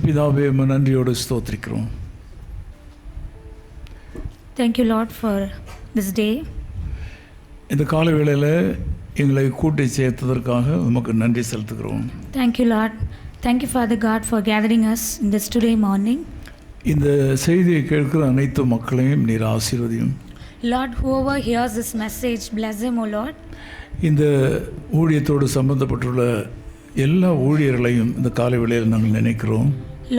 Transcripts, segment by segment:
பிதாவே நன்றியோடு ஸ்தோத்திரிக்கிறோம். Thank you, Lord, for this day. இந்த காலை வேளையில் எங்களை கூட்டி சேர்த்ததற்காக உமக்கு நன்றி செலுத்துகிறோம். Thank you, Lord. Thank you, Father God, for gathering us in this today morning. இந்த செய்தியை கேட்கிற அனைத்து மக்களையும் நீர் ஆசீர்வதியும். Lord, whoever hears this message, bless him, O Lord. இந்த ஊழியத்தோடு சம்பந்தப்பட்டுள்ள எல்லா ஊழியர்களையும் இந்த காலை வேளையில் நாங்கள் நினைக்கிறோம்.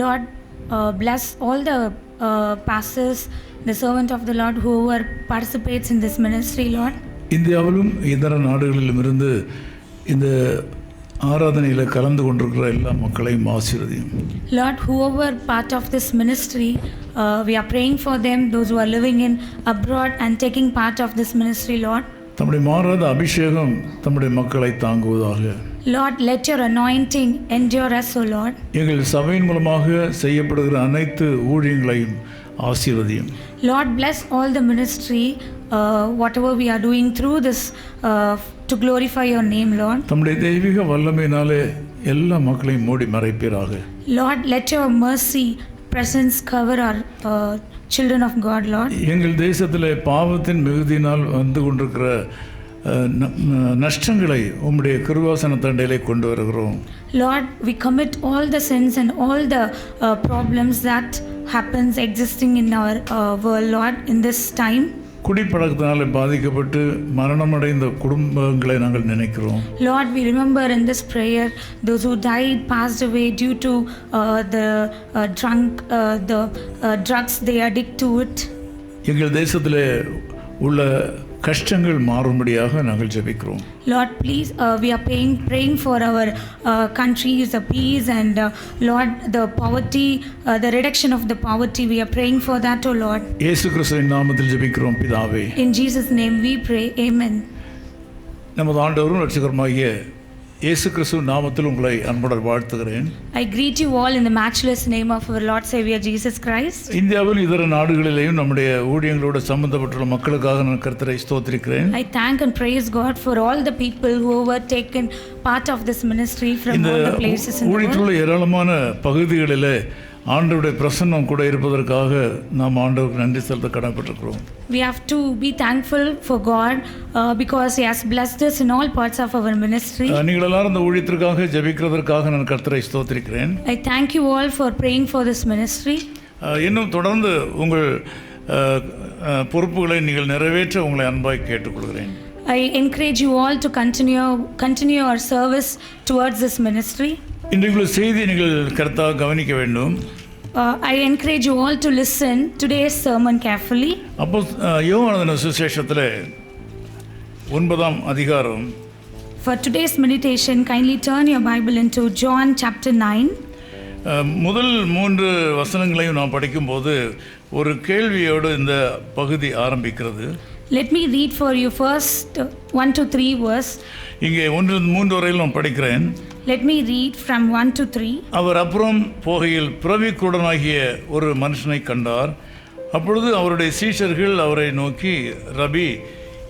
Lord, bless all the pastors, the servant of the Lord, whoever participates in this ministry, Lord. இந்தியாவிலும் இதர நாடுகளிலும் இருந்து இந்த ஆராதனையில் கலந்து கொண்டிருக்கிற எல்லா மக்களையும் ஆசீர்வதியும். Lord, whoever part of this ministry, we are praying for them, those who are living in abroad and taking part of this ministry, Lord. தம்முடைய மாறாத அபிஷேகம் தம்முடைய மக்களை தாங்குவதாக. Lord, let your anointing endure us, O Lord. எங்கள் சபையின் மூலமாக செய்யப்படுகிற அனைத்து ஊழியங்களையும் ஆசீர்வதியும். Lord, bless all the ministry, whatever we are doing through this, to glorify your name, Lord. தம்முடைய தெய்வீக வல்லமையினாலே எல்லா மக்களையும் மூடி மறைப்பீராக. Lord, let your mercy presence cover our children of God, Lord. எங்கள் தேசத்தில் பாவத்தின் மிகுதியினால் வந்து கொண்டிருக்கிற நஷ்டங்களை உம்முடைய கிருபாசன தண்டையிலே கொண்டு வருகிறோம். Lord, we commit all the sins and all the problems that happens existing in our world, Lord, in this time. குடிப்பழக்கத்தினாலே பாதிக்கப்பட்டு மரணமடைந்த குடும்பங்களை நாங்கள் நினைக்கிறோம். Lord, we remember in this prayer those who died, passed away due to the drugs they addict to it. எங்கள் தேசத்திலே உள்ள கஷ்டங்கள் மாறும்படியாக நாங்கள் ஜெபிக்கிறோம். Lord, please, we are praying for our countries, the peace, and Lord, the poverty, the reduction of the poverty. We are praying for that, oh Lord. இயேசு கிறிஸ்துவின் நாமத்தில் ஜெபிக்கிறோம் பிதாவே. In Jesus' name we pray. Amen. நமது ஆண்டவரும் இரட்சகருமாகிய இயேசு கிறிஸ்துவின் நாமத்தில் உங்களை அன்புடன் வாழ்த்துகிறேன். I greet you all in the matchless name of our Lord Savior Jesus Christ. இந்தியாவில் இதர நாடுகளிலேயும் நம்முடைய ஊழியங்களோடு சம்பந்தப்பட்டுள்ள மக்களுக்காக நான் கர்த்தரை ஸ்தோத்திரிக்கிறேன். I thank and praise God for all the people who were taken part of this ministry from all the places in the world. ஊழியத்துள்ள ஏராளமான பகுதிகளிலே ஆண்டவருடைய பிரசன்னம் கூட இருப்பதற்காக நாம் ஆண்டவருக்கு நன்றி செலுத்த கடமைப்பட்டிருக்கிறோம். We have to be thankful for God because He has blessed us in all parts of our ministry. நீங்கள் எல்லாரும் இந்த ஊழியத்திற்காக ஜெபிக்கிறதற்காக நான் கர்த்தரை ஸ்தோத்திரிக்கிறேன். I thank you all for praying for this ministry. இன்னும் தொடர்ந்து உங்கள் பொறுப்புகளை நீங்கள் நிறைவேற்ற உங்களை அன்பாய் கேட்டுக்கொள்கிறேன். I encourage you all to continue our service towards this ministry. இன்றைக்குள்ள செய்தியை நீங்கள் கருத்தாக கவனிக்க வேண்டும். I encourage you all to listen today's sermon carefully. அப்போ யோவானன சுவிசேஷத்தில் 9ஆம் அதிகாரம். For today's meditation, kindly turn your Bible into John chapter 9. முதல் 3 வசனங்களையும் நாம் படிக்கும்போது ஒரு கேள்வியோடு இந்த பகுதி ஆரம்பிக்கிறது. Let me read for you first 1 to 3 verse. இங்கே 1-3 வரையில் நான் படிக்கிறேன். Let me read from 1 to 3. அவர் அப்புறம் போகையில் பிறவிக்குருடனாகிய ஒரு மனுஷனை கண்டார். அப்பொழுது அவருடைய சீஷர்கள் அவரை நோக்கி, ரபி,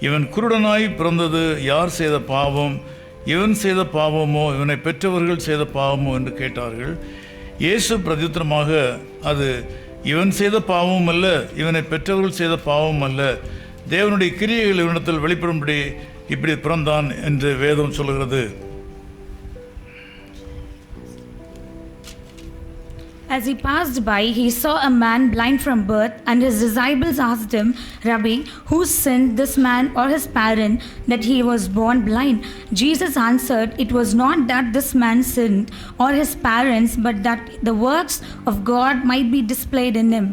இவன் குருடனாய் பிறந்தது யார் செய்த பாவம்? இவன் செய்த பாவமோ இவனை பெற்றவர்கள் செய்த பாவமோ என்று கேட்டார்கள். இயேசு பிரதியுத்தரமாக, அது இவன் செய்த பாவமும் அல்ல, இவனை பெற்றவர்கள் செய்த பாவமும் அல்ல, தேவனுடைய கிரியைகள் இவனிடத்தில் வெளிப்படும்படி இப்படி பிறந்தான் என்று வேதம் சொல்கிறது. As he passed by, he saw a man blind from birth, and his disciples asked him, Rabbi, who sinned, this man or his parent, that he was born blind? Jesus answered, it was not that this man sinned or his parents, but that the works of God might be displayed in him.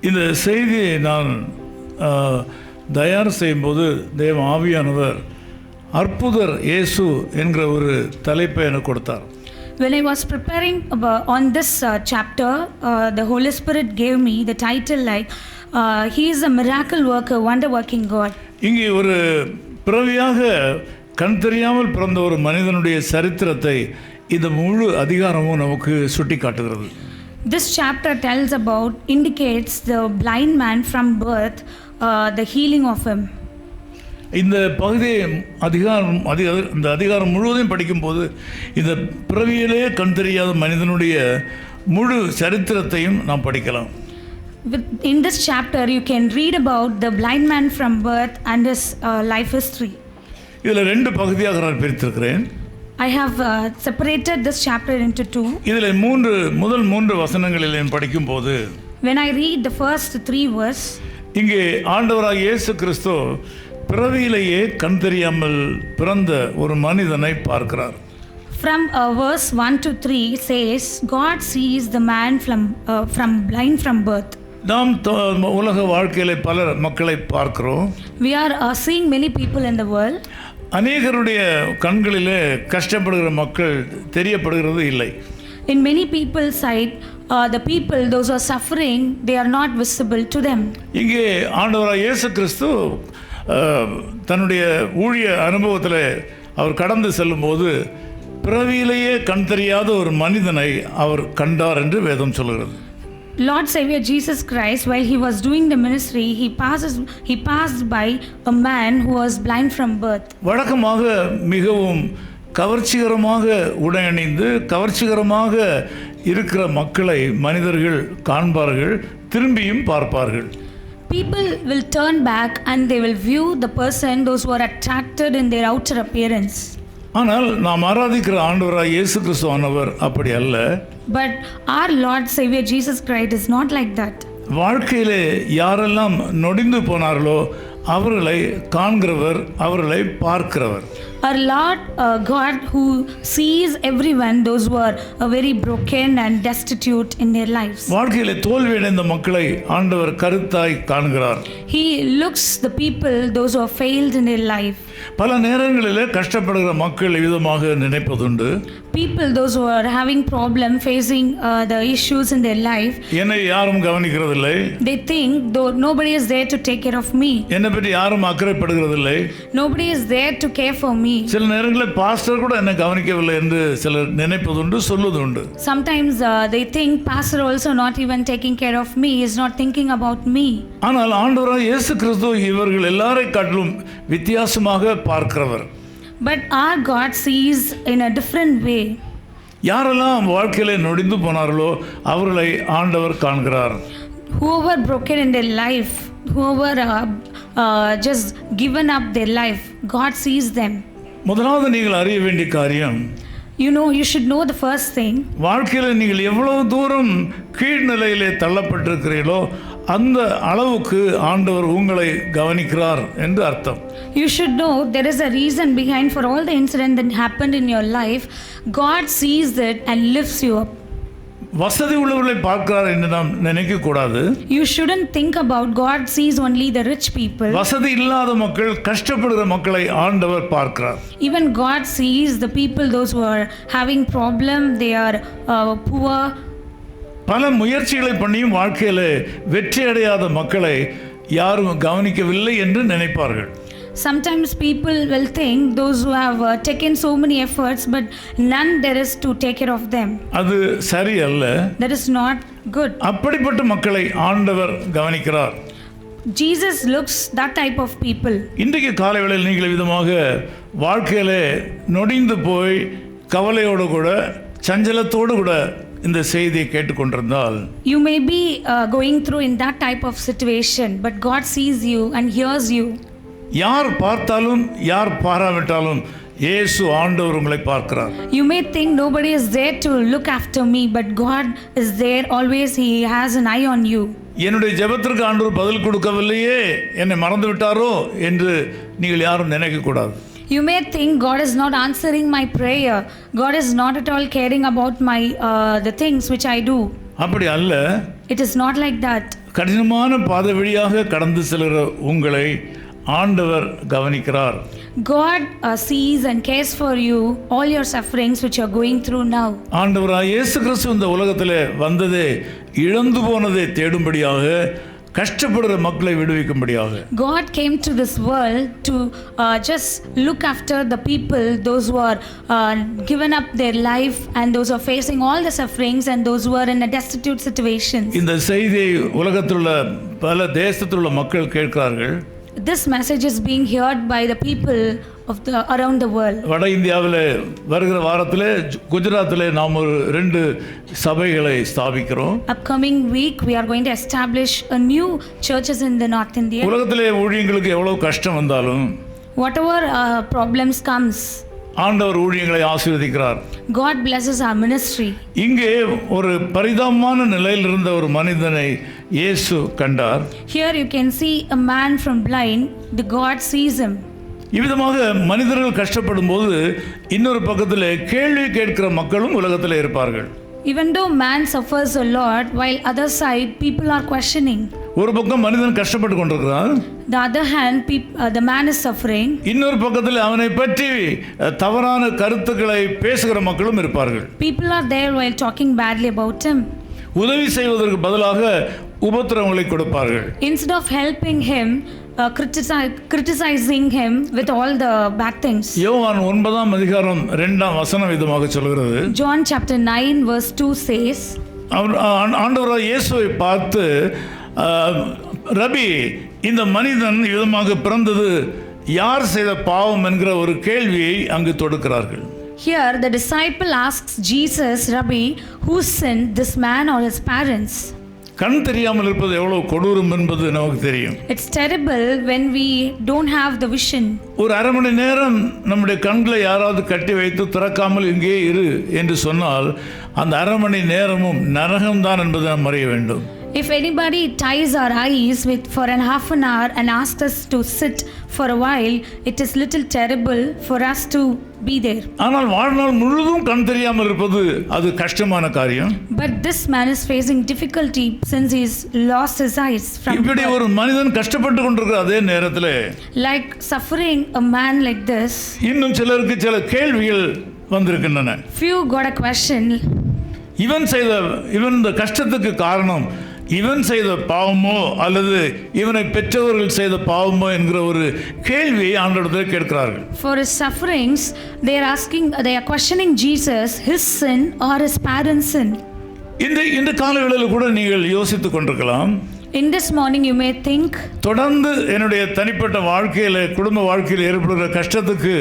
இந்த செய்தியை நான் தயார் செய்யும்போது தேவ ஆவியானவர் அற்புதர் இயேசு என்கிற ஒரு தலைப்பை எனக்கு கொடுத்தார். When I was preparing on this chapter, the Holy Spirit gave me the title like, He is a miracle worker, wonder working God. இங்கே ஒரு பிறவியாக கண் தெரியாமல் பிறந்த ஒரு மனிதனுடைய சரித்திரத்தை இந்த முழு அதிகாரமும் நமக்கு சுட்டி காட்டுகிறது. This chapter indicates the blind man from birth, the healing of him. இந்த பகுதியை இந்த அதிகாரம் முழுவதையும் படிக்கும்போது இந்த பிறவியிலே கண் தெரியாத மனிதனுடைய முழு சரித்திரத்தையும் நாம் படிக்கலாம். In this chapter, you can read about the blind man from birth and his life history. இதில் 2 பகுதியாக நான் பிரித்திருக்கிறேன். I have separated this chapter into 2. இதில் முதல் 3 வசனங்களில் படிக்கும் போது, When I read the first 3 verse, இங்கே ஆண்டவராகிய இயேசு கிறிஸ்து பிறவியிலேயே கண் தெரியாமல் பிறந்த ஒரு மனிதனை பார்க்கிறார். from verse 1 to 3 says, God sees the man from blind from birth. நாம் உலக வாழ்க்கையில பல மக்களை பார்க்கிறோம். We are seeing many people in the world. அநேகருடைய கண்களிலே கஷ்டப்படுகிற மக்கள் தெரியப்படுகிறது இல்லை. In many people's sight, the people, those who are suffering, they are not visible to them. இங்கே ஆண்டவராகிய இயேசு கிறிஸ்து தன்னுடைய ஊழிய அனுபவத்தில் அவர் கடந்து செல்லும்போது பிறவியிலேயே கண் தெரியாத ஒரு மனிதனை அவர் கண்டார் என்று வேதம் சொல்கிறது. Lord Savior Jesus Christ, while he was doing the ministry, he passed by a man who was blind from birth. வழக்கமாக மிகவும் கவர்ச்சிகரமாக உடை அணிந்து கவர்ச்சிகரமாக இருக்கிற மக்களை மனிதர்கள் காண்பார்கள், திரும்பியும் பார்ப்பார்கள். People will turn back and they will view the person, those who are attracted in their outer appearance. ஆனால் நாம் ஆராதிக்கிற ஆண்டவராகிய இயேசு கிறிஸ்துவானவர் அப்படி அல்ல. But our Lord Savior Jesus Christ is not like that. வாழ்க்கையிலே யாரெல்லாம் நொடிந்து போனார்களோ அவர்களை காண்கிறவர், அவர்களை பார்க்கிறவர். Our Lord God who sees everyone, those who are very broken and destitute in their lives. வாழ்க்கையிலே தோல்வியடைந்த மக்களை ஆண்டவர் கருத்தாய் காண்கிறார். He looks the people, those who have failed in their life. பல நேரங்களிலே கஷ்டப்படுகிற மக்கள் விதமாக நினைப்பதுண்டு, People, those who are having problem facing the issues in their life, என்னை யாரும் கவனிக்கிறதில்லை, they think though nobody is there to take care of me, என்னை பற்றி யாரும் அக்கறைப்படுகிறதில்லை, nobody is there to care for me. சில நேரங்களில் பாஸ்டர் கூட என்னை கவனிக்கவில்லை என்று சிலர் நினைப்பதுண்டு, சொல்வதுண்டு. Sometimes they think pastor also not even taking care of me, is not thinking about me. ஆனால் ஆண்டவராகிய இயேசு கிறிஸ்து இவர்கள் எல்லாரை காட்டிலும் வித்தியாசமாக பார்க்கிறவர். But our God sees in a different way. யாரெல்லாம் வாழ்க்கையிலே நொடிந்து போனார்களோ அவர்களை ஆண்டவர் காண்கிறார். Whoever broken in their life, whoever just given up their life, God sees them. முதலாவது நீங்கள் அறிய வேண்டிய காரியம், You should know the first thing. வாழ்க்கையில் நீங்கள் எவ்வளவு தூரம் கீழ்நிலையிலே தள்ளப்பட்டிருக்கிறீர்களோ அந்த அளவுக்கு ஆண்டவர் உங்களை கவனிக்கிறார் என்று அர்த்தம். You should know there is a reason behind for all the incident that happened in your life. God sees it and lifts you up. வசதி உள்ளவர்களை பார்க்கிறார் என்று நாம் நினைக்க கூடாது. You shouldn't think about God sees only the rich people. வசதி இல்லாத மக்கள், கஷ்டப்படுகிற மக்களை ஆண்டவர் பார்க்கிறார். Even God sees the people, those who are having problem, they are poor. பல முயற்சிகளை பண்ணியும் வாழ்க்கையில் வெற்றி அடையாத மக்களை யாரும் கவனிக்கவில்லை என்று நினைப்பார்கள். Sometimes people will think those who have taken so many efforts but none there is to take care of them. அது சரி அல்ல. That is not good. அப்படிப்பட்ட மக்களை ஆண்டவர் கவனிக்கிறார். Jesus looks that type of people. இன்றைக்கு காலை வேளையில் நீங்கள் விதமாக வாழ்க்கையிலே நொடிந்து போய் கவலையோடு கூட சஞ்சலத்தோடு கூட இந்த செய்தியை கேட்டுக்கொண்டிருந்தால், You may be going through in that type of situation, but God sees you and hears you. யார் பார்த்தாலும் யார் பாராவிட்டாலும் இயேசு ஆண்டவர் உங்களை பார்க்கிறார். You may think nobody is there to look after me, but God is there always. He has an eye on you. என்னுடைய ஜெபத்திற்கு ஆண்டவர் பதில் கொடுக்கவில்லையே, என்னை மறந்து விட்டாரோ என்று நீங்கள் யாரும் நினைக்கக்கூடாது. You may think God is not answering my prayer. God is not at all caring about my the things which I do. அப்படி அல்ல. It is not like that. கடினமான பாதை வழியாக கடந்து செல்கிற உங்களை ஆண்டவர் கவனிக்கிறார். God sees and cares for you all your sufferings which you are going through now. ஆண்டவராகிய இயேசு கிறிஸ்து இந்த உலகத்திலே வந்ததே இழந்து போனதை தேடும்படியாக, கஷ்டப்படுகிற மக்களை விடுவிக்கும்படியாக. God came to this world to just look after the people, those who are given up their life and those who are facing all the sufferings and those who are in a destitute situations. இந்த செய்தியை உலகத்தில் உள்ள பல தேசத்தில் உள்ள மக்கள் கேட்கிறார்கள். this message is being heard by the people of the around the world. வட இந்தியாவில் வருகிற வாரத்தில் குஜராத்தில் நாம் ஒரு 2 சபைகளை ஸ்தாபிக்கிறோம். Upcoming week we are going to establish a new churches in the North India. உலகத்திலே ஊழியங்களுக்கு எவ்வளவு கஷ்டம் வந்தாலும் Whatever problems comes, ஆண்டவர் ஊழியங்களை ஆசீர்வதிக்கிறார். God blesses our ministry. இங்கே ஒரு பரிதாபமான நிலையில் இருந்த ஒரு மனிதனை இயேசு கண்டார். Here you can see a man from blind, the God sees him. இவ்விதமாக மனிதர்கள் கஷ்டப்படும் போது இன்னொரு பக்கத்தில் கேள்வி கேட்கிற மக்களும் உலகத்தில் இருப்பார்கள். Even though man suffers a lot, while other side people are questioning. ஒரு பக்கம் மனிதன் கஷ்டப்பட்டு கொண்டிருக்கிறான். The other hand, the man is suffering. இன்னொரு பக்கத்தில் அவனை பற்றி தவறான கருத்துக்களை பேசுகிற மக்களும் இருப்பார்கள். People are there while talking badly about him. உதவி செய்வதற்கு பதிலாக உபத்திரவங்களை கொடுப்பார்கள். Instead of helping him, criticizing him with all the bad things. யோவான் 9ஆம் அதிகாரம் 2ஆம் வசனம் விதமாக சொல்கிறது. John chapter 9 verse 2 says, ஆண்டவராகிய இயேசுவை பார்த்து ரபி, இந்த மனிதன் விதமாக பிறந்தது யார் செய்த பாவம் என்கிற ஒரு கேள்வியை அங்கு தொடுக்கிறார்கள். Here the disciple asks Jesus, Rabbi, who sinned, this man or his parents? கண் தெரியாமல் இருப்பது எவ்வளவு கொடூரம் என்பது நமக்கு தெரியும். It's terrible when we don't have the vision. ஒரு அரை மணி நேரம் நம்முடைய கண்களை யாராவது கட்டி வைத்து திறக்காமல் இங்கே இரு என்று சொன்னால் அந்த அரை மணி நேரமும் நரகம்தான் என்பதை நாம் அறிய வேண்டும். If anybody ties our eyes for an half an hour and asks us to sit for a while, it is little terrible for us to be there. ஆனால் வாழ்நாள் முழுதும் கண் தெரியாமல் இருப்பது அது கஷ்டமான காரியம். But this man is facing difficulty since he's lost his eyes from இப்படி ஒரு மனிதன் கஷ்டப்பட்டு கொண்டிருக்கிற அதே நேரத்தில் like suffering a man like this. இன்னும் சிலருக்கு சில கேள்விகள் வந்திருக்கின்றன. Few got a question. இவன் இந்த கஷ்டத்துக்கு காரணம் இவன் செய்த பாவமோ அல்லது இவனை பெற்றவர்கள் செய்த பாவமோ என்கிற ஒரு கேள்வியை ஆண்டவரிடத்தில் கேட்கிறார்கள். For his sufferings, they are questioning Jesus, his sin or his parents' sin. இந்த காலவேளையில் கூட நீங்கள் யோசித்துக் கொண்டிருக்கலாம். In this morning you may think, தொடர்ந்து என்னுடைய தனிப்பட்ட வாழ்க்கையில் குடும்ப வாழ்க்கையில் ஏற்படுகிற கஷ்டத்துக்கு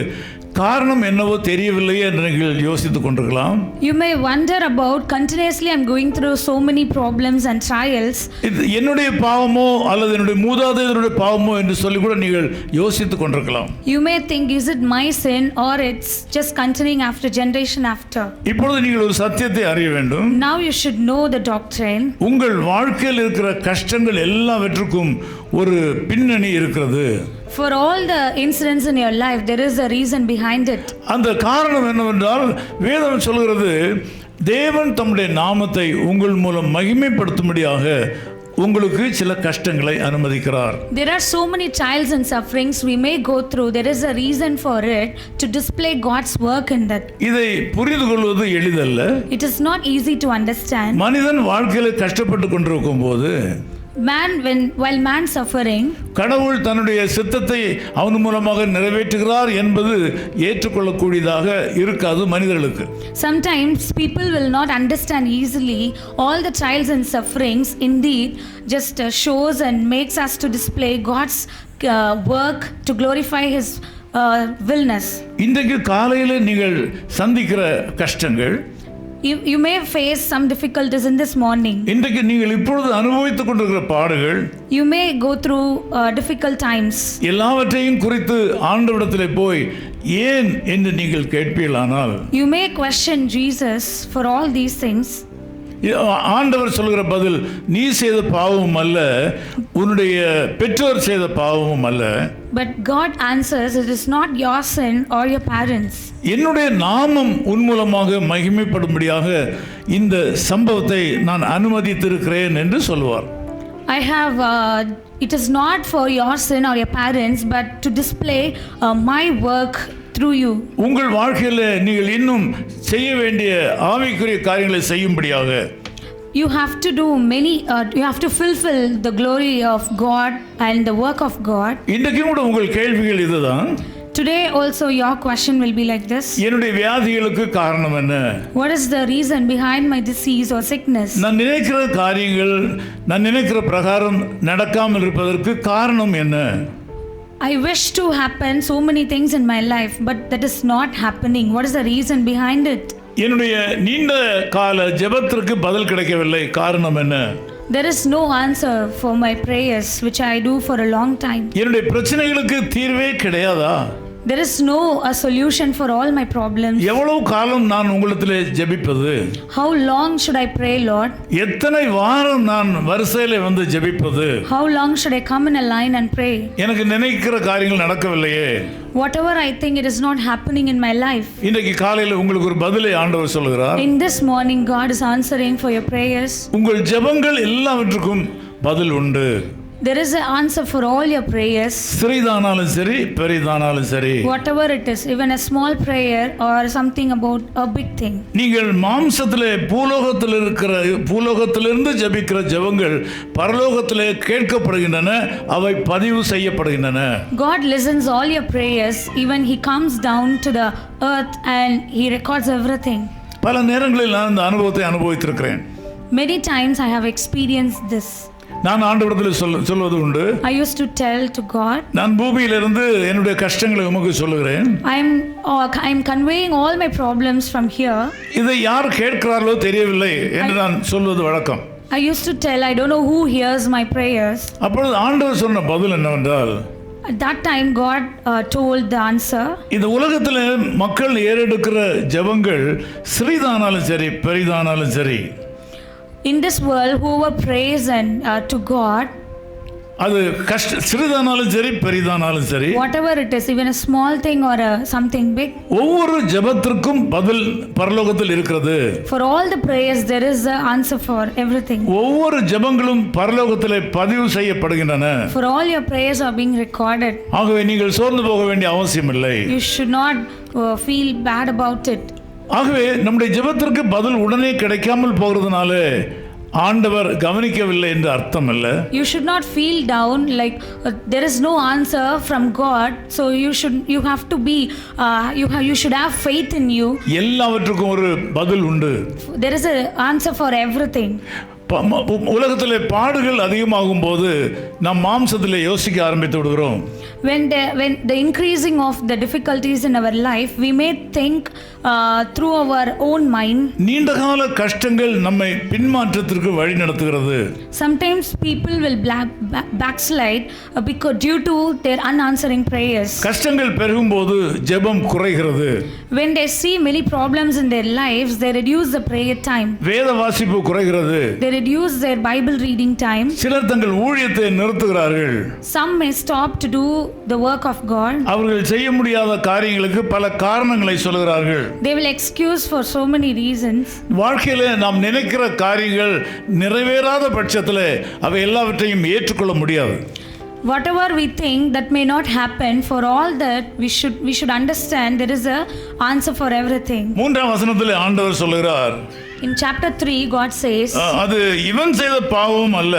காரணம் என்னவோ தெரியவில்லையே என்று நீங்கள் யோசித்துக் கொண்டிருக்கலாம். You may wonder about continuously I'm going through so many problems and trials. இது என்னுடைய பாவமோ அல்லது என்னுடைய மூதாதையருடைய பாவமோ என்று சொல்லி கூட நீங்கள் யோசித்துக் கொண்டிருக்கலாம். You may think, is it my sin or it's just continuing after generation after? இப்பொழுது நீங்கள் ஒரு சத்தியத்தை அறிய வேண்டும். Now you should know the doctrine. உங்கள் வாழ்க்கையில் இருக்கிற கஷ்டங்கள் எல்லாவற்றுக்கும் ஒரு பின்னணி இருக்கிறது. For all the incidents in your life, there is a reason behind it. அந்த காரணம் என்னவென்றால் வேதம் சொல்கிறது, தேவன் தம்முடைய நாமத்தை உங்கள் மூலம் மகிமைப்படுத்தும்படியாக உங்களுக்கு சில கஷ்டங்களை அனுமதிக்கிறார். There are so many trials and sufferings we may go through. There is a reason for it to display God's work in that. இதை புரிந்து கொள்வது எளிதல்ல. It is not easy to understand. மனிதன் வாழ்க்கையில் கஷ்டப்பட்டு கொண்டிருக்கும் போது while man suffering, கடவுள் தன்னுடைய சித்தத்தை அவன் மூலமாக நிறைவேற்றுகிறார் என்பது ஏற்றுக்கொள்ளக்கூடியதாக இருக்காது மனிதர்களுக்கு. Sometimes people will not understand easily all the trials and sufferings indeed just shows and makes us to display God's work to glorify his willness. இன்றைக்கு காலையில் நீங்கள் சந்திக்கிற கஷ்டங்கள், You may face some difficulties in this morning. இன்றைக்கு நீங்கள் இப்பொழுது அனுபவித்துக் கொண்டிருக்கிற பாடுகள், You may go through difficult times. எல்லாவற்றையும் குறித்து ஆண்டவரிடத்திலே போய் ஏன் என்று நீங்கள் கேட்பீர்களானால், You may question Jesus for all these things. ஆண்டவர் சொல்கிற பதில், நீ செய்த பாவமும் அல்ல, உன்னுடைய பெற்றோர் செய்த பாவமும் அல்ல. But God answers, it is not your sin or your parents. என்னுடைய நாமம் உன் மூலமாக மகிமைப்படும்படியாக இந்த சம்பவத்தை நான் அனுமதித்திருக்கிறேன் என்று சொல்வார். It is not for your sin or your parents, but to display my work through you. உங்கள் வாழ்க்கையில் நீங்கள் இன்னும் செய்ய வேண்டிய ஆவிக்குரிய காரியங்களை செய்யும்படியாக You have to do you have to fulfill the glory of God and the work of God. இன்றைக்கு கூட உங்கள் கேள்விகள் இதுதான். Today also your question will be like this. என்னுடைய வியாதிகளுக்கு காரணம் என்ன? What is the reason behind my disease or sickness? நான் நினைக்கிற காரியங்கள் நான் நினைக்கிற பிரகாரம் நடக்காமல் இருப்பதற்கு காரணம் என்ன? I wish to happen so many things in my life, but that is not happening. What is the reason behind it? என்னுடைய நீண்ட கால ஜெபத்திற்கு பதில் கிடைக்கவில்லை. காரணம் என்ன? There is no answer for my prayers which I do for a long time. என்னுடைய பிரச்சனைகளுக்கு தீர்வே கிடையாதா? There is no a solution for all my problems. எவ்வளவு காலம் நான் உங்களிடத்திலே ஜெபிப்பது? How long should I pray, Lord? எத்தனை வாரம் நான் வரிசையிலே வந்து ஜெபிப்பது? How long should I come in a line and pray? எனக்கு நினைக்கிற காரியங்கள் நடக்கவில்லையே. Whatever I think, it is not happening in my life. இன்றைக்கு காலையில் உங்களுக்கு ஒரு பதிலை ஆண்டவர் சொல்கிறார். In this morning, God is answering for your prayers. உங்கள் ஜெபங்கள் எல்லாவற்றுக்கும் பதில் உண்டு. There is an answer for all your prayers. சிறிதானாலும் சரி பெரிதானாலும் சரி. Whatever it is, even a small prayer or something about a big thing. நீங்கள் மாம்சத்திலே பூலோகத்திலிருந்து ஜெபிக்கிற ஜெபங்கள் பரலோகத்திலே கேட்கப்படுகின்றன, அவை பதிவு செய்யப்படுகின்றன. God listens all your prayers, even he comes down to the earth and he records everything. பல நேரங்களில் நான் இந்த அனுபவத்தை அனுபவித்திருக்கிறேன். Many times I have experienced this. நான் ஆண்டவரிடத்தில் சொல்வது உண்டு. I used to tell to God, நான் பூமியிலிருந்து என்னுடைய கஷ்டங்களை உமக்கு சொல்லுகிறேன். I am conveying all my problems from here. இதை யார் கேட்கிறார்களோ தெரியவில்லை என்று நான் சொல்வது வழக்கம். I used to tell, I don't know who hears my prayers. அப்பொழுது ஆண்டவர் சொன்ன பதில் என்னவென்றால், At that time God told the answer. இந்த உலகத்தில் மக்கள் ஏறெடுக்கிற ஜெபங்கள் சிறிதானாலும் சரி பெரிதானாலும் சரி, In this world, whoever prays and to God, அது சிறிதானாலும் சரி பெரிதானாலும் சரி, whatever it is, even a small thing or something big, ஒவ்வொரு ஜெபத்திற்கும் பதில் பரலோகத்தில் இருக்கிறது. For all the prayers there is an answer for everything. ஒவ்வொரு ஜெபங்களும் பரலோகத்திலே பதிவு செய்யப்படுகின்றன. For all your prayers are being recorded. ஆகவே நீங்கள் சோர்ந்து போக வேண்டிய அவசியம் இல்லை. You should not feel bad about it. ஆகவே நம்முடைய ஜெபத்திற்கு பதில் உடனே கிடைக்காமல் போகிறதுனால ஆண்டவர் கவனிக்கவில்லை என்று அர்த்தம் அல்ல. You should not feel down like there is no answer from God, so you have to be you should have faith in you. எல்லாவற்றுக்கும் ஒரு பதில் உண்டு. There is an answer for everything. உலகத்திலே பாடுகள் அதிகமாகும் போது நாம் மாம்சத்திலே யோசிக்க ஆரம்பித்து விடுகிறோம். When the increasing of the difficulties in our life, we may think through our own mind. நீண்டகால கஷ்டங்கள் நம்மை பின்மாற்றத்திற்கு வழி நடத்துகிறது. Sometimes people will backslide because due to their unanswering prayers. கஷ்டங்கள் பெருகும்போது ஜெபம் குறைகிறது. When they see many problems in their lives, they reduce the prayer time. வேத வாசிப்பு குறைகிறது. They reduce their Bible reading time. சிலர் தங்கள் ஊழியத்தை நிறுத்துகிறார்கள். Some may stop to do the work of God. அவர்கள் செய்ய முடியாத காரியங்களுக்கு பல காரணங்களை சொல்கிறார்கள். They will excuse for so many reasons. வாழ்க்கையிலே நாம் நினைக்கிற காரியங்கள் நிறைவேறாத பட்சத்தில் அவை எல்லாவற்றையும் ஏற்றுக்கொள்ள முடியாது. Whatever we think that may not happen, for all that we should understand there is a answer for everything. மூன்றாம் வசனத்தில் ஆண்டவர் சொல்கிறார், In chapter 3 God says, அது இவன் செய்த பாவம் அல்ல,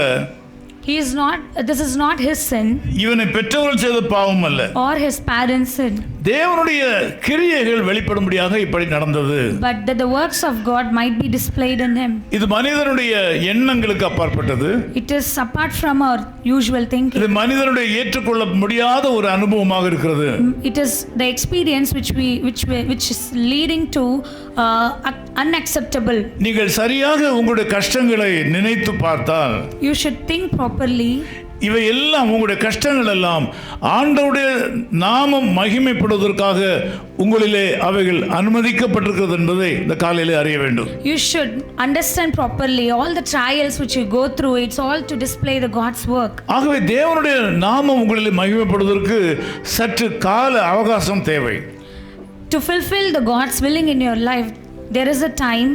this is not his sin, இவனை பெற்றவர்கள் செய்த பாவம் அல்ல, or his parents' sin, தேவனுடைய கிரியைகள் வெளிப்படும்படியாக இப்படி நடந்தது. but that the works of God might be displayed in him. இது மனிதனுடைய எண்ணங்களுக்கு அப்பாற்பட்டது. It is apart from our usual thinking. இது மனிதனுடைய ஏற்றுக்கொள்ள முடியாத ஒரு அனுபவமாக இருக்கிறது. It is the experience which is leading to unacceptable. நீங்கள் சரியாக உங்களுடைய கஷ்டங்களை நினைத்து பார்த்தால், You should think properly. இவை எல்லாம் உங்களுடைய கஷ்டங்கள் எல்லாம் ஆண்டவருடைய நாமம் மகிமைப்படுவதற்காக உங்களிலே அவைகள் அனுமதிக்கப்பட்டிருக்கிறது என்பதை இந்த காலையிலே அறிய வேண்டும். You should understand properly all the trials which you go through, it's all to display the God's work. ஆகவே தேவனுடைய நாமம் உங்களிலே மகிமைப்படுவதற்கு சற்று கால அவகாசம் தேவை. To fulfill the God's willing in your life, there is a time.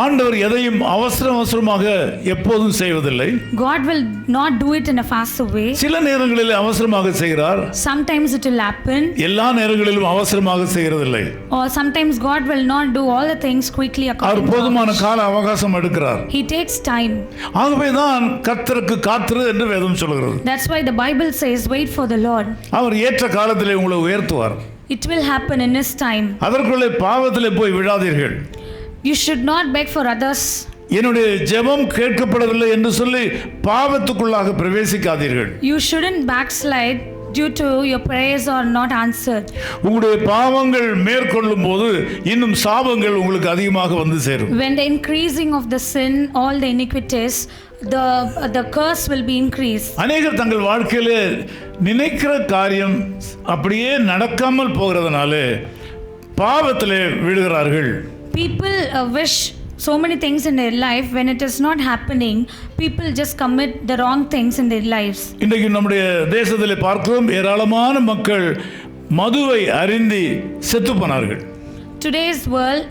ஆண்டவர் எதையும் அவசரமாக எப்போதும் செய்வதில்லை. God will not do it in a fast way. சில நேரங்களில் அவசரமாக செய்கிறார். Sometimes it will happen. எல்லா நேரங்களிலும் அவசரமாக செய்கிறதில்லை. Or sometimes God will not do all the things quickly according அவர் போதுமான கால அவகாசம் எடுக்கிறார். He takes time. ஆகவே தான் கர்த்தருக்கு காத்திரு என்று வேதம் சொல்கிறது. That's why the Bible says wait for the Lord. அவர் ஏற்ற காலத்திலே உங்களை உயர்த்துவார். It will happen in his time. அதற்குள்ளே பாவத்திலே போய் விழாதீர்கள். You should not beg for others. என்னுடைய ஜெபம் கேட்கப்படவில்லை என்று சொல்லி பாவத்துக்குள்ளாக பிரவேசிக்காதீர்கள். You shouldn't backslide due to your prayers are not answered. உங்களுடைய பாவங்கள் மேற்கொள்ளும் போது இன்னும் சாபங்கள் உங்களுக்கு அதிகமாக வந்து சேரும். When the increasing of the sin, all the iniquities, the curse will be increased. அநேகர் தங்கள் வாழ்க்கையில நினைக்கிற காரியம் அப்படியே நடக்காமல் போகிறதுனால பாவத்திலே விழுகிறார்கள். People wish so many things in their life. When it is not happening, people just commit the wrong things in their lives. இன்றைக்கு நம்முடைய தேசத்திலே பார்க்கிறோம், ஏராளமான மக்கள் மதுவை அருந்தி செத்து போனார்கள். Today's world,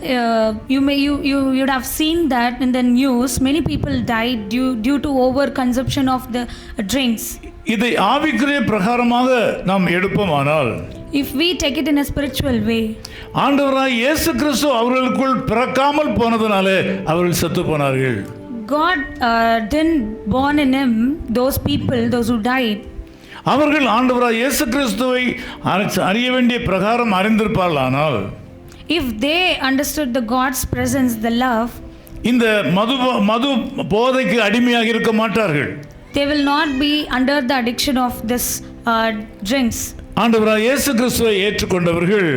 you'd have seen that in the news. Many people died due to overconsumption of the drinks. இதை ஆவிக்குரிய பிரகாரமாக நாம் எடுப்போமானால், if we take it in a spiritual way, ஆண்டவராய் இயேசு கிறிஸ்து அவர்களுக்குள் பிறக்காமல் போனதனாலே அவர்கள் செத்து போனார்கள். God didn't born in him those people, those who died. அவர்கள் ஆண்டவராய் இயேசு கிறிஸ்துவை அறிய வேண்டிய பிரகாரம் அறிந்திருப்பார்களானால், if they understood the God's presence, the love, இந்த மது போதைக்கு அடிமையாக இருக்க மாட்டார்கள். they will not be under the addiction of this drinks. ஆண்டவராய் இயேசு கிறிஸ்துவை ஏற்றுக்கொண்டவர்கள்,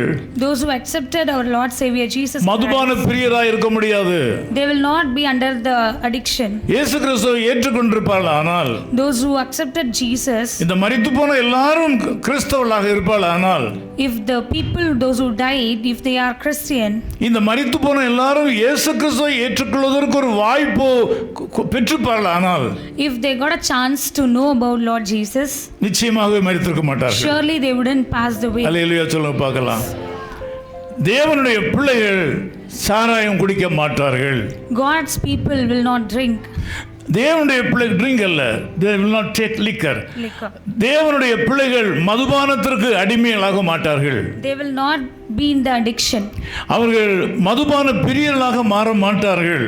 those who accepted our Lord Savior Jesus Christ, மதுபான பிரியராய் இருக்க முடியாது. they will not be under the addiction. இயேசு கிறிஸ்துவை ஏற்றுக்கொண்டிருப்பார்களானால், those who accepted Jesus, இந்த மரித்து போன எல்லாரும் கிறிஸ்தவர்களாக இருப்பார்களானால், if the people, those who died, if they are Christian, இந்த மரித்து போன எல்லாரும் இயேசு கிறிஸ்துவை ஏற்றுக்கொள்வதற்கு ஒரு வாய்ப்பு பெற்றுப்பார்களானால், if they got a chance to know about Lord Jesus, நிச்சயமாகவே மரித்திருக்க மாட்டார்கள். surely they wouldn't pass the way. அல்லேலூயா சொல்லுங்க பார்க்கலாம். தேவனுடைய பிள்ளைகள் சாராயம் குடிக்க மாட்டார்கள். God's people will not drink தேவனுடைய பிள்ளைகள் ட்ரிங்க் அல்ல, they will not take liquor. தேவனுடைய பிள்ளைகள் மதுபானத்திற்கு அடிமைகளாக மாட்டார்கள். they will not be in the addiction. அவர்கள் மதுபான பிரியர்களாக மாற மாட்டார்கள்.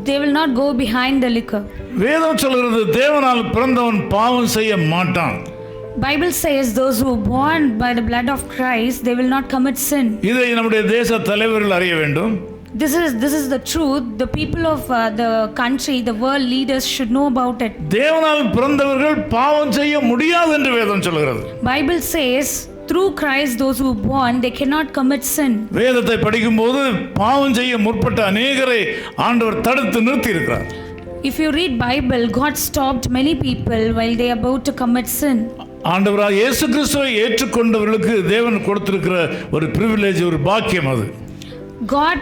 they will not go behind the liquor. வேதம் சொல்கிறது, தேவனால் பிறந்தவன் பாவம் செய்ய மாட்டான். Bible says those who born by the blood of Christ, they will not commit sin. இதை நம்முடைய தேச தலைவர்கள் அறிய வேண்டும். This is the truth. The people of the country, the world leaders should know about it. தேவனால் பிறந்தவர்கள் பாவம் செய்ய முடியாது என்று வேதம் சொல்கிறது. Bible says through Christ those who born, they cannot commit sin. வேதத்தை படிக்கும்போது பாவம் செய்ய முற்பட்ட அநேகரை ஆண்டவர் தடுத்து நிறுத்தி இருக்கிறார். If you read Bible, God stopped many people while they are about to commit sin. ஆண்டவராக இயேசு கிறிஸ்துவை ஏற்றுக்கொண்டவர்களுக்கு தேவன் கொடுத்திருக்கிற ஒரு பிரிவிலேஜ், ஒரு பாக்கியம் அது. God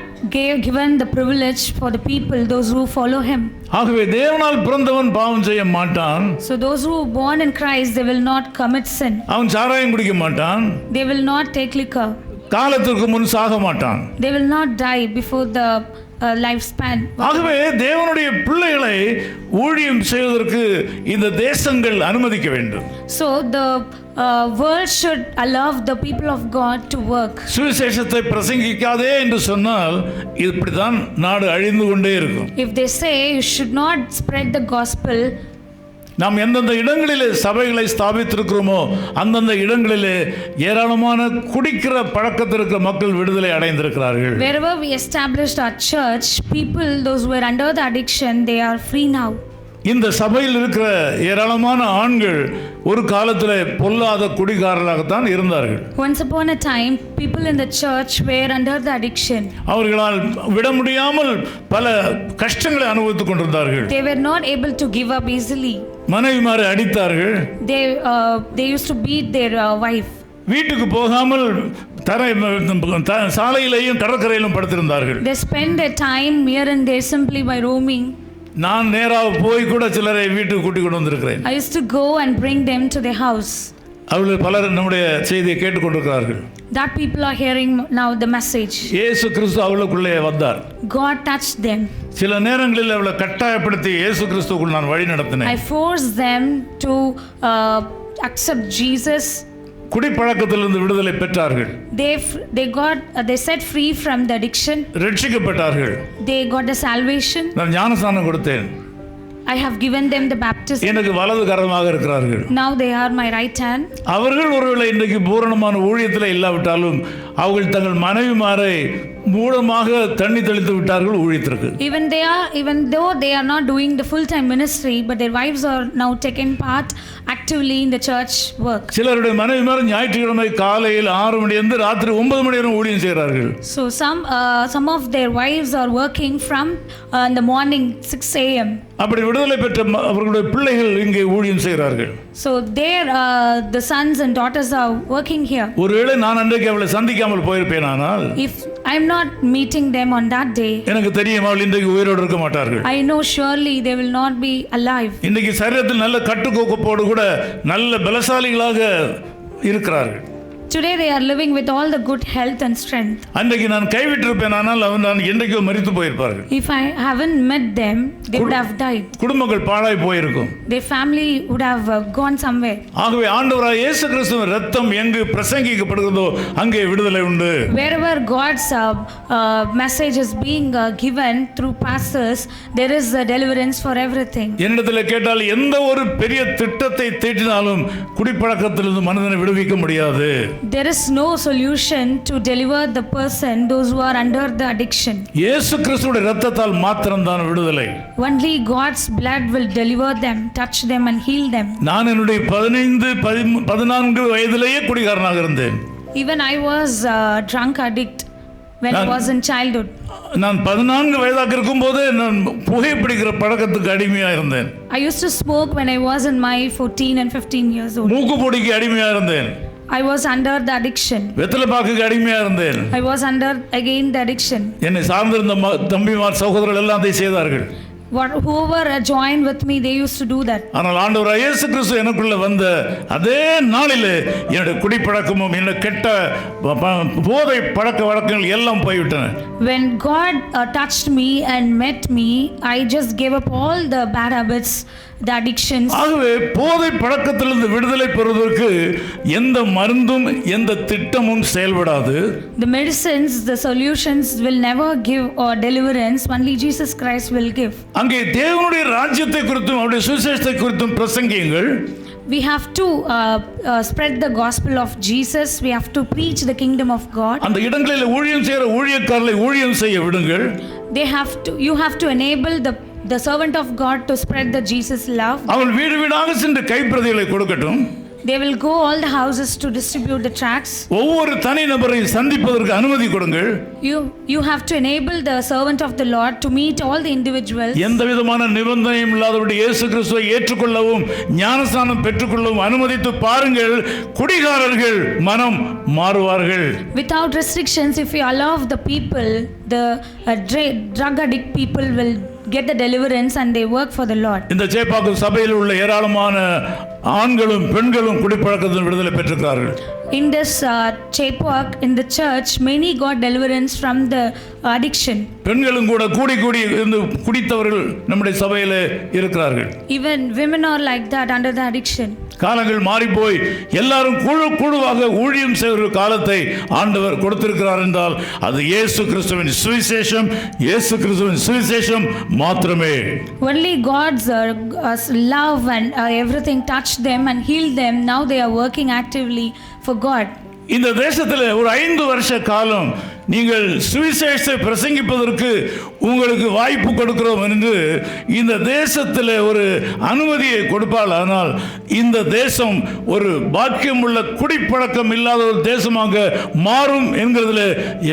given the privilege for the people, those who follow him. ஆகவே தேவனால் பிறந்தவன் பாவம் செய்ய மாட்டான். So those who are born in Christ, they will not commit sin. அவன் சாராயம் குடிக்க மாட்டான். They will not take liquor. காலத்திற்கு முன் சாக மாட்டான். They will not die before the lifespan. ஆகவே தேவனுடைய பிள்ளைகளை ஊழியம் செய்வதற்கு இந்த தேசங்கள் அனுமதிக்க வேண்டும். So the world should allow the people of God to work. சுவிசேஷத்தை பிரசங்கிக்காதே என்று சொன்னால் இப்படிதான் நாடு அழிந்து கொண்டே இருக்கும். If they say you should not spread the gospel, நாம் எந்தெந்த இடங்களிலே சபைகளை ஸ்தாபித்திருக்கிறோமோ அந்தந்த இடங்களிலே ஏராளமான குடிக்கிற பழக்கத்தில் இருக்கிற மக்கள் விடுதலை அடைந்திருக்கிறார்கள். wherever we established our church, people those who were under the addiction, they are free now. இந்த சபையில் இருக்கிற ஏராளமான ஆண்கள் ஒரு காலத்தில் பொல்லாத குடிகாரர்களாகத்தான் இருந்தார்கள். Once upon a time, people in the church were under the addiction. அவர்களால் விட முடியாமல் பல கஷ்டங்களை அனுபவித்துக் கொண்டிருந்தார்கள். They were not able to give up easily. மனைவிமாரை அடித்தார்கள். They used to beat their wife. வீட்டுக்கு போகாமல் சாலையிலேயும் கடற்கரையிலும் படுத்திருந்தார்கள். They spend their time here and there simply by roaming. நான் நேராக போய் கூட சிலரை வீட்டுக்கு கூட்டி கொண்டு வந்திருக்கிறேன். I used to go and bring them to their house. அவர்கள் பலர் நம்முடைய செய்தியை கேட்டுக்கொண்டிருக்கிறார்கள். That people are hearing now the message. இயேசு கிறிஸ்து அவளுக்குள்ளே வந்தார். God touched them. சில நேரங்களில் அவளை கட்டாயப்படுத்தி இயேசு கிறிஸ்துவுக்குள் நான் வழி நடத்தினேன். I forced them to accept Jesus. குடிப்பழக்கத்திலிருந்து விடுதலை பெற்றார்கள். They set free from the addiction. ரட்சிக்கப்பட்டார்கள். They got the salvation. நான் ஞானஸ்நானம் கொடுத்தேன். I have given them the baptism. எனக்கு வலது கரமாக இருக்கிறார்கள். Now they are my right hand. அவர்கள் ஒருவேளை இன்றைக்கு பூரணமான ஊழியத்தில் இல்லாவிட்டாலும் அவர்கள் தங்கள் மனைவிமாரை மூலமாக தண்ணி தெளித்து விட்டார்கள் ஊழியத்திற்கு. Even though they are not doing the full-time ministry, but their wives are now taking part actively in the church work. சிலருடைய மனைவிமார் ஞாயிற்றுக்கிழமை காலையில் 6 மணியிலிருந்து ராத்திரி 9 மணி வரை ஊழியம் செய்கிறார்கள். So some of their wives are working from in the morning 6 a.m. அப்படி விடுதலை பெற்ற அவர்களுடைய பிள்ளைகள் இங்கே ஊழியம் செய்கிறார்கள். So the sons and daughters are working here. ஒருவேளை நான் அன்றைக்கு அவளை சந்திக்காமல் போயிருப்பேனானால், if I'm not meeting them on that day, எனக்கு தெரியும் அவள் இன்றைக்கு உயிரோடு இருக்க மாட்டார்கள். I know surely they will not be alive. இன்றைக்கு சரீரத்தில் நல்ல கட்டுக்கோப்போடு கூட நல்ல பலசாலிகளாக இருக்கிறார்கள். Today they are living with all the good health and strength. அன்றைக்கு நான் கைவிட்டிருப்பேனானால் நான் என்றைக்கோ மரித்து போயிருப்பார்கள். If I haven't met them, they would have died. குடும்பங்கள் பாழாய் போயிருக்கும். Their family would have gone somewhere. ஆகவே ஆண்டவராகிய இயேசு கிறிஸ்துவின் இரத்தம் எங்கு பிரசங்கிக்கப்படுகிறதோ அங்கே விடுதலை உண்டு. Wherever God's message is being given through pastors, there is a deliverance for everything. என்னிடத்தில் கேட்டால் எந்த ஒரு பெரிய திட்டத்தை தீட்டினாலும் குடிப்பழக்கத்திலிருந்து மனிதனை விடுவிக்க முடியாது. There is no solution to deliver the person, those who are under the addiction. இயேசு கிறிஸ்துவின் இரத்தத்தால் மாத்திரம்தான் விடுதலை. Only God's blood will deliver them, touch them and heal them. நான் என்னுடைய 14 வயதிலேயே குடிகாரனாக இருந்தேன். Even I was a drunk addict when I was in childhood. நான் 14 வயதாக இருக்கும்போது நான் புகைப்பிடிக்கிற பழக்கத்துக்கு அடிமையா இருந்தேன். I used to smoke when I was in my 14 and 15 years old. மூக்குப்பொடிக்கு அடிமையா இருந்தேன். I was under the addiction. வெத்தலை பாக்குக்கு அடிமையா இருந்தேன். I was under again the addiction. என்னை சார்ந்திருந்த தம்பிமார் சகோதரர்கள் எல்லாம் அதை செய்தார்கள். Whoever joined with me, they used to do that. ஆனால் ஆண்டவராகிய இயேசு கிறிஸ்து எனக்குள்ள வந்த அதே நாளிலே என்னுடைய குடிப்பழக்கமும் என்னுடைய கெட்ட போதை பழக்க வழக்கங்கள் எல்லாம் போய்விட்டன. When God touched me and met me, I just gave up all the bad habits, the addictions. ஆகவே போதை பழக்கத்திலிருந்து விடுதலை பெறுவதற்கு எந்த மருந்தும் எந்த திட்டமும் செயல்படாது. The medicines, the solutions will never give or deliverance, only Jesus Christ will give. அங்கே தேவனுடைய ராஜ்யத்தை குறித்தும் அவருடைய சுவிசேஷத்தை குறித்தும் பிரசங்கியுங்கள். We have to spread the gospel of Jesus. We have to preach the kingdom of God. அந்த இடங்களில் ஊழியம் செய்கிற ஊழியக்காரர்களை ஊழியம் செய்ய விடுங்கள். You have to enable the servant of God to spread the Jesus love. அவள் வீடு வீடாக சென்று கைப்பிரதிகளை கொடுக்கட்டும். They will go all the houses to distribute the tracts. ஒவ்வொரு தனி நபரை சந்திப்பதற்கு அனுமதி கொடுங்கள். You have to enable the servant of the Lord to meet all the individuals. எந்த விதமான நிபந்தனையும் இல்லாதபடி இயேசு கிறிஸ்துவை ஏற்றுக்கொள்ளவும் ஞானஸ்நானம் பெற்றுக்கொள்ளவும் அனுமதித்து பாருங்கள். குடிகாரர்கள் மனம் மாறுவார்கள். Without restrictions, if you allow the people, the drug addict people will get the deliverance and they work for the Lord. இந்த சேப்பாக்கு சபையில் உள்ள ஏராளமான ஆண்களும் பெண்களும் குடிப்பழக்கத்தில் விடுதலை பெற்றிருக்கிறார்கள். In this Chepok, in the church, many got deliverance from the addiction. பெண்களும் கூட கூடி இருந்து குடித்தவர்கள் நம்முடைய சபையில் இருக்கிறார்கள். Even women are like that under the addiction. காலங்கள் மாறி போய் எல்லாரும் குழுவாக ஊழியம் செய்கிற காலத்தை ஆண்டவர் கொடுத்திருக்கிறார் என்றால் அது இயேசு கிறிஸ்துவின் சுவிசேஷம், இயேசு கிறிஸ்துவின் சுவிசேஷம் மாத்திரமே. Only God's love and everything touched them and healed them. Now they are working actively for God. இந்த தேசத்தில் ஒரு 5 வருஷ காலம் நீங்கள் சுவிசேஷத்தை பிரசங்கிப்பதற்கு உங்களுக்கு வாய்ப்பு கொடுக்கிறோம் என்று இந்த தேசத்தில் ஒரு அனுமதியை கொடுப்பால், ஆனால் இந்த தேசம் ஒரு பாக்கியமுள்ள குடிப்பழக்கம் இல்லாத ஒரு தேசமாக மாறும் என்கிறதுல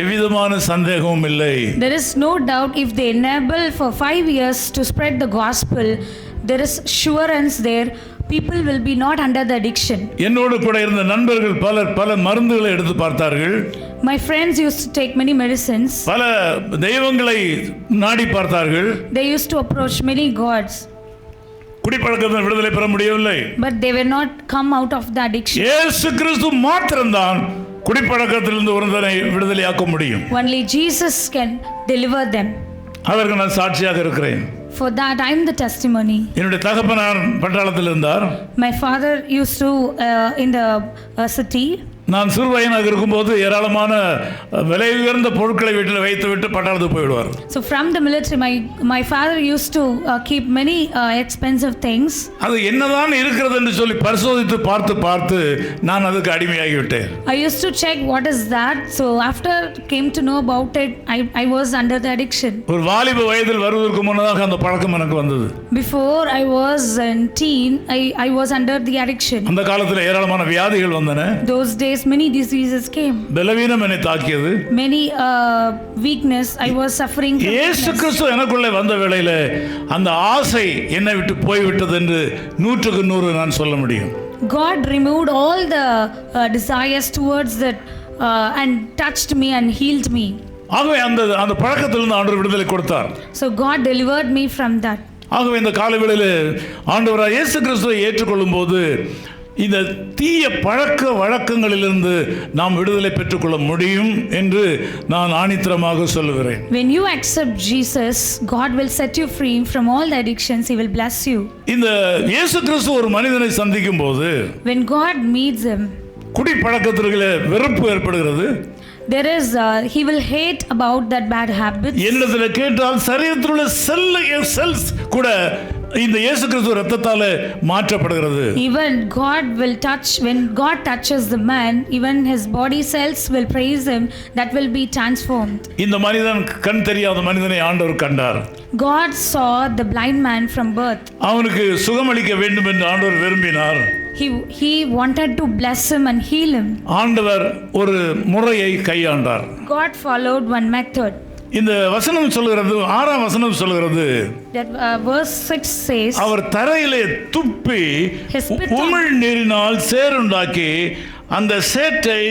எவ்விதமான சந்தேகமும் இல்லை. There is no doubt if they enable for 5 years to spread the gospel, there is assurance there. People will be not under the addiction. என்னோடு கூட இருந்த நண்பர்கள் பல மருந்துகளை எடுத்து பார்த்தார்கள். My friends used to take many medicines. பல தெய்வங்களை நாடி பார்த்தார்கள். They used to approach many gods. குடிப்பழக்கத்தில் விடுதலை பெற முடியவில்லை. But they were not come out of the addiction. இயேசு கிறிஸ்து மாத்திரம்தான் குடிப்பழக்கத்திலிருந்து ஒருவனை விடுதலையாக்க முடியும். Only Jesus can deliver them. அதற்கு நான் சாட்சியாக இருக்கிறேன். For that I am the testimony. என்னுடைய தகப்பனார் பட்டாளத்தில் இருந்தார். My father used to in the city. நான் சிறுவயனாக இருக்கும்போது ஏராளமான விலை உயர்ந்த பொருட்களை வீட்டில் வைத்துவிட்டு பட்டாளத்துக்கு போய்விடுவார். So from the military, my father used to keep many expensive things. அது என்னதான் இருக்கிறது என்று சொல்லி பரிசோதித்து பார்த்து நான் அதுக்கு அடிமையாகி விட்டேன். I used to check what is that. So after came to know about it, I was under the addiction. ஒரு வாலிப வயதில் வருவதற்கு முன்னதாக அந்த பழக்கம் எனக்கு வந்தது. Before I was in teen, I was under the addiction. அந்த காலத்தில் ஏராளமான வியாதிகள் வந்தன. Those days many diseases came. பலவீனம் என்னை தாக்கியது. Many weakness I was suffering from. இயேசு கிறிஸ்து எனக்குள்ளே வந்த வேளையிலே அந்த ஆசை என்னை விட்டு போய்விட்டது என்று 100% நான் சொல்ல முடியும். God removed all the desires towards that and touched me and healed me. ஆகவே அந்த பழக்கத்திலிருந்து ஆண்டவர் விடுதலை கொடுத்தார். So God delivered me from that. ஆகவே இந்த காலவேளையிலே ஆண்டவராகிய இயேசு கிறிஸ்துவை ஏற்றுக்கொள்ளும் போது இந்த தீய பழக்க வழக்கங்களிலிருந்து நாம் விடுதலை பெற்றுக்கொள்ள முடியும் என்று நான் ஆணித்தரமாக சொல்லுகிறேன். When you accept Jesus, God will set you free from all the addictions. He will bless you. இந்த இயேசு கிறிஸ்து ஒரு மனிதனை சந்திக்கும் போது When God meets him, குடி பழக்கத்திற்கு வெறுப்பு ஏற்படுகிறது. there is he will hate about that bad habits. என்னிடத்தில் கேட்டால் சரீரத்தில் உள்ள செல்ஸ் கூட இந்த இயேசு கிறிஸ்து ரத்தத்தால் மாற்றப்படுகிறது. Even God will touch, when God touches the man, even his body cells will praise him, that will be transformed. இந்த மனிதன் கண் தெரியாத மனிதனை ஆண்டவர் கண்டார். God saw the blind man from birth. அவனுக்கு சுகமளிக்க வேண்டும் என்று ஆண்டவர் விரும்பினார். He wanted to bless him and heal him. ஆண்டவர் ஒரு முறையை கையாண்டார். God followed one method. இந்த வசனம் சொல்கிறது, 6ஆம் வசனம் சொல்கிறது, That verse 6 says, அவர் தரையிலே துப்பி உமிழ் நீரினால் சேறுண்டாக்கி அந்த சேற்றை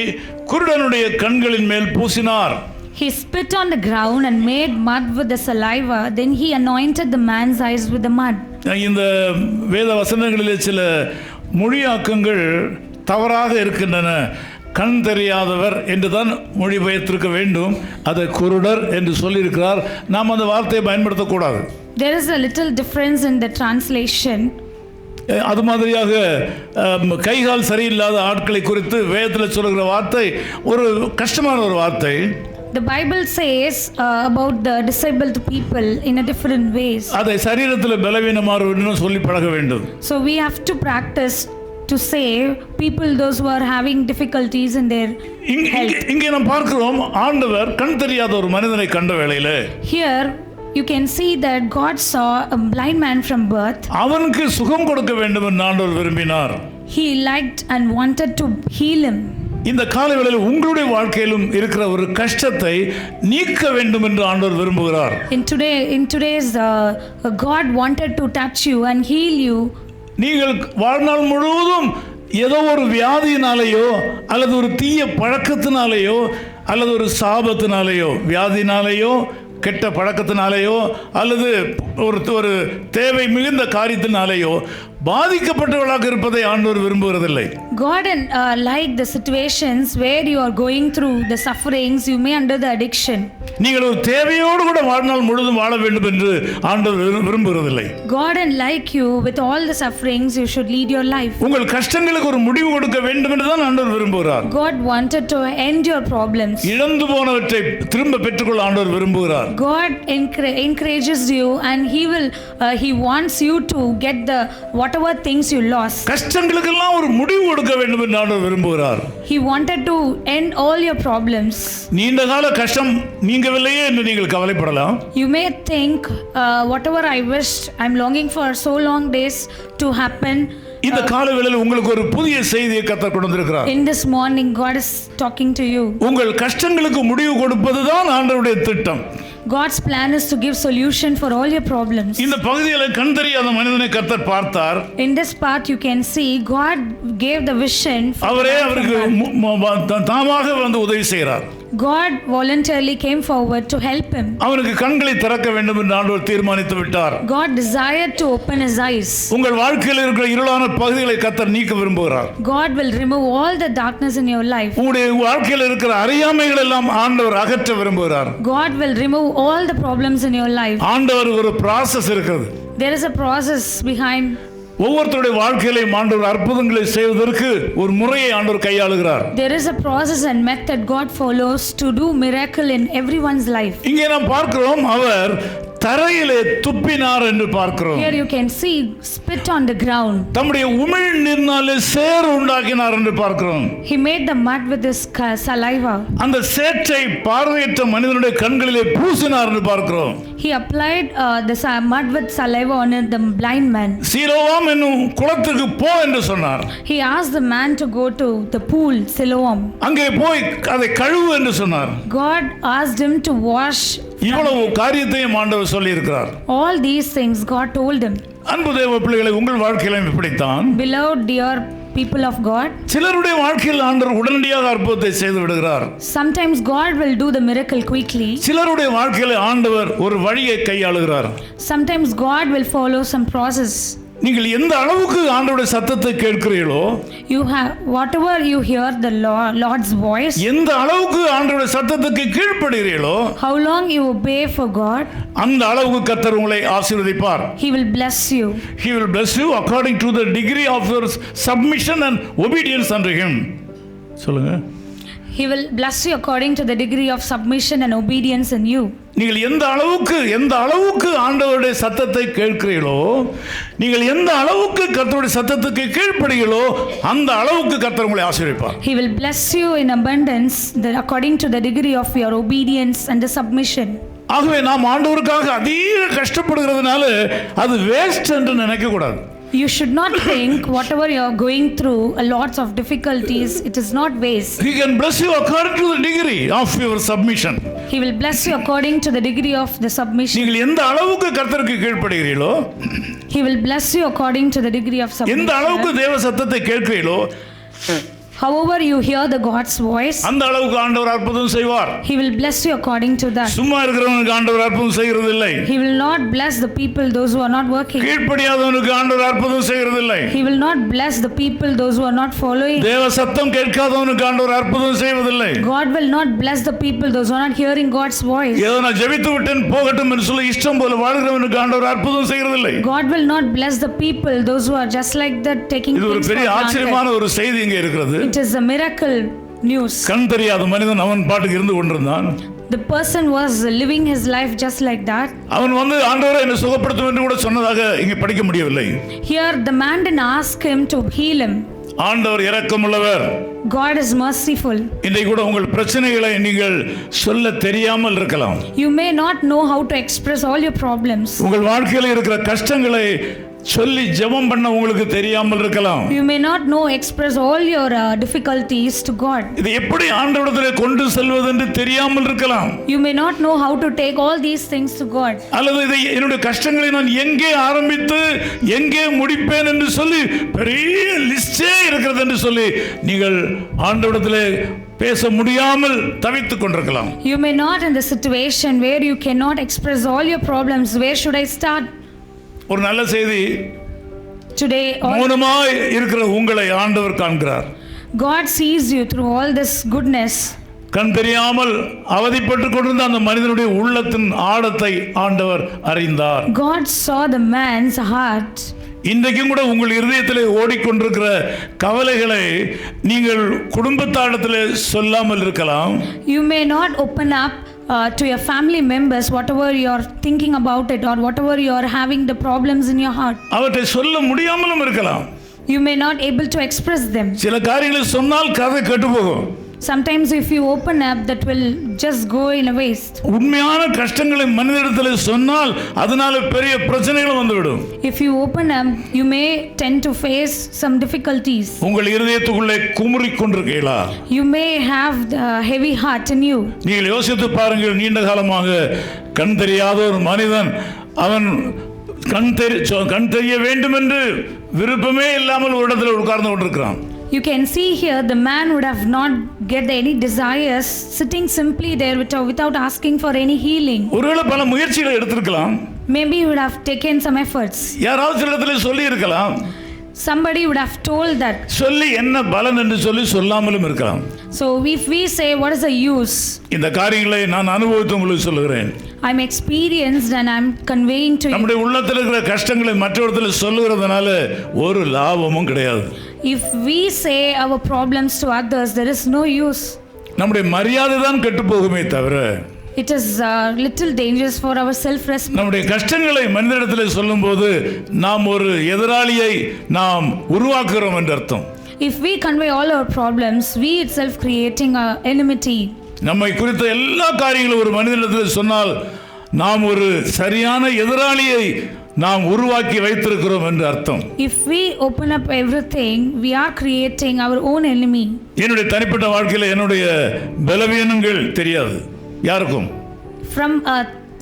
குருடனுடைய கண்களின் மேல் பூசினார். He spit on the ground and made mud with the saliva. Then he anointed the man's eyes with the mud. இந்த வேத வசனங்களிலே சில மொழியாக்கங்கள் தவறாக இருக்கின்றன. கண் தெரியாதவர் என்று தான் மொழிபெயர்த்திருக்க வேண்டும். அதை குருடர் என்று சொல்லியிருக்கிறார். நாம் அந்த வார்த்தையை பயன்படுத்தக்கூடாது. There is a little difference in the translation. அது மாதிரியாக கைகால் சரியில்லாத ஆட்களை குறித்து வேதத்தில் சொல்லுகிற வார்த்தை ஒரு கஷ்டமான ஒரு வார்த்தை. The Bible says about the disabled people in a different ways. அதை சரீரத்தில் பலவீனமானவர்னு சொல்லி பழக வேண்டும். So we have to practice to say people those who are having difficulties in their health. இங்கே நாம் பார்க்கிறோம், ஆண்டவர் கண் தெரியாத ஒரு மனிதனை கண்ட வேளையிலே Here you can see that God saw a blind man from birth. அவனுக்கு சுகம் கொடுக்க வேண்டும் என்று ஆண்டவர் விரும்பினார். He liked and wanted to heal him. இந்த காலவேளையில் உங்களுடைய வாழ்க்கையிலும் இருக்கிற ஒரு கஷ்டத்தை நீக்க வேண்டும் என்று ஆண்டவர் விரும்புகிறார். In today's God wanted to touch you and heal you. நீங்கள் வாழ்நாள் முழுவதும் ஏதோ ஒரு வியாதியினாலேயோ அல்லது ஒரு தீய பழக்கத்தினாலேயோ அல்லது ஒரு சாபத்தினாலேயோ, வியாதினாலேயோ கெட்ட பழக்கத்தினாலேயோ அல்லது ஒரு தேவை மிகுந்த காரியத்தினாலேயோ பாதிக்கப்பட்டவர்களாக இருப்பதை ஆண்டவர் விரும்புகிறதில்லை. God like the situations where you are going through the sufferings, you may under the addiction. நீங்கள் ஒரு தேவையோடு கூட வாழ்நாள் முழுவதும் வாழ வேண்டும் என்று ஆண்டவர் விரும்புகிறதில்லை. God like you with all the sufferings you should lead your life. உங்கள் கஷ்டங்களுக்கு ஒரு முடிவு கொடுக்க வேண்டும் என்று தான் ஆண்டவர் விரும்புகிறார். God wanted to end your problems. இழந்து போனவற்றை திரும்ப பெற்றுக்கொள்ள ஆண்டவர் விரும்புகிறார். God encourages you and he wants you to get the whatever things you lost. கஷ்டங்களுக்கெல்லாம் ஒரு முடிவு கொடுக்க வேண்டும் என்று ஆண்டவர் விரும்புகிறார். He wanted to end all your problems. நீண்ட கால கஷ்டம் நீங்கவில்லையே என்று நீங்கள் கவலைப்படலாம். You may think whatever I wished, I'm longing for so long days to happen. இந்த காலவேளையில் உங்களுக்கு ஒரு புதிய செய்தியை கர்த்தர் கொண்டு வந்திருக்கிறார். In this morning God is talking to you. உங்கள் கஷ்டங்களுக்கு முடிவு கொடுப்பதுதான் ஆண்டவருடைய திட்டம். God's plan is to give solution for all your problems. இந்த பகுதியில் கண் தெரியாத மனிதனை கர்த்தர் பார்த்தார். In this part you can see God gave the vision. அவரே அவருக்கு தாமாக வந்து உதவி செய்கிறார். God voluntarily came forward to help him. அவனுக்கு கண்களை திறக்க வேண்டும் என்று ஆண்டவர் தீர்மானித்து விட்டார். God desired to open his eyes. உங்கள் வாழ்க்கையில் இருக்கிற இருளான பகுதிகளை கர்த்தர் நீக்க விரும்புகிறார். God will remove all the darkness in your life. உங்களுடைய வாழ்க்கையில் இருக்கிற அறியாமைகள் எல்லாம் ஆண்டவர் அகற்ற விரும்புகிறார். God will remove all the problems in your life. ஆண்டவர் ஒரு process இருக்கிறது. There is a process behind. ஒவ்வொருத்தருடைய வாழ்க்கையிலையும் ஆண்டவர் அற்புதங்களை செய்வதற்கு ஒரு முறையை ஆண்டவர் கையாளுகிறார். There is a process and method God follows to do miracle in everyone's life. இங்கே நாம் பார்க்கிறோம், அவர் தரையிலே துப்பினார் என்று பார்க்கிறோம். Here you can see spit on the ground. தம்முடைய உமிழ்நீரினாலே சேறு உண்டாக்கினார் என்று பார்க்கிறோம். He made the mud with his saliva. அந்த சேற்றை பார்வையற்ற மனிதனுடைய கண்களிலே பூசினார் என்று பார்க்கிறோம். He applied the mud with saliva on the blind man. Siloam என்னும் குளத்திற்கு போ என்று சொன்னார். He asked the man to go to the pool, Siloam. அங்கே போய் அதை கழுவு என்று சொன்னார். God asked him to wash. இவ்வளவு காரியத்தையும் ஆண்டவர் சொல்லி இருக்கிறார். All these things God told him. அன்பு தேவ பிள்ளைகளை, உங்கள் வாழ்க்கையிலும் இப்படித்தான். Beloved dear people of God, சிலருடைய வாழ்க்கையில் ஆண்டவர் உடனடியாக அற்புதத்தை செய்து விடுகிறார். sometimes God will do the miracle quickly. சிலருடைய வாழ்க்கையில் ஆண்டவர் ஒரு வழியை கையாளுகிறார். Sometimes God will follow some process. நீங்கள் எந்த அளவுக்கு ஆண்டவருடைய சத்தத்தை கேட்கிறீர்களோ, You have whatever you hear the Lord's voice, எந்த அளவுக்கு ஆண்டவருடைய சத்தத்துக்கு கீழ்ப்படுகிறீர்களோ, how long you obey for God, அந்த அளவுக்கு கர்த்தர் உங்களை ஆசீர்வதிப்பார். He will bless you. He will bless you according to the degree of your submission and obedience unto him. சொல்லுங்க. He will bless you according to the degree of submission and obedience in you. நீங்கள் எந்த அளவுக்கு ஆண்டவருடைய சத்தத்தை கேட்கிறீர்களோ, நீங்கள் எந்த அளவுக்கு கர்த்தருடைய சத்தத்துக்கு கீழ்ப்படுகிறீர்களோ, அந்த அளவுக்கு கர்த்தர் உங்களை ஆசீர்வதிப்பார். He will bless you in abundance according to the degree of your obedience and the submission. ஆகவே நாம் ஆண்டவருக்காக அதிக கஷ்டப்படுகிறதுனால அது வேஸ்ட் என்று நினைக்க கூடாது. You should not think whatever you are going through, lots of difficulties, it is not waste. He can bless you according to the degree of your submission. He will bless you according to the degree of the submission. நீங்கள் எந்த அளவுக்கு கர்த்தருக்கு கீழ்ப்படுகிறீர்களோ, He will bless you according to the degree of submission. எந்த அளவுக்கு தேவ சத்தத்தை கேட்கிறீர்களோ, However you hear the God's voice, அந்த அளவுக்கு ஆண்டவர் அற்புதம் செய்வார். He will bless you according to that. சும்மா இருக்கிறவனுக்கு ஆண்டவர் அற்புதம் செய்கிறது இல்லை. He will not bless the people, those who are not working. கீழ்ப்படியாதவனுக்கு ஆண்டவர் அற்புதம் செய்கிறது இல்லை. He will not bless the people, those who are not following. தேவ சத்தம் கேட்காதவனுக்கு ஆண்டவர் அற்புதம் செய்வதில்லை. God will not bless the people, those who are not hearing God's voice. ஏதோ நான் ஜெபித்து விட்டேன் போகட்டும் என்று சொல்லி இஷ்டம் போல வாழ்கிறவனுக்கு ஆண்டவர் அற்புதம் செய்கிறதில்லை. God will not bless the people, those who are just like that, taking இது ஒரு things for பெரிய granted. ஆச்சரியமான ஒரு செய்தி இங்கே இருக்கிறது. It is a miracle news. கண் தெரியாத மனிதன் அவன் பாட்டுக்கு இருந்து கொண்டிருந்தான். The person was living his life just like that. அவன் வந்து ஆண்டவரை என்னை சுகப்படுத்தும் என்று கூட சொன்னதாக இங்கே படிக்க முடியவில்லை. Here the man didn't ask him to heal him. ஆண்டவர் இரக்கமுள்ளவர். God is merciful. இன்றைக்கு கூட உங்கள் பிரச்சனைகளை நீங்கள் சொல்ல தெரியாமல் இருக்கலாம். You may not know how to express all your problems. உங்கள் வாழ்க்கையில் இருக்கிற கஷ்டங்களை சொல்லி ஜெபம் பண்ண உங்களுக்கு தெரியாமல் இருக்கலாம். You may not know express all your difficulties to God. இது எப்படி ஆண்டவரிடத்தில் கொண்டு செல்வது என்று தெரியாமல் இருக்கலாம். You may not know how to take all these things to God. அல்லது இதை என்னுடைய கஷ்டங்களை நான் எங்கே ஆரம்பித்து எங்கே முடிப்பேன் என்று சொல்லி பெரிய லிஸ்டே இருக்கிறது என்று சொல்லி நீங்கள் ஆண்டவரிடத்தில் பேச முடியாமல் தவித்துக் கொண்டிருக்கலாம். You may not in the situation where you cannot express all your problems. Where should I start? ஒரு நல்ல செய்தி, Today மௌனமாய் இருக்கிற உங்களை ஆண்டவர் காண்கிறார். God sees you through all this goodness. கண் தெரியாமல் அவதிப்பட்டு கொண்டிருந்த அந்த மனிதனுடைய உள்ளத்தின் ஆழத்தை ஆண்டவர் அறிந்தார். God saw the man's heart. இன்றைக்கும் கூட உங்கள் இருதயத்திலே ஓடிக்கொண்டிருக்கிற கவலைகளை நீங்கள் குடும்பத்தாரிடத்திலே சொல்லாமல் இருக்கலாம். You may not open up to your family members whatever you are thinking about it or whatever you are having the problems in your heart. அவற்றை சொல்ல முடியாமலும் இருக்கலாம். You may not able to express them. சில காரியங்களை சொன்னால் கதை கெட்டு போகும். Sometimes if you open up, that will just go in a waste. உண்மையான கஷ்டங்களை மனிதனிடத்தில் சொன்னால் அதனால பெரிய பிரச்சனைகள் வந்துவிடும். If you open up, you may tend to face some difficulties. உங்கள் இருதயத்துக்குள்ளே குமுறிக் கொண்டிருக்கீங்களா? You may have the heavy heart in you. நீங்கள் யோசித்து பாருங்கள், நீண்ட காலமாக கண் தெரியாத ஒரு மனிதன் அவன் கண் தெரிய வேண்டும் என்று விருப்பமே இல்லாமல் ஒரு இடத்துல உட்கார்ந்து கொண்டிருக்கிறான். You can see here the man would have not get any desires, sitting simply there without asking for any healing. ஒருவேளை பல முயற்சிகளை எடுத்திருக்கலாம். Maybe he would have taken some efforts. யாராவது சில இடத்துல சொல்லி இருக்கலாம். Somebody would have told that. சொல்லி என்ன பலன் என்று சொல்லி சொல்லாமலும் இருக்கலாம். So if we say what is the use? இந்த காரியங்களை நான் அனுபவித்து உங்களுக்கு சொல்லுகிறேன். I'm experienced and I'm conveying to you. நம்முடைய உள்ளத்தில் இருக்கிற கஷ்டங்களை மற்றவர்களிடத்தில் சொல்லுகிறதுனால ஒரு லாபமும் கிடையாது. If we say our problems to others, there is no use. நம்முடைய மரியாதை தான் கெட்டு போகுமே தவிர It is little dangerous for our self-respect. நம்முடைய கஷ்டங்களை மனிதனிடத்தில் சொல்லும்போது நாம் ஒரு எதிராளியை நாம் உருவாக்குகிறோம் என்று அர்த்தம். If we convey all our problems, we itself creating a enmity. நம்மை குறித்த எல்லா காரியங்களும் ஒரு மனிதனிடத்தில் சொன்னால் நாம் ஒரு சரியான எதிராளியை நாம் உருவாக்கி வைத்திருக்கிறோம் என்று அர்த்தம். If we open up everything, we are creating our own enemy. என்னுடைய தனிப்பட்ட வாழ்க்கையில் என்னுடைய பலவீனங்கள் தெரியாது யாருக்கும்.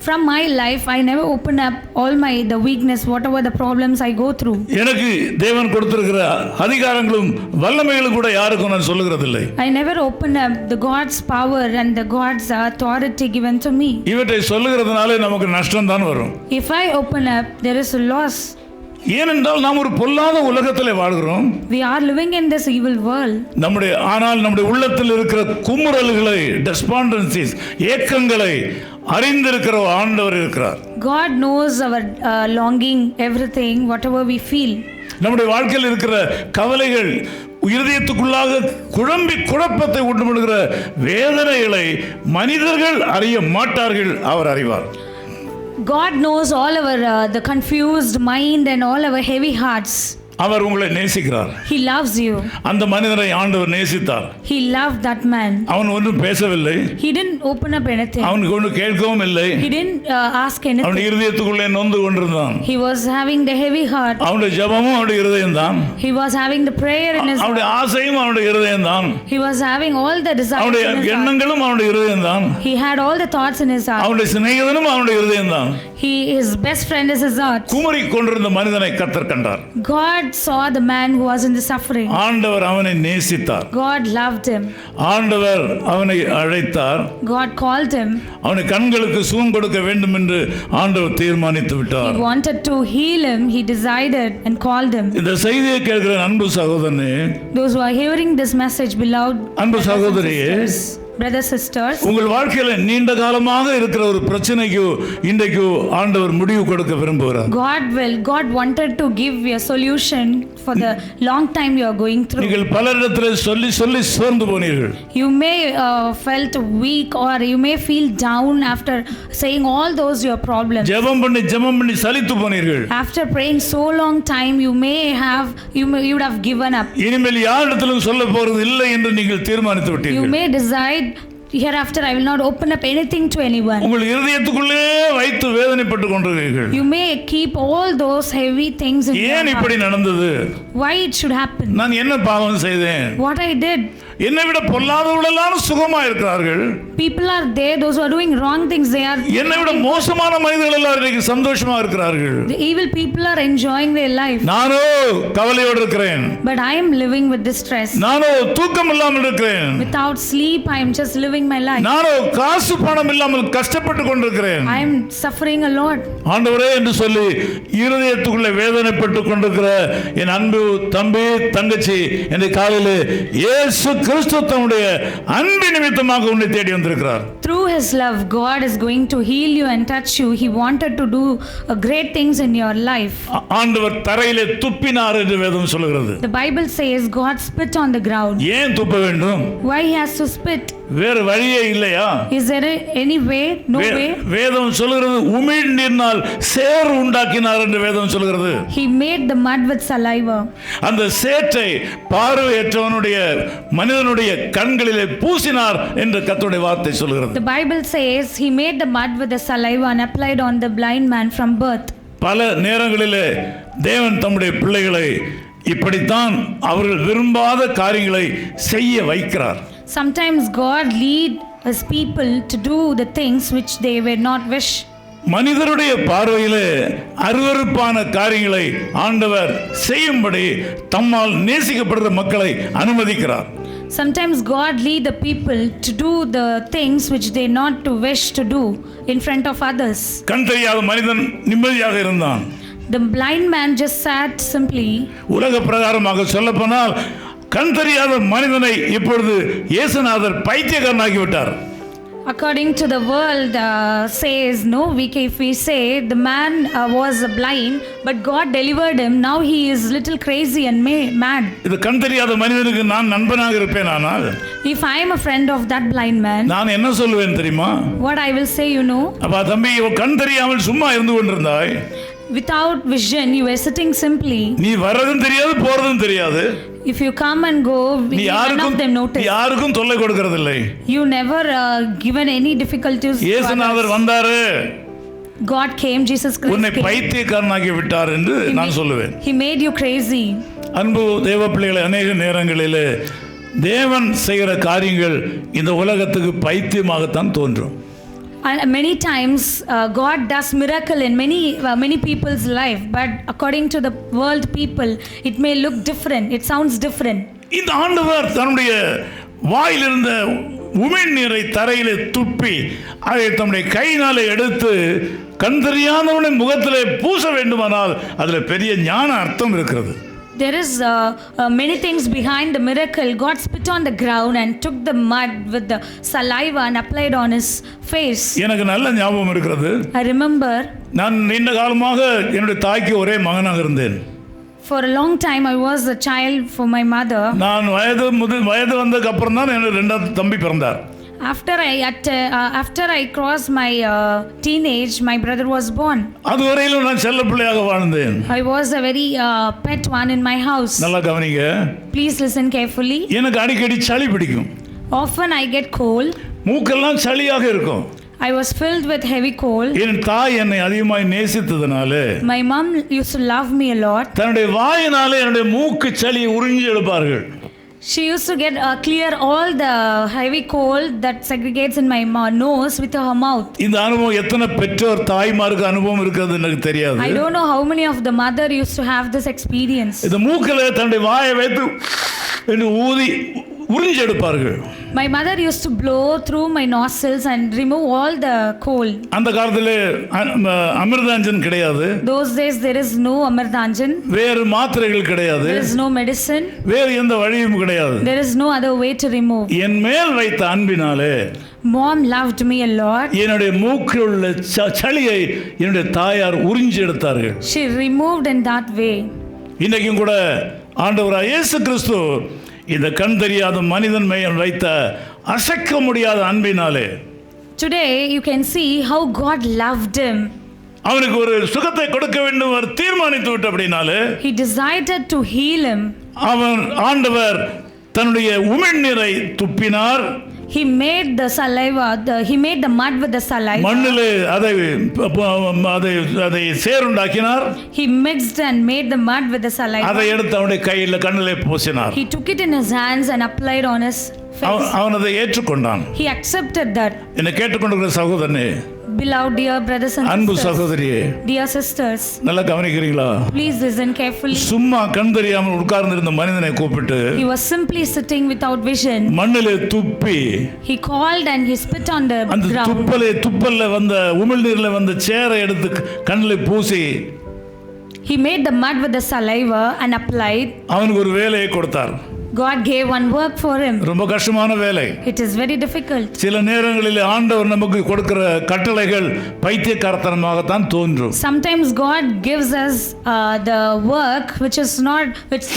From my life, I never open up all the weakness, whatever the problems I go through. எனக்கு தேவன் கொடுத்திருக்கிற அதிகாரங்களும் வல்லமைகளும் கூட யாருக்கும் நான் சொல்லுகிறதில்லை. I never open up the God's power and the God's authority given to me. இவற்றை சொல்லுகிறதுனால நமக்கு நஷ்டம் தான் வரும். If I open up, there is a loss. ஏனென்றால் நாம் ஒரு பொல்லாத உலகத்தில் வாழ்கிறோம். We are living in this evil world. ஆனால் நம்முடைய உள்ளத்தில் இருக்கிற குமுறல்களை, டெஸ்பாண்டன்சிஸ், ஏக்கங்களை அறிந்திருக்கிற ஆண்டவர் இருக்கிறார். God knows our longing, everything, whatever we feel. நம்முடைய வாழ்க்கையில் இருக்கிற கவலைகள் இருதயத்துக்குள்ளாக குழப்பத்தை உண்டு பண்ணுகிற வேதனைகளை மனிதர்கள் அறிய மாட்டார்கள், அவர் அறிவார். God knows all our the confused mind and all our heavy hearts. அவர் உங்களை நேசிக்கிறார். He loves you. அந்த மனிதனை ஆண்டவர் நேசித்தார். He loved that man. அவன் ஒன்றும் பேசவில்லை. He didn't open up anything. அவனுக்கு ஒன்றும் கேட்கவும் இல்லை. He didn't ask anything. அவன் இருதயத்துக்குள்ளே நொந்து கொண்டிருந்தான். He was having the heavy heart. அவனுடைய ஜெபமும் அவனுடைய இருதயம்தான். He was having the prayer in his heart. அவனுடைய ஆசையும் அவனுடைய இருதயம்தான். He was having all the desires அவனுடைய in his heart. எண்ணங்களும் அவனுடைய இருதயம்தான். He had all the thoughts in his heart. அவனுடைய சிநேகிதனும் அவனுடைய இருதயம்தான். His best friend is his heart. குமரிக் கொண்டிருந்த மனிதனை கர்த்தர் கண்டார். God saw the man who was in the suffering. ஆண்டவர் அவனை நேசித்தார். God loved him. ஆண்டவர் அவனை அழைத்தார். God called him. அவனை கண்களுக்கு சுகம் கொடுக்க வேண்டும் என்று ஆண்டவர் தீர்மானித்து விட்டார். He wanted to heal him. He decided and called him. இந்த செய்தியை கேட்கிற அன்பு சகோதரனே, Those who are hearing this message, beloved அன்பு சகோதரியே, brothers, sisters, உங்கள் வாழ்க்கையில நீண்ட காலமாக இருக்கிற ஒரு பிரச்சனைக்கு இன்றைக்கு ஆண்டவர் முடிவு கொடுக்க விரும்புகிறார். God wanted to give you a solution for the long time you are going through. நீங்கள் பலரிடத்தில் சொல்லி சொல்லி சோர்ந்து போனீர்கள். You may felt weak or you may feel down after saying all those your problems. ஜெபம் பண்ணி சலித்து போனீர்கள். After praying so long time, you would have given up. இனிமேல் யாரிடத்திலும் சொல்ல போறது இல்லை என்று நீங்கள் தீர்மானித்து You விட்டீர்கள். may decide hereafter I will not open up anything to anyone. உங்கள் இருதயத்துக்குள்ளே வைத்து வேதனைப்பட்டு கொண்டிருக்கிறீர்கள். You may keep all those heavy things in your ஏன் இப்படி heart. நடந்தது? Why it should happen? நான் என்ன பாவம் செய்தேன்? What I did? என்னை விட பொல்லாதவர்களெல்லாம் சுகமா இருக்கிறார்கள். People are there, those who are doing wrong things, they are. என்னை விட மோசமான மனிதர்கள் எல்லாம் இன்னைக்கு சந்தோஷமா இருக்கிறார்கள். The evil people are enjoying their life. நானோ கவலையோடு இருக்கிறேன். But I am living with distress. நானோ தூக்கம் இல்லாமல் இருக்கிறேன். Without sleep, I am just living my life. நானோ காசு பணம் இல்லாமல் கஷ்டப்பட்டு கொண்டிருக்கிறேன். I am suffering a lot. ஆண்டவரே என்று சொல்லி இருதயத்துக்குள்ளே வேதனைப்பட்டு கொண்டிருக்கிற என் அன்பு தம்பி தங்கச்சி என்ற காலையிலே இயேசு கிறிஸ்து தம்முடைய அன்பு நிமித்தமாக உன்னை தேடி வந்திருக்கிறார். Through his love, God is going to heal you and touch you. He wanted to do great things in your life. ஆண்டவர் தரையிலே துப்பினார் என்று வேதம் சொல்கிறது. The Bible says God spit on the ground. ஏன் துப்ப வேண்டும்? Why he has to spit? வேறு வழியே இல்லையா? Is there any way? No way. வேதம் சொல்கிறது உமிழ் நீரினால் சேறு உண்டாக்கினார் என்று வேதம் சொல்கிறது. He made the mud with saliva. அந்த சேற்றை பார்வையற்றவனுடைய மனிதனுடைய கண்களிலே பூசினார் என்று கர்த்தருடைய வார்த்தை சொல்கிறது. The Bible says he made the mud with the saliva and applied on the blind man from birth. பல நேரங்களிலே தேவன் தம்முடைய பிள்ளைகளை இப்படித்தான் அவர்கள் விரும்பாத காரியங்களை செய்ய வைக்கிறார். Sometimes God lead his people to do the things which they were not wish. மனிதருடைய பார்வையிலே அருவருப்பான காரியங்களை ஆண்டவர் செய்யும்படி தம்மால் நேசிக்கப்படுகிற மக்களை அனுமதிக்கிறார். Sometimes God lead the people to do the things which they not to wish to do in front of others. கண் தெரியாத மனிதன் நிம்மதியாக இருந்தான். The blind man just sat simply. உலக பிரகாரமாக சொல்லப்போனால் கண் தெரியாத மனிதனை இப்பொழுது இயேசுநாதர் பைத்தியக்காரனாக்கி விட்டார். According to the world says, no, if we say the man was blind, but God delivered him. Now he is little crazy and mad. இது கண் தெரியாத மனிதனுக்கு நான் நண்பனாக இருப்பேன். ஆனால் if I am a friend of that blind man, நான் என்ன சொல்வேன் தெரியுமா? what I will say, அப்பா தம்பி, கண் தெரியாமல் சும்மா இருந்து கொண்டிருந்தாய். Without vision, you were sitting simply. நீ வரதும் தெரியாது, போறதும் தெரியாது. If you come and go, none of them notice. யாருக்கும் தொல்லை கொடுக்கறதில்லை. You never given any difficulties. இயேசுநாதர் வந்தாரு. God came, Jesus Christ உன்னை came. பைத்தியக்காரனாக்கி விட்டார் என்று நான் சொல்லுவேன். He made you crazy. அன்பு தேவ பிள்ளைகளை, அநேக நேரங்களிலே தேவன் செய்கிற காரியங்கள் இந்த உலகத்துக்கு பைத்தியமாகத்தான் தோன்றும். And many times God does miracle in many people's life, but according to the world people, it may look different. It sounds different. இந்த ஆண்டவர் தன்னுடைய வாயிலிருந்த உமிழ் நீரை தரையிலே துப்பி அதை தம்முடைய கையினாலே எடுத்து கண் தெரியாதவனின் முகத்திலே பூச வேண்டுமானால் அதில் பெரிய ஞான அர்த்தம் இருக்கிறது. There is many things behind the miracle. God spit on the ground and took the mud with the saliva and applied on his face. எனக்கு நல்ல ஞாபகம் இருக்கிறது. I remember. நான் நீண்ட காலமாக என்னுடைய தாய்க்கு ஒரே மகனாக இருந்தேன். For a long time I was a child for my mother. நான் வயது வந்ததுக்கு அப்புறம் தான் எனக்கு ரெண்டாவது தம்பி பிறந்தார். After I crossed my teenage, my brother was born. அதுவரையிலும் நான் செல்ல பிள்ளையாக வாழ்ந்தேன். I was a very pet one in my house. நல்லா கவனிங்க. Please listen carefully. எனக்கு அடிக்கடி சளி பிடிக்கும். Often I get cold. மூக்கெல்லாம் சளியாக இருக்கும். I was filled with heavy cold. என் தாய் என்னை அதிகமாக நேசித்ததனால My mom used to love me a lot. தன்னுடைய வாயினாலே என்னுடைய மூக்கு சளியை உறிஞ்சி எடுப்பார்கள். She used to get clear all the heavy cold that segregates in my nose with her mouth. இந்த அனுபவம் எத்தனை பெற்றோர் தாய்மாருக்கு அனுபவம் இருக்குது எனக்கு தெரியாது. I don't know how many of the mother used to have this experience. இந்த மூக்கிலே தன்னுடைய வாயை வைத்து என்று ஊதி உறிஞ்சி எடுப்பார்கள். My mother used to blow through my nostrils and remove all the cold. அந்த காலத்திலே அமிர்தாஞ்சன் கிடையாது. Those days there is no amirdanjan. வேறு மாத்திரைகள் கிடையாது. There is no medicine. வேறு எந்த வழியும் கிடையாது. There is no other way to remove. என் மேல் வைத்த அன்பினாலே Mom loved me a lot. என்னுடைய மூக்கில் உள்ள சளியை என்னுடைய தாயார் உறிஞ்சி எடுத்தார்கள். She removed in that way. இன்றைக்கும் கூட ஆண்டவராகிய இயேசு கிறிஸ்து இந்த கண் தெரியாத மனிதன் மேல் வைத்த அசைக்க முடியாத அன்பினாலே Today you can see how God loved him. அவனுக்கு ஒரு சுகத்தை கொடுக்க வேண்டும் அவர் தீர்மானித்து விட்ட அப்படினாலே He decided to heal him. அவன் ஆண்டவர் தன்னுடைய உமிழ்நீரை துப்பினார். He made the saliva, he made the mud with the saliva. மண்ணிலே அதை சேருண்டாக்கினார். He mixed and made the mud with the saliva. அதை எடுத்து அவனுடைய கையில் கண்ணிலே பூசினார். He took it in his hands and applied on his face. அவன் அதை ஏற்றுக்கொண்டான். He accepted that. என்னை கேட்டுக்கொண்டிருக்கிற சகோதரனே, Beloved dear brothers and அன்பு sisters, சகோதரியே, dear sisters, நல்லா கவனிக்கிறீங்களா? please listen carefully. சும்மா கண் தெரியாமல் உட்கார்ந்திருந்த மனிதனை கூப்பிட்டு He was simply sitting without vision. மண்ணிலே துப்பி He called and he spit on the அந்த ground. துப்பல்ல வந்த உமிழ்நீர்ல வந்த சேரை எடுத்து கண்ணில் பூசி He made the mud with the saliva and applied. அவனுக்கு ஒரு வேலையை கொடுத்தார். God gave one work for him. ரொம்ப கஷ்டமான வேலை. It is very difficult. சில நேரங்களில் ஆண்டவர் நமக்கு கொடுக்கிற கட்டளைகள் பைத்தியக்காரத்தனமாக தான் தோன்றும். Sometimes God gives us the work which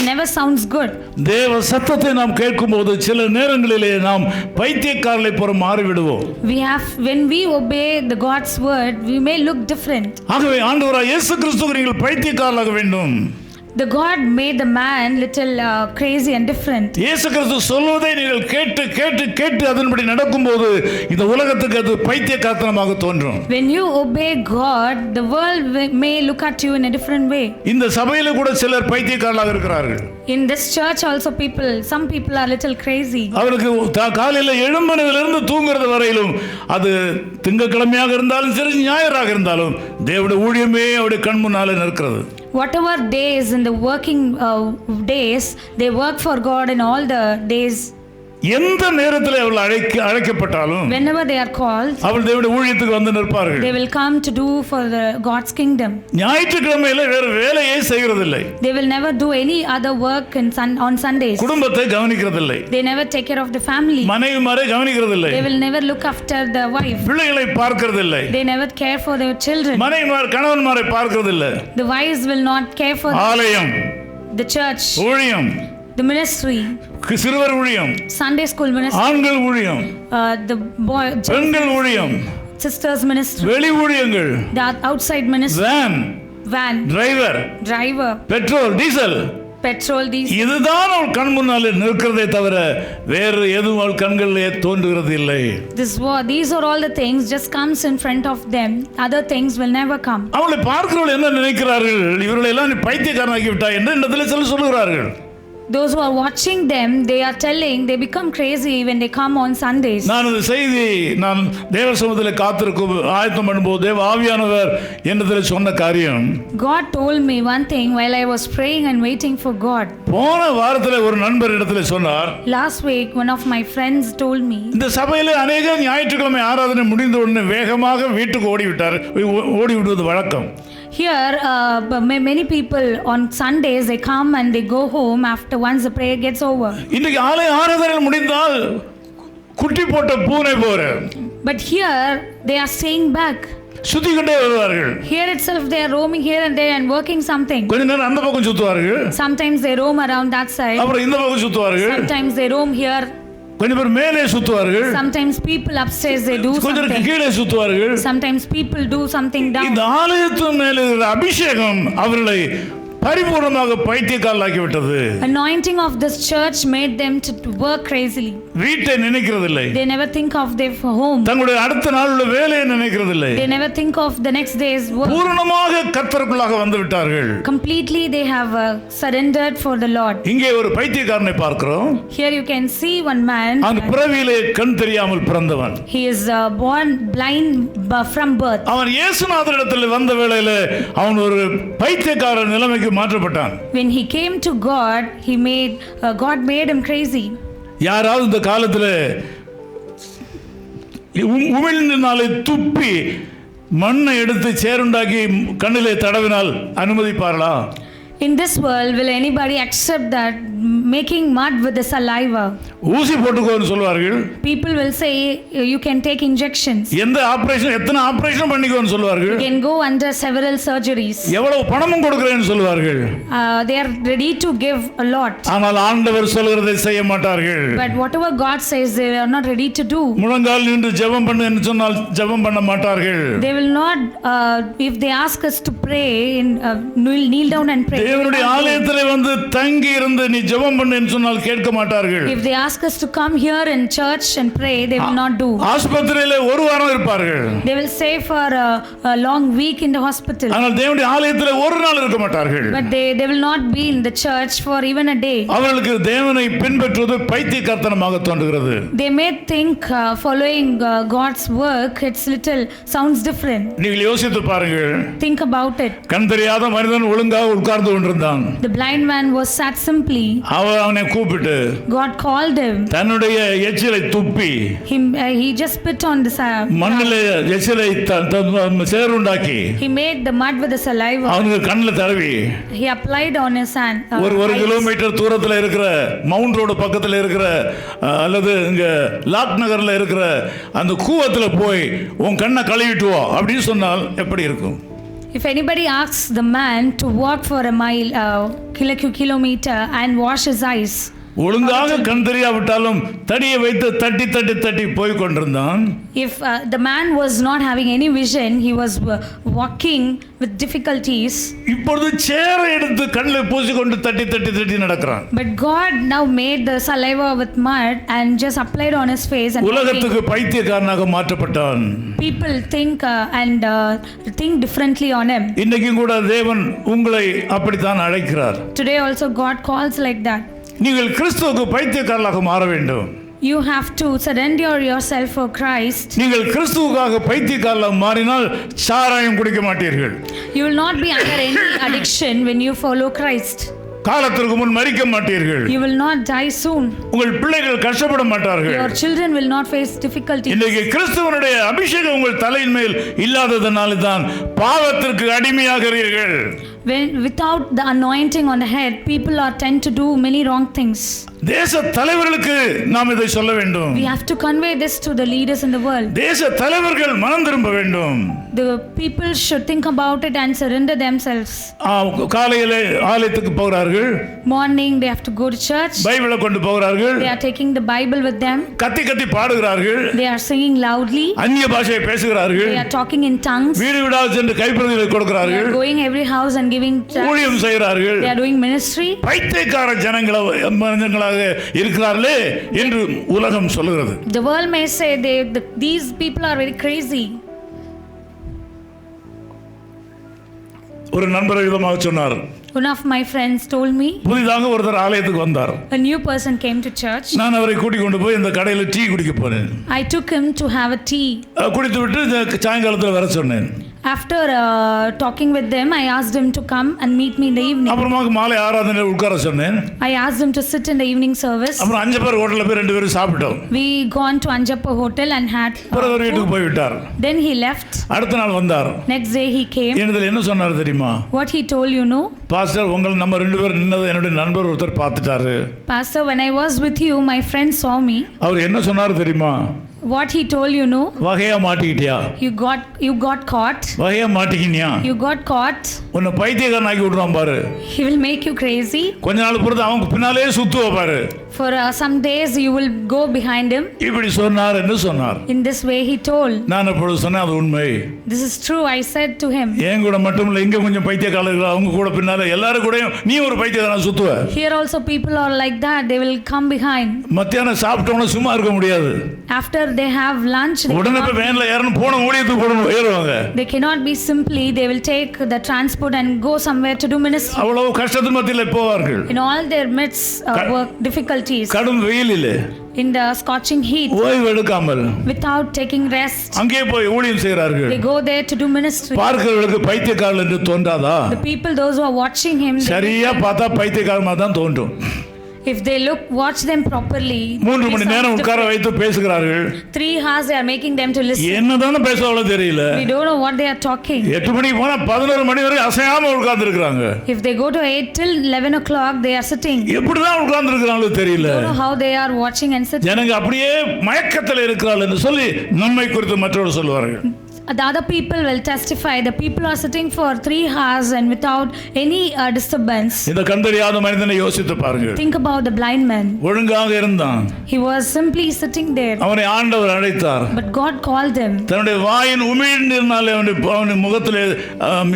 never sounds good. தேவ சத்தத்தை நாம் கேட்கும்போது சில நேரங்களிலே நாம் பைத்தியக்காரலை போல மாறிவிடுவோம். When we obey the God's word, we may look different. ஆகவே ஆண்டவராகிய இயேசு கிறிஸ்துவுக்கு நீங்கள் பைத்தியக்காரராக வேண்டும். The God made the man little crazy and different. இயேசு கிறிஸ்து சொல்வதை நீங்கள் கேட்டு அதன்படி நடக்கும்போது இந்த உலகத்துக்கு அது பைத்தியக்காரத்தனமாக தோன்றும். When you obey God, the world may look at you in a different way. இந்த சபையில கூட சிலர் பைத்தியக்காரர்களாக இருக்கிறார்கள். In this church also some people are little crazy. அவருக்கு காலையில் எழும்பினதிலிருந்து தூங்குறது வரையிலும் அது திங்கட்கிழமையாக இருந்தாலும் சரி ஞாயிறாக இருந்தாலும் தேவனுடைய ஊழியமே அவருடைய கண் முன்னாலே நிற்கிறது. Whatever days in the working days, they work for God in all the days. எந்த நேரத்தில் அவர்கள் அழைக்கப்பட்டாலும் whenever they are called, அவர்கள் தேவனுடைய ஊழியத்துக்கு வந்து நிற்பார்கள். they will come to do for the God's kingdom. ஞாயிற்றுக்கிழமையில வேற வேலையே செய்கிறதில்லை. They will never do any other work on Sundays. குடும்பத்தை கவனிக்கிறதில்லை. They never take care of the family. மனைவிமாரை கவனிக்கிறதில்லை. They will never look after the wife. பிள்ளைகளை பார்க்கிறதில்லை. They never care for their children. மனைவிமார் கணவன்மாரை பார்க்கிறதில்லை. The wives will not care for ஆலயம், the church, ஊழியம், the ministry, சிறுவர் ஊழியம், Sunday school ministry, ஆண்கள் ஊழியம், the boy, பெண்கள் ஊழியம், sisters ministry, வெளி ஊழியங்கள், the outside ministry, van, driver, petrol, diesel, petrol, diesel. இதுதான் அவள் கண் முன்னாலே நிற்கிறதே தவிர வேறு எதுவும் அவள் கண்களிலே தோன்றுகிறது இல்லை. These are all the things just comes in front of them. Other things will never come. அவளை பார்க்கிறவர்கள் என்ன நினைக்கிறார்கள்? இவர்களை எல்லாம் நீ பைத்தியக்காரனாக்கி விட்டாய் என்று இடத்துல சிலர் சொல்லுகிறார்கள். Those who are watching them, they are telling, they become crazy when they come on Sundays. நான் இந்த செய்தி நான் தேவ சமூகத்தில் காத்திருக்கும் ஆயத்தம் பண்ணும்போது தேவ ஆவியானவர் என்னிடத்தில் சொன்ன காரியம், God told me one thing while I was praying and waiting for God. போன வாரத்தில் ஒரு நண்பர் இடத்துல சொன்னார், Last week one of my friends told me, இந்த சபையில் அநேக ஞாயிற்றுக்கிழமை ஆராதனை முடிந்த உடனே வேகமாக வீட்டுக்கு ஓடி விடுவது வழக்கம். Here many people on Sundays they come and they go home after once the prayer gets over. இன்றைக்கு ஆராதனை முடிந்தால் குட்டி போட்ட பூனை போற. But here they are staying back. சுத்திக்கிட்டே வருவார்கள். Here itself they are roaming here and there and working something. கொஞ்ச நேரம் அந்த பக்கம் சுத்துவார்கள். Sometimes they roam around that side. அப்புறம் இந்த பக்கம் சுத்துவார்கள். Sometimes they roam here. கொஞ்ச பேர் மேலே சுத்துவார்கள். Sometimes people upstairs they do something. கீழே சுத்துவார்கள். Sometimes people do something down. இந்த ஆலயத்தின் மேலே அபிஷேகம் அவர்களை பரிபூர்ணமாக பைத்தியக்காரர்களாக்கி விட்டது. Anointing of this church made them to work crazily. வீட்டை நினைக்கிறதில்லை. They never think of their home. தங்களுடைய அடுத்த நாளுள்ள வேலையை நினைக்கிறதில்லை. They never think of the next day's work. பூரணமாக கர்த்தருக்குள்ளாக வந்து விட்டார்கள். Completely they have surrendered for the Lord. இங்கே ஒரு பைத்தியக்காரனை பார்க்கிறோம். Here you can see one man. அந்த பிறவியிலே கண் தெரியாமல் பிறந்தவன். He is born blind from birth. அவன் இயேசுநாதரிடத்தில் வந்த வேளையிலே அவன் ஒரு பைத்தியக்கார நிலைமைக்கு மாற்றப்பட்டான். When he came to God, God made him crazy. யாராவது இந்த காலத்தில் உமிழ்நாளை துப்பி மண்ணை எடுத்து சேருண்டாக்கி கண்ணிலே தடவினால் அனுமதிப்பார்களா? In this world, will anybody accept that making mud with the saliva? ஊசி போட்டுக்கோன்னு சொல்வார்கள். People will say you can take injections. எத்தனை ஆபரேஷன் பண்ணிக்கோன்னு சொல்வார்கள். You can go under several surgeries. எவ்வளவு பணமும் கொடுக்கிறேன்னு சொல்வார்கள். They are ready to give a lot. ஆனால் ஆண்டவர் சொல்கிறதை செய்ய மாட்டார்கள். But whatever God says, they are not ready to do. முழங்கால் நின்று ஜெபம் பண்ணு என்று சொன்னால் ஜெபம் பண்ண மாட்டார்கள். They will not. If they ask us to pray, kneel down and pray. தேவனுடைய ஆலயத்திலே வந்து தங்கி இருந்து நீ ஜெபம் பண்ணு என்று சொன்னால் கேட்க மாட்டார்கள். If they ask us to come here in church and pray, they will not do. ஆஸ்பத்திரியிலே ஒரு வாரம் இருப்பார்கள். They will stay for a long week in the hospital. ஆனால் தேவனுடைய ஆலயத்திலே ஒரு நாள் இருக்க மாட்டார்கள். But they will not be in the church for even a day. அவர்களுக்கு தேவனை பின்பற்றுவது பைத்தியக்காரத்தனமாக தோன்றுகிறது. They may think following God's work sounds different. நீங்கள் யோசித்து பாருங்கள். Think about it. கண் தெரியாத மனிதன் ஒழுங்காக உட்கார்ந்து கொண்டிருந்தான். The blind man was sat simply. அவனை கூப்பிட்டு God called him. தன்னுடைய எச்சிலை துப்பி he just spit on the மண்ணிலே எச்சிலை சேருண்டாக்கி he made the mud with the saliva. அவனுக்கு கண்ணில் தடவி he applied on his hand. ஒரு கிலோமீட்டர் தூரத்தில் இருக்கிற மவுண்ட் ரோடு பக்கத்தில் இருக்கிற அல்லது இங்க லாக் நகர்ல இருக்கிற அந்த கூவத்தில் போய் உன் கண்ணை கழுவிட்டு வா அப்படின்னு சொன்னால் எப்படி இருக்கும்? If anybody asks the man to walk for a mile, kilometer and wash his eyes, ஒழுங்காக கண் தெரியாவிட்டாலும் தடியை வைத்து தட்டி போய் கொண்டிருந்தான். If the man was not having any vision, he was walking with difficulties. இப்பொழுது சேரை எடுத்து கண்ணில் பூசிக்கொண்டு தட்டி நடக்கிறான். But God now made the saliva with mud and just applied on his face. And உலகத்துக்கு பைத்தியக்காரனாக மாற்றப்பட்டான். People think think differently on him. இன்னைக்கும் கூட தேவன் உங்களை அப்படித்தான் அழைக்கிறார். Today also God calls like that. நீங்கள் கிறிஸ்துவுக்கு பைத்தியக்காரர்களாக மாற வேண்டும். You have to surrender yourself for Christ. நீங்கள் கிறிஸ்துவுக்காக பைத்தியக்காரர்களாக மாறினால் சாராயம் குடிக்க மாட்டீர்கள். You will not be under any addiction when you follow Christ. காலத்திற்கு முன் மரிக்க மாட்டீர்கள். You will not die soon. உங்கள் பிள்ளைகள் கஷ்டப்பட மாட்டார்கள். Your children will not face difficulties. இன்றைக்கு கிறிஸ்துவனுடைய அபிஷேகம் உங்கள் தலையின் மேல் இல்லாததனால தான் பாவத்திற்கு அடிமையாகிறீர்கள். Without the anointing on the head, people are tend to do many wrong things. தேச தலைவர்களுக்கு நாம் இதை சொல்ல வேண்டும். We have to convey this to the leaders in the world. தேச தலைவர்கள் மனம் திரும்ப வேண்டும். The people should think about it and surrender themselves. காலையிலே ஆலயத்துக்கு போகிறார்கள். Morning they have to go to church. பைபிளை கொண்டு போகிறார்கள். They are taking the Bible with them. கத்தி கத்தி பாடுகிறார்கள். They are singing loudly. அந்நிய பாஷையை பேசுகிறார்கள். They are talking in tongues. வீடு வீடாக சென்று கைப்பிரதிகளை கொடுக்கிறார்கள். They are going every house and giving ஊழியம் செய்கிறார்கள். They are doing ministry. பைத்தியக்கார ஜனங்களாக இருக்கிறார்களே என்று உலகம் சொல்லுகிறது. The world may say these people are very crazy. ஒரு நண்பர் விதமாக சொன்னார். One of my friends told me. புதிதாக ஒருத்தர் ஆலயத்துக்கு வந்தார். A new person came to church. நான் அவரை கூட்டிக் கொண்டு போய் இந்த கடையில் டீ குடிக்க போனேன். I took him to have a tea. குடித்துவிட்டு சாயங்காலத்தில் வர சொன்னேன். After talking with them, I asked him to come and meet me in the evening. அப்புறமா மாலை ஆராதனையில் உட்கார சொன்னேன். I asked him to sit in the evening service. அப்புறம் அஞ்சப்பர் ஹோட்டல்ல போய் ரெண்டு பேரும் சாப்பிட்டோம். We gone to Anjappa hotel and had. பிறகு வீட்டுக்கு போய் விட்டார். Then he left. அடுத்த நாள் வந்தார். Next day he came. என்னதுல என்ன சொன்னார் தெரியுமா? What he told you know? Pastor உங்கள் நம்ம ரெண்டு பேரும் நின்னதை என்னுடைய நண்பர் ஒருத்தர் பார்த்துட்டாரு. Pastor, when I was with you, my friend saw me. அவர் என்ன சொன்னார் தெரியுமா? What he told you know? வகையா மாட்டிக்கிட்டியா? You got caught. வகையா மாட்டிக்கினியா? You got caught. உன்னை பைத்தியக்காரன் ஆக்கி விடுறான் பாரு. He will make you crazy. கொஞ்ச நாள் பொறுத்து அவங்க பின்னாலே சுத்துவ பாரு. For some days you will go behind him. இப்படி சொன்னார் என்று சொன்னார். In this way he told. நான் அப்பொழுது சொன்னேன் அது உண்மை. This is true, I said to him. ஏன் கூட மட்டும் இல்ல இங்க கொஞ்சம் பைத்தியக்காரர்கள் அவங்க கூட பின்னால எல்லாரும் கூடயும் நீ ஒரு பைத்தியக்காரன் சுத்துவ. Here also people are like that, they will come behind. மத்தியானம் சாப்பிட்டவன சும்மா இருக்க முடியாது. After they have lunch உடனே போய் வேன்ல ஏறணும் போன ஊழியத்துக்கு போறணும் ஏறுவாங்க. They cannot be simply they will take the transport and go somewhere to do ministry. அவ்வளவு கஷ்டத்தின் மத்தியில போவார்கள். In all their midst work difficulties. கடும் வெயிலிலே in the scorching heat ஓய்வு எடுக்காமல் without taking rest. அங்கே போய் ஊழியம் செய்கிறார்கள். They go there to do ministry. பார்க்கிறவர்களுக்கு பைத்தியக்காரன் என்று தோன்றாதா? The people those who are watching him சரியா பார்த்தா பைத்தியக்காரமா தான் தோன்றும். If they watch them properly. 3 மணி நேரம் உட்கார வைத்து பேசுகிறார்கள். 3 hours they are making them to listen. என்னதான பேசுவாங்களோ தெரியல. We don't know what they are talking. 8 மணிக்கு போனா 11 மணி வரை அசையாம உட்கார்ந்து இருக்காங்க. If they go to 8 till 11 o'clock they are sitting. எப்படி தான் உட்கார்ந்து இருக்காங்களோ தெரியல. Don't know how they are watching and sitting. ஜனங்க அப்படியே மயக்கத்தில் இருக்கிறார்கள் என்று சொல்லி நம்மை குறித்து மற்றவர்கள் சொல்வார்கள். The other people will testify. The people are sitting for 3 hours and without any disturbance. இந்த கண்டறியாத மனிதனை யோசித்து பாருங்கள். Think about the blind man. ஒழுங்காக இருந்தான். He was simply sitting there. அவனை ஆண்டவர் அழைத்தார். But God called him. தன்னுடைய வாயின் உமிழ்நீரினாலே அவனுடைய முகத்திலே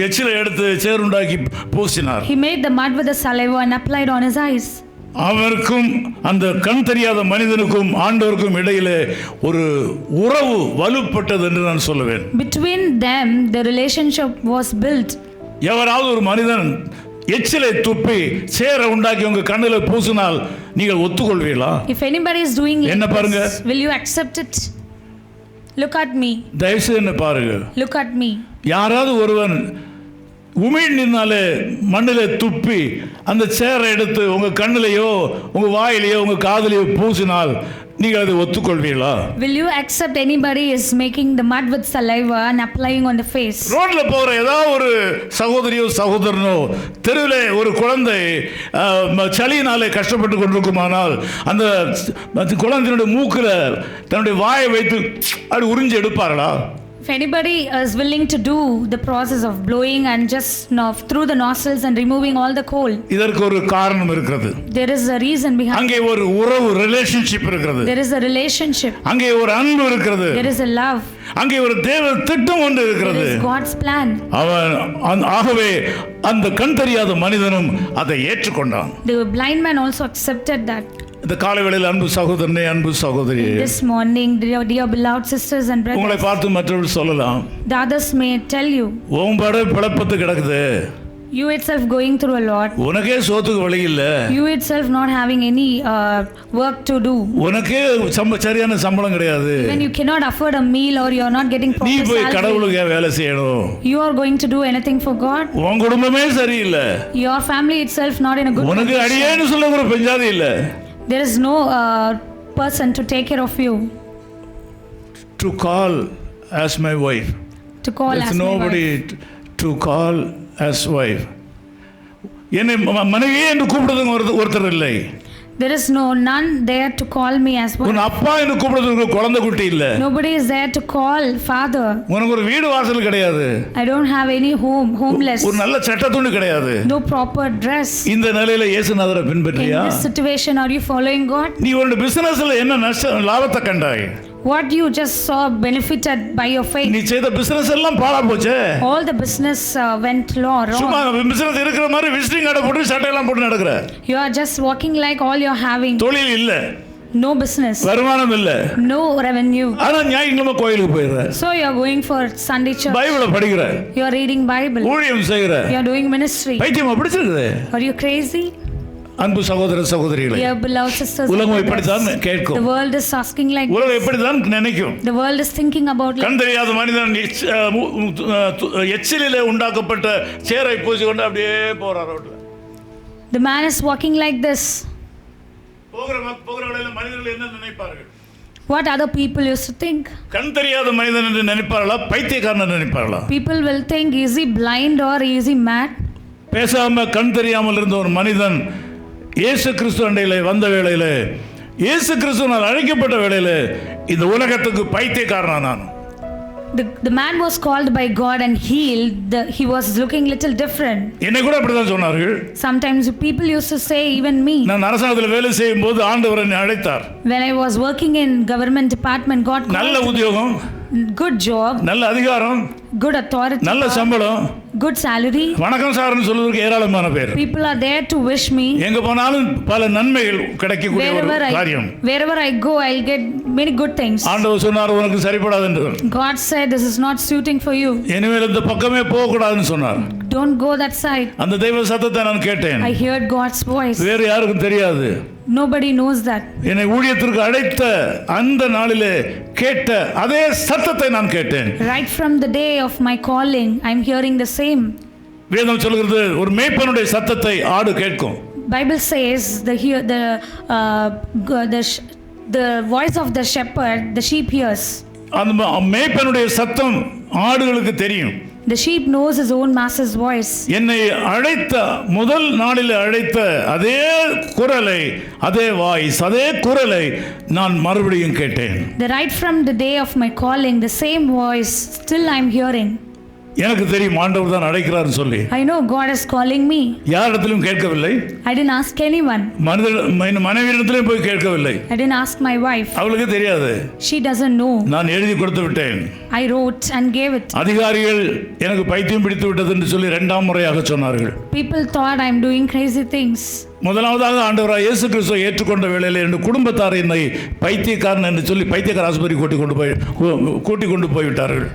எச்சிலை எடுத்து சேறுண்டாக்கி பூசினார். He made the mud with the saliva and applied on his eyes. அவருக்கும் அந்த கண் தெரியாத மனிதனுக்கும் ஆண்டவருக்கும் இடையிலே ஒரு உறவு வலுப்பட்டது என்று நான் சொல்லுவேன். Between them the relationship was built. எவராவது ஒரு மனிதன் எச்சிலை துப்பி சேர உண்டாக்கி உங்க கண்ணில் பூசினால் நீங்கள் ஒத்துக்கொள்வீங்களா? If anybody is doing என்ன பாருங்க? Will you accept it? Look at me. தயவுசெய்து என்ன பாருங்க. Look at me. யாராவது ஒருவன் உமிழ்நீரினாலே மண்ணிலே துப்பி அந்த சேரை எடுத்து உங்க கண்ணிலேயோ உங்க வாயிலேயோ உங்க காதிலேயோ பூசினால் நீங்கள் அதை ஒத்துக்கொள்வீங்களா? Will you accept anybody is making the mud with saliva and applying on the face? ரோட்ல போற ஏதாவது ஒரு சகோதரியோ சகோதரனோ தெருவிலே ஒரு குழந்தை சளியினாலே கஷ்டப்பட்டு கொண்டிருக்குமானால் அந்த குழந்தையினுடைய மூக்கில் தன்னுடைய வாயை வைத்து அப்படி உறிஞ்சி எடுப்பார்களா? If anybody is willing to do the process of blowing and just through the nostrils and removing all the coal, இதற்கு ஒரு காரணம் இருக்கிறது. There is a reason behind. அங்கே ஒரு உறவு ரிலேஷன்ஷிப் இருக்கிறது. There is a relationship. அங்கே ஒரு அன்பு இருக்கிறது. There is a love. அங்கே ஒரு தேவ திட்டம் ஒன்று இருக்கிறது. There is God's plan. ஆகவே அந்த கண் தெரியாத மனிதனும் அதை ஏற்றுக்கொண்டான். The blind man also accepted that. இந்த காலை வேளையில் அன்பு சகோதரனே அன்பு சகோதரியே, This morning dear beloved sisters and brothers, உங்களை பார்த்து மற்றவர்கள் சொல்லலாம், the others may tell you, ஓம்பாடு பிளப்பத்து கிடக்குது. You itself going through a lot. உனக்கே சோத்துக்கு வழி இல்ல, You itself not having any work to do. உனக்கே சரியான சம்பளம் கிடையாது, When you cannot afford a meal or you are not getting நீ proper போய் salary, கடவுளுக்கு ஏன் வேலை செய்யணும்? you are going to do anything for God. உன் குடும்பமே சரியில்லை, Your family itself not in a good உனக்கு condition. அடியேன்னு சொல்ல ஒரு பெஞ்சாதி இல்ல. There is no person to take care of you, To call as my wife. to call There's as my nobody wife. to call as wife. என்னை மனைவியே என்று கூப்பிடுறதுக்கு ஒருத்தர் இல்லை. There is none there to call me as உன் wife. அப்பா என்று கூப்பிடுறதுக்கு குழந்தை குட்டி இல்ல. Nobody is there to call father. உனக்கு ஒரு வீடு வாசல் கிடையாது, I don't have any home, homeless. ஒரு நல்ல சட்ட துணி கிடையாது. No proper dress. இந்த நிலையில இயேசுநாதரை In பின்பற்றியா? this situation, are you following God? நீ உன்னோட பிசினஸ்ல என்ன லாபத்தை கண்டாய்? What you just saw benefited by your faith. நீ செய்த பிசினஸ் எல்லாம் பாழா போச்சே. All the business went wrong. சும்மா பிசினஸ் இருக்கிற மாதிரி விசிட்டிங் கார்டை போட்டு சட்டையெல்லாம் போட்டு நடக்கிற. You are just walking like all you're having. தொழில் இல்ல, No business, வருமானம் இல்ல, no revenue. ஆனா ஞாயிற்றுக்கிழமை கோயிலுக்கு போயிடுற, So you are going for Sunday church. பைபிளை படிக்கிற, You are reading Bible. ஊழியம் செய்கிற. You are doing ministry. பைத்தியமா பிடிச்சிருக்குது. Are you crazy? அன்பு சகோதர சகோதரிகளே, Dear beloved sisters and உலகம் brothers, இப்படித்தான் the கேட்கும், world is asking like உலகம் இப்படித்தான் நினைக்கும். the world is thinking about like கண் தெரியாத மனிதன் எச்சிலே உண்டாக்கப்பட்ட சேரை பூசி கொண்டு அப்படியே போறார் ரோட்ல. the man is walking like this. போகிற வழியில மனிதர்கள் என்ன நினைப்பார்கள்? What other people used to think? கண் தெரியாத மனிதன் என்று நினைப்பார்களா, பைத்தியக்காரன் நினைப்பார்களா? People will think, is he blind or is he mad? பேசாம கண் தெரியாமல் இருந்த ஒரு மனிதன் இயேசு கிறிஸ்து அண்டையில வந்த வேளையில, இயேசு கிறிஸ்துவால் அழைக்கப்பட்ட வேளையில இந்த உலகத்துக்கு பைத்தியக்காரனானான். The man was called by God and healed. He was looking little different. என்னை கூட அப்படிதான் சொன்னார்கள். Sometimes people used to say, even me. நான் அரசாங்கத்தில் வேலை செய்யும் போது ஆண்டவர் என்னை அழைத்தார். When I was working in government department, God called நல்ல me. உத்தியோகம், Good job, நல்ல அதிகாரம், good authority, நல்ல சம்பளம், good salary. வணக்கம் சார்னு சொல்றதுக்கு ஏராளமான பேர். People are there to wish me. எங்க போனாலும் பல நன்மைகள் கிடைக்கக்கூடிய ஒரு காரியம். Wherever I go, I'll get many good things. ஆண்டவர் சொன்னார் உனக்கு சரிப்படாது என்று. God said this is not suiting for you. இனிமேல் இந்த பக்கமே போக கூடாதுன்னு சொன்னார். Don't go that side. அந்த தெய்வ சத்தத்தை நான் கேட்டேன். I heard God's voice. வேறு யாருக்கும் தெரியாது. Nobody knows that. என்னை ஊழியத்திற்கு அழைத்த அந்த நாளிலே கேட்ட அதே சத்தத்தை நான் கேட்டேன். Right from the day of my calling, I'm hearing the same. வேதம் சொல்கிறது ஒரு மேய்ப்பனுடைய சத்தத்தை ஆடு கேட்கும். Bible says the voice of the shepherd the sheep hears. அந்த மேய்ப்பனுடைய சத்தம் ஆடுகளுக்கு தெரியும். The sheep knows his own master's voice. என்னை அழைத்த முதல் நாளில் அழைத்த அதே குரலை, அதே வாய்ஸ், அதே குரலை நான் மறுபடியும் கேட்டேன். Right from the day of my calling, the same voice still I'm hearing. எனக்கு தெரியும் ஆண்டவர் தான் அழைக்கிறார்னு சொல்லி. I know God is calling me. யாரிடத்திலும் கேட்கவில்லை. I didn't ask anyone. மனைவியிடத்திலும் போய் கேட்கவில்லை. I didn't ask my wife. அவளுக்கு தெரியாது. She doesn't know. நான் எழுதி கொடுத்து விட்டேன். I wrote and gave it. அதிகாரிகள் எனக்கு பைத்தியம் பிடித்து விட்டது என்று சொல்லி இரண்டாம் முறையாக சொன்னார்கள். People thought I'm doing crazy things. முதலாவதாக ஆண்டவராக இயேசு கிறிஸ்துவை ஏற்றுக்கொண்ட வேளையில் என் குடும்பத்தார் என்னை பைத்தியக்காரன் என்று சொல்லி பைத்தியக்கார ஆஸ்பத்திரி கூட்டி கொண்டு போய்விட்டார்கள்.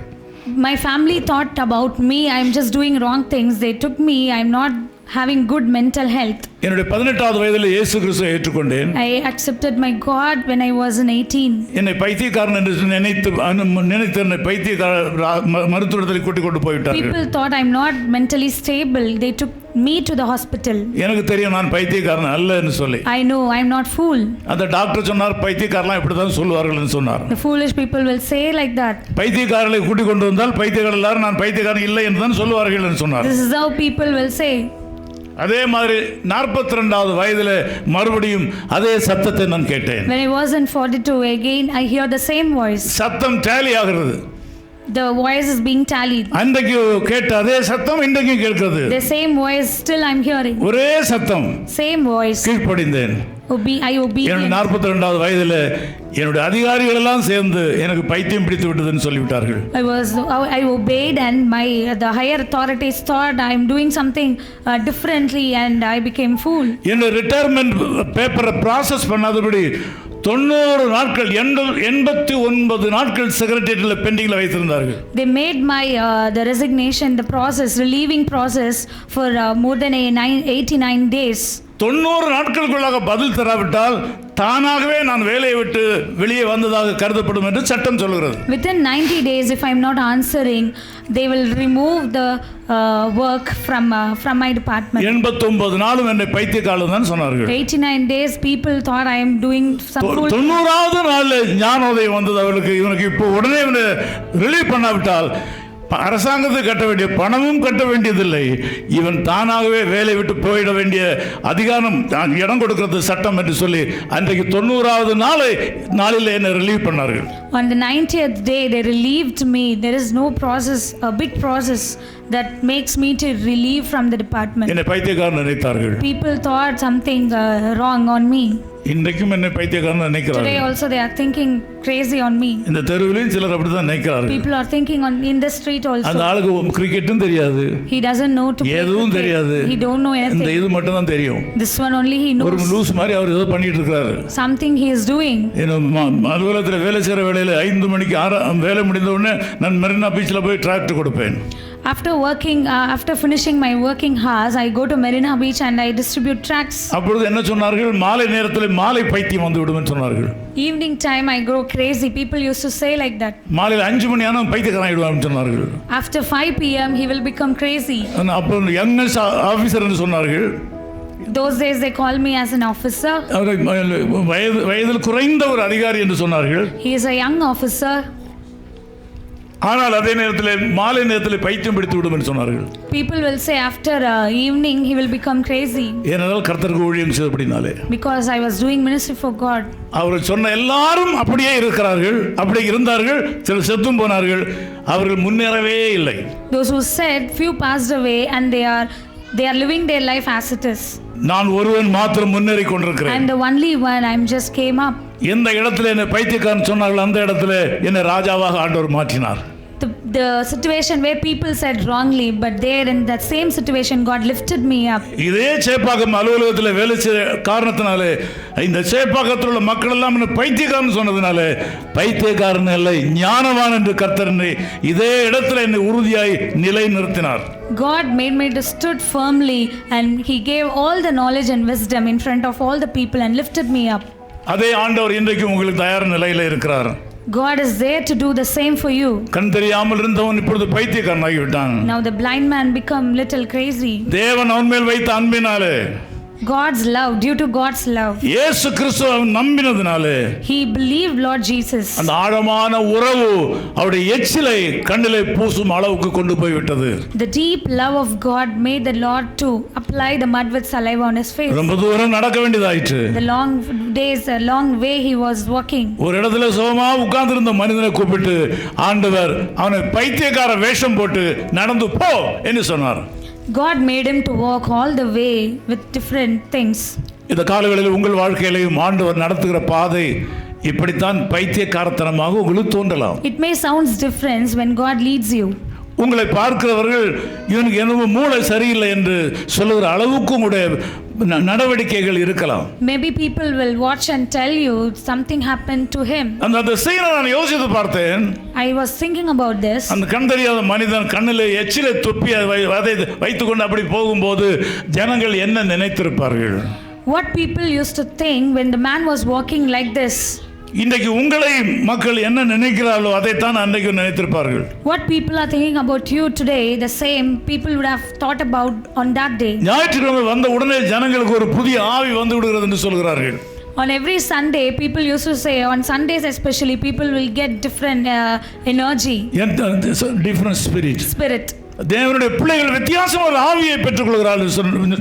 My family thought about me, I'm just doing wrong things. They took me, I'm not having good mental health. என்னுடைய 18வது வயதில் இயேசு கிறிஸ்துவை ஏற்றுக்கொண்டேன். I accepted my God when I was in 18. என்னை பைத்தியக்காரன் என்று நினைத்து என்னை பைத்தியக்கார மருத்துவத்தில் கூட்டி கொண்டு போய்விட்டார்கள். People thought I'm not mentally stable. They took me to the hospital. எனக்கு தெரியும் நான் பைத்தியக்காரன் அல்ல என்று சொல்லி. I know I'm not fool. அந்த டாக்டர் சொன்னார் பைத்தியக்காரலாம் இப்படி தான் சொல்வார்கள் என்று சொன்னார். The foolish people will say like that. பைத்தியக்காரர்களை கூட்டி கொண்டு வந்தால் பைத்தியக்காரர் எல்லாரும் நான் பைத்தியக்காரன் இல்லை என்று தான் சொல்வார்கள் என்று சொன்னார். This is how people will say. அதே மாதிரி 42வது வயதில் மறுபடியும் அதே சத்தத்தை நான் கேட்டேன். When I was in 42 again, I hear the same voice. சத்தம் டேலி ஆகிறது. The voice is being tallied. அன்றைக்கு கேட்ட அதே சத்தம் இன்றைக்கு கேட்கிறது. The same voice still I'm hearing. ஒரே சத்தம். Same voice. கீழ்ப்படிந்தேன். I obeyed. என்னுடைய 42வது வயதில் என்னுடைய அதிகாரிகள் எல்லாம் சேர்ந்து எனக்கு பைத்தியம் பிடித்து விட்டதுன்னு சொல்லிவிட்டார்கள். I obeyed and the higher authorities thought I'm doing something differently and I became fool. என்னுடைய ரிட்டையர்மெண்ட் பேப்பரை ப்ராசஸ் பண்ணாதபடி 90 நாட்கள் 89 நாட்கள் செக்ரட்டேரியட்ல பெண்டிங்ல வைத்திருந்தார்கள். They made my the resignation, the process, relieving process for more than 89 days. 90 நாட்களுக்குள்ளாக பதில் தராவிட்டால் தானாகவே நான் வேலையை விட்டு வெளியே வந்ததாக கருதப்படும் என்று சட்டம் சொல்கிறது. Within 90 days, if I'm not answering, they will remove the work from my department. 89 நாளும் என்னை பைத்தியக்காரன் தான் சொன்னார்கள். 89 days, people thought I am doing some fool. 90வது நாள்ல ஞானோதயம் வந்தது அவளுக்கு. இவனுக்கு இப்போ உடனே இவனை ரிலீவ் பண்ணாவிட்டால் அரசாங்கத்துக்கு கட்ட வேண்டிய பணமும் கட்ட வேண்டியதில்லை, இவன் தானாகவே வேலை விட்டு போயிட வேண்டிய அதிகாரம் இடம் கொடுக்கிறது சட்டம் என்று சொல்லி அன்றைக்கு 90வது நாளில் என்னை relieve பண்ணார்கள். On the 90th day they relieved me. There is no process, a big process that makes me to relieve from the department. என்னை பைத்தியக்காரன் நினைத்தார்கள். People thought something wrong on me. இன்றைக்கும் என்னை பைத்தியக்காரன் நினைக்கிறார்கள். Today also they are thinking crazy on me. இந்த தெருவிலும் சிலர் அப்படிதான் நினைக்கிறார்கள். People are thinking in the street also. அந்த ஆளுக்கு கிரிக்கெட்டும் தெரியாது, He doesn't know to play எதுவும் cricket. தெரியாது, He don't know anything. இந்த இது மட்டும் தான் தெரியும். This one only he ஒரு knows. லூஸ் மாதிரி அவர் ஏதோ பண்ணிட்டு இருக்காரு. Something he is doing. அலுவலகத்தில் வேலை செய்கிற வேலையில் 5 மணிக்கு வேலை முடிந்த உடனே நான் மெரினா பீச்சில் போய் டிராக்டர் கொடுப்பேன். After finishing my working hours, I go to Marina Beach and I distribute tracts. அப்பொழுது என்ன சொன்னார்கள்? மாலை நேரத்தில் மாலை பைத்தியம் வந்து விடும் சொன்னார்கள். Evening time I grow crazy. People used to say like that. மாலையில் 5 மணி ஆனா பைத்தியக்காரன் ஆயிடுவான்னு சொன்னார்கள். After 5 p.m. he will become crazy. அப்போ யங்னஸ் ஆபீசர் என்று சொன்னார்கள். Those days they call me as an officer. வயதில் குறைந்த ஒரு அதிகாரி என்று சொன்னார்கள். He is a young officer. ஆனால் அதே நேரத்தில் மாலை நேரத்தில் பைத்தியம் பிடித்து விடும் என்று சொன்னார்கள். People will say after evening he will become crazy. ஏனென்றால் கர்த்தருக்கு ஊழியம் செய்தபடினாலே. Because I was doing ministry for God. அவர்கள் சொன்ன எல்லாரும் அப்படியே இருக்கிறார்கள், அப்படியே இருந்தார்கள், சிலர் செத்தும் போனார்கள், அவர்கள் முன்னேறவே இல்லை. Those who said few passed away and they are living their life as it is. நான் ஒருவன் மாத்திரம் முன்னேறி கொண்டிருக்கிறேன். I'm the only one. I'm just came up. எந்த இடத்துல என்னை பைத்தியக்காரன் சொன்னார்கள் அந்த இடத்துல என்னை ராஜாவாக ஆண்டவர் மாற்றினார். The situation where people said wrongly, but there in that same situation God lifted me up. இதே சேப்பாக்கம் அலுவலகத்தில் வேலை செய்த காரணத்தினாலே இந்த சேப்பாக்கத்தில் உள்ள மக்கள் எல்லாம் என்ன பைத்தியக்காரன் சொன்னதுனால பைத்தியக்காரன் இல்லை ஞானவான் என்று கர்த்தர் இதே இடத்துல என்னை உறுதியாய் நிலை நிறுத்தினார். God made me to stood firmly and he gave all the knowledge and wisdom in front of all the people and lifted me up. அதே ஆண்டவர் இன்றைக்கு உங்களுக்கு தயார் நிலையில் இருக்கிறார். God is there to do the same for you. கண் தெரியாமல் இருந்தவன் இப்பொழுது பைத்தியக்காரனாகி விட்டான். Now the blind man become little crazy. தேவன் அவன் மேல் வைத்த அன்பினாலே, God's love, due to God's love, இயேசு கிறிஸ்துவை நம்பினதினாலே, he believed Lord Jesus. அந்த ஆழமான உறவு அவருடைய எச்சிலை கண்ணிலே பூசும் அளவுக்கு கொண்டு போய் விட்டது. The deep love of God made the Lord to apply the mud with saliva on his face. ரொம்ப தூரம் நடக்க வேண்டியதாயிற்று. The long days, a long way he was walking. ஒரு இடத்துல சுகமா உட்கார்ந்திருந்த மனிதனை கூப்பிட்டு ஆண்டவர் அவனை பைத்தியக்கார வேஷம் போட்டு நடந்து போ என்று சொன்னார். God made him to walk all the way with different things. இந்த காலங்களில் உங்கள் வாழ்க்கையிலையும் ஆண்டவர் நடத்துகிற பாதை இப்படித்தான் பைத்தியக்காரத்தனமாக உங்களுக்கு தோன்றலாம். It may sound different when God leads you. உங்களை பார்க்கிறவர்கள் இவனுக்கு என்னவோ மூளை சரியில்லை என்று சொல்லுகிற அளவுக்கு உங்களுடைய நடவடிக்கைகள் இருக்கலாம். Maybe people will watch and tell you something happened to him. அந்த சீனை நான் யோசித்து பார்த்தேன். I was thinking about this. அந்த கண் தெரியாத மனிதன் கண்ணில் எச்சிலை துப்பி அதை வைத்துக்கொண்டு அப்படி போகும்போது ஜனங்கள் என்ன நினைத்திருப்பார்கள்? What people used to think when the man was walking like this. இன்றைக்கு உங்களை மக்கள் என்ன நினைக்கிறார்களோ அதைத்தான் அன்றைக்கு நினைத்திருப்பார்கள். What people are thinking about you today, the same people would have thought about on that day. ஞாயிற்றுக்கிழமை வந்த உடனே ஜனங்களுக்கு ஒரு புதிய ஆவி வந்து விடுகிறது என்று சொல்கிறார்கள். On every Sunday, people used to say, on Sundays especially, people will get different energy. Different spirit. தேவனுடைய பிள்ளைகள் வித்தியாசமான ஆவியை பெற்றுக்கொள்கிறார்கள்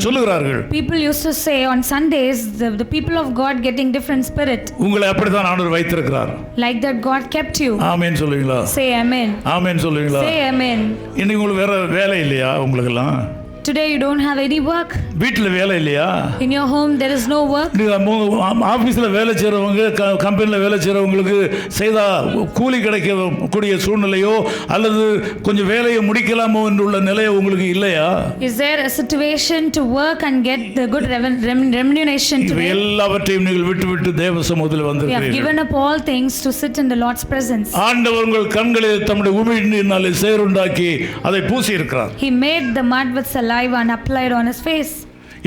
சொல்லுகிறார்கள். People used to say on Sundays the people of God getting different spirit. உங்களை அப்படிதான் ஆண்டவர் வைத்திருக்கிறார். Like that God kept you. ஆமென் சொல்லுவீங்களா? Say amen. ஆமென் சொல்லுவீங்களா? Say amen. இன்னைக்கு உங்களுக்கு வேற வேலை இல்லையா உங்களுக்கு எல்லாம்? Today you don't have any work. வீட்டில் வேலை இல்லையா? In your home there is no work. ஆஃபீஸில் வேலை செய்கிறவங்க, கம்பெனியில் வேலை செய்கிறவங்களுக்கு செய்தா கூலி கிடைக்கக்கூடிய சூழ்நிலையோ அல்லது கொஞ்சம் வேலையை முடிக்கலாமோ என்றுள்ள நிலையை உங்களுக்கு இல்லையா? Is there a situation to work and get the good remuneration today? எல்லாவற்றையும் நீங்கள் விட்டு தேவ சமூகத்தில் We have வந்திருக்கிறீர்கள். given up all things to sit in the Lord's presence. ஆண்டவர் உங்கள் கண்களில் தம்முடைய உமிழ்நீரினாலே சேறுண்டாக்கி அதை பூசி இருக்கிறார். He made the mud with saliva and applied on his face.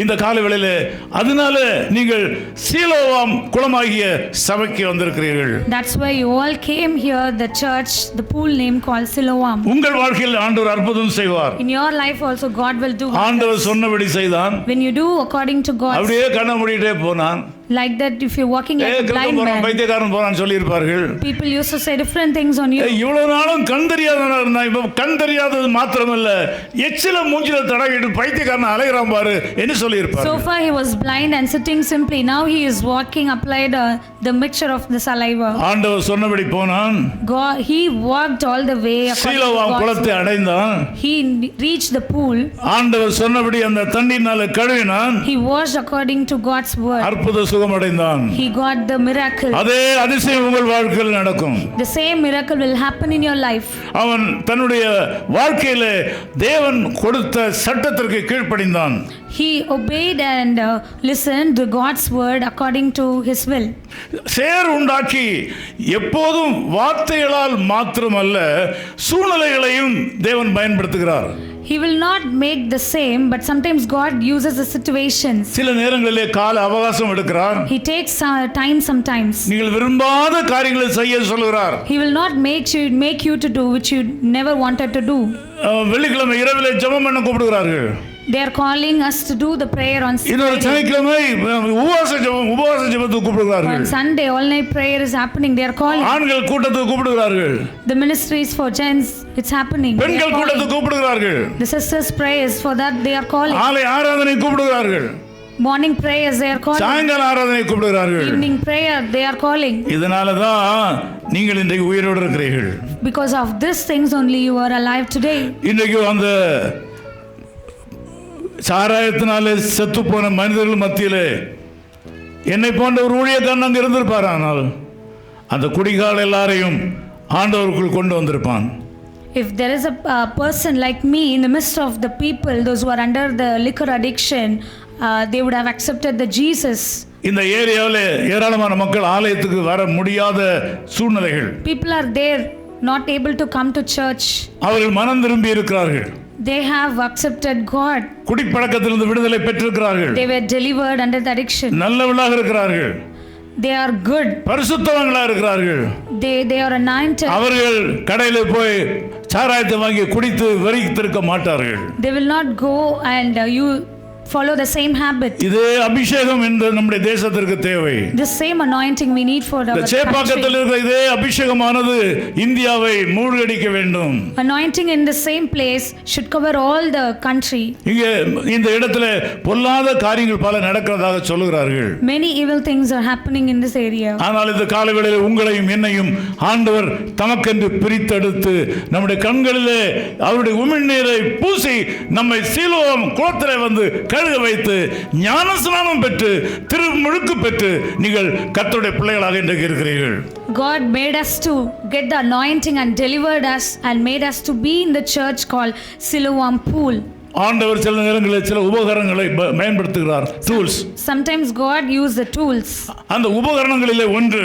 இந்த காலை வேளையிலே அதனால நீங்கள் சீலோவாம் குளமாகிய சபைக்கு வந்திருக்கிறீர்கள். That's why you all came here, the church, the pool name called Siloam. உங்கள் வாழ்க்கையில் ஆண்டவர் அற்புதம் செய்வார். In your life also God will do. ஆண்டவர் சொன்னபடி செய்தான். When you do according to God, அப்படியே கண்ண மூடிட்டே போனான். like that, if you're walking like a blind man, பைத்தியக்காரன் போறான்னு சொல்லி இருப்பார்கள். people used to say different things on you. இவ்வளவு நாளும் கண் தெரியாதவனா இருந்தா, இப்ப கண் தெரியாதது மாத்திரமல்ல, எச்சில மூஞ்சில தடவிட்டு பைத்தியக்காரன் அலையறான் பாரு என்று சொல்லி இருப்பார்கள். So far he was blind and sitting simply. Now he is walking, applied the mixture of the saliva. ஆண்டவர் சொன்னபடி போனான். God, he walked all the way. Siloam குளத்தை அடைந்தான். He reached the pool. ஆண்டவர் சொன்னபடி அந்த தண்ணீர்னால கழுவினான். He washed according to God's word. அற்புத சுகம் அடைந்தான். He got the miracle. அதே அதிசயம் உங்கள் வாழ்க்கையில் நடக்கும். The same miracle will happen in your life. அவன் தன்னுடைய வாழ்க்கையிலே தேவன் கொடுத்த சட்டத்திற்கு கீழ்ப்படிந்தான். He obeyed and listened to God's word according to his will. சேர் உண்டாக்கி எப்போதும் வார்த்தைகளால் மாத்திரமல்ல சூழ்நிலைகளையும் தேவன் பயன்படுத்துகிறார். He will not make the same, but sometimes God uses the situations. சில நேரங்களிலே கால அவகாசம் எடுக்கிறார். He takes time sometimes. நீங்கள் விரும்பாத காரியங்களை செய்ய சொல்கிறார். He will not make you to do which you never wanted to do. வெள்ளிக்கிழமை இரவிலே ஜெபம் பண்ண கூப்பிடுகிறார்கள். They are calling us to do the prayer on இன்னொரு சனிக்கிழமை உபவாச ஜெபத்துக்கு கூப்பிடுகிறார்கள். On Sunday, all night prayer is happening. They are calling. ஆண்கள் கூட்டத்துக்கு கூப்பிடுகிறார்கள். The ministries for gents, it's happening. பெண்கள் கூட்டத்துக்கு கூப்பிடுகிறார்கள். The sisters prayers for that they are calling. ஆலய ஆராதனை கூப்பிடுகிறார்கள். Morning prayers they are calling. சாயங்கால ஆராதனை கூப்பிடுகிறார்கள். Evening prayer they are calling. இதனால தான் நீங்கள் இன்றைக்கு உயிரோடு இருக்கிறீர்கள். Because of these things only you are alive today. இன்றைக்கு அந்த சாராயத்தினாலே செத்து போன மனிதர்கள் மத்தியிலே என்னை போன்ற ஒரு ஊழியக்காரன் அங்கே இருந்திருப்பார். ஆனால் அந்த குடிகால எல்லாரையும் ஆண்டவருக்குள் கொண்டு வந்திருப்பான். If there is a person like me in the midst of the people, those who are under the liquor addiction, they would have accepted the Jesus. இந்த ஏரியாவில் ஏராளமான மக்கள் ஆலயத்துக்கு வர முடியாத சூழ்நிலைகள். People are there not able to come to church. அவர்கள் மனம் திரும்பி இருக்கிறார்கள். They have accepted God. குடிப்பழக்கத்திலிருந்து விடுதலை பெற்றிருக்கிறார்கள். They were delivered under the addiction. நல்லவர்களாக இருக்கிறார்கள். They are good. பரிசுத்தவான்களாக இருக்கிறார்கள். They are anointed. அவர்கள் கடையில போய் சாராயத்தை வாங்கி குடித்து வெறித்திருக்க மாட்டார்கள். They will not go and you follow the same habit. இதே அபிஷேகம் இந்த நம்முடைய தேசத்திற்கு தேவை. The same anointing we need for our சேப்பாக்கத்தில் இருக்கிற இதே அபிஷேகமானது இந்தியாவை மூழ்கடிக்க வேண்டும். Anointing in the same place should cover all the country. இங்கே இந்த இடத்துல பொல்லாத காரியங்கள் பல நடக்கிறதாக சொல்லுகிறார்கள். Many evil things are happening in this area. ஆனால் இந்த காலவேளையில் உங்களையும் என்னையும் ஆண்டவர் தமக்கென்று பிரித்தெடுத்து நம்முடைய கண்களிலே அவருடைய உமிழ்நீரை பூசி நம்மை சீலோவாம் குளத்திலே வந்து கழுக வைத்து ஞானஸ்நானம் பெற்று திருமுழுக்கு பெற்று நீங்கள் கர்த்தருடைய பிள்ளைகளாக இன்றைக்கு இருக்கிறீர்கள். God made us to get the anointing and delivered us and made us to be in the church called Siloam Pool. ஆண்டவர் சில நேரங்களில் சில உபகரணங்களை பயன்படுத்துகிறார். Tools. Sometimes God used the tools. அந்த உபகரணங்களிலே ஒன்று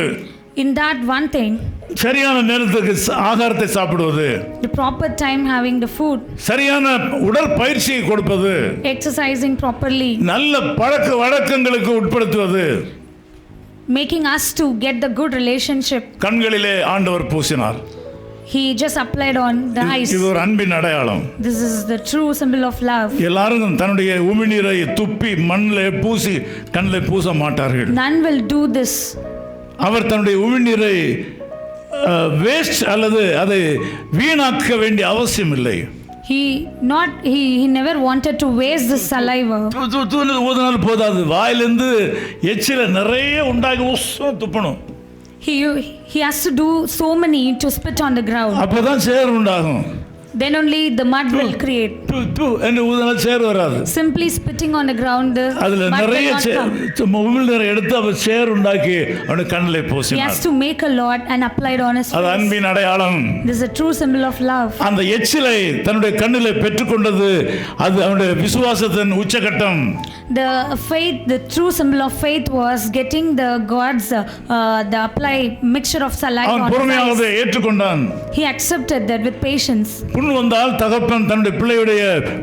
in that one thing, சரியான நேரத்துக்கு ஆகாரத்தை சாப்பிடுவது, the proper time having the food, சரியான உடற்பயிற்சியை கொடுப்பது, exercising properly, நல்ல பழக்க வழக்கங்களுக்கு உட்படுத்துவது, making us to get the good relationship. கண்களிலே ஆண்டவர் பூசினார். He just applied on the eyes. இது ஒரு அன்பின் அடையாளம். This is the true symbol of love. எல்லாரும் தன்னுடைய உமிழ்நீரை துப்பி மண்ணிலே பூசி கண்ணிலே பூச மாட்டார்கள். None will do this. அவர் தன்னுடைய உமிழ்நீரை வேஸ்ட் அல்லது அதை வீணாக்க வேண்டிய அவசியம் இல்லை. He never wanted to waste the saliva. ஊதினால் போதாது, வாயிலிருந்து எச்சில நிறைய உண்டாகி துப்பணும். He has to do so many to spit on the ground. அப்பதான் சேர் உண்டாகும். then only the mud will create. என்று ஊதினா சேர் வராது. Simply spitting on the ground, the அதுல mud நிறைய will not come. உமிழ்நீரை எடுத்து அவர் சேர் உண்டாக்கி அவனுடைய கண்ணிலே He பூசினார். has to make a lot and apply it on his அது face. அன்பின் அடையாளம். This is a true symbol of love. அந்த எச்சிலை தன்னுடைய கண்ணிலே பெற்றுக்கொண்டது அது அவனுடைய விசுவாசத்தின் உச்சகட்டம். The faith, the true symbol of faith was getting the God's the apply mixture of saliva அவன் on his பொறுமையாக eyes. அதை ஏற்றுக்கொண்டான். He accepted that with patience. புண் வந்தால் தகப்பன் தன்னுடைய பிள்ளையுடைய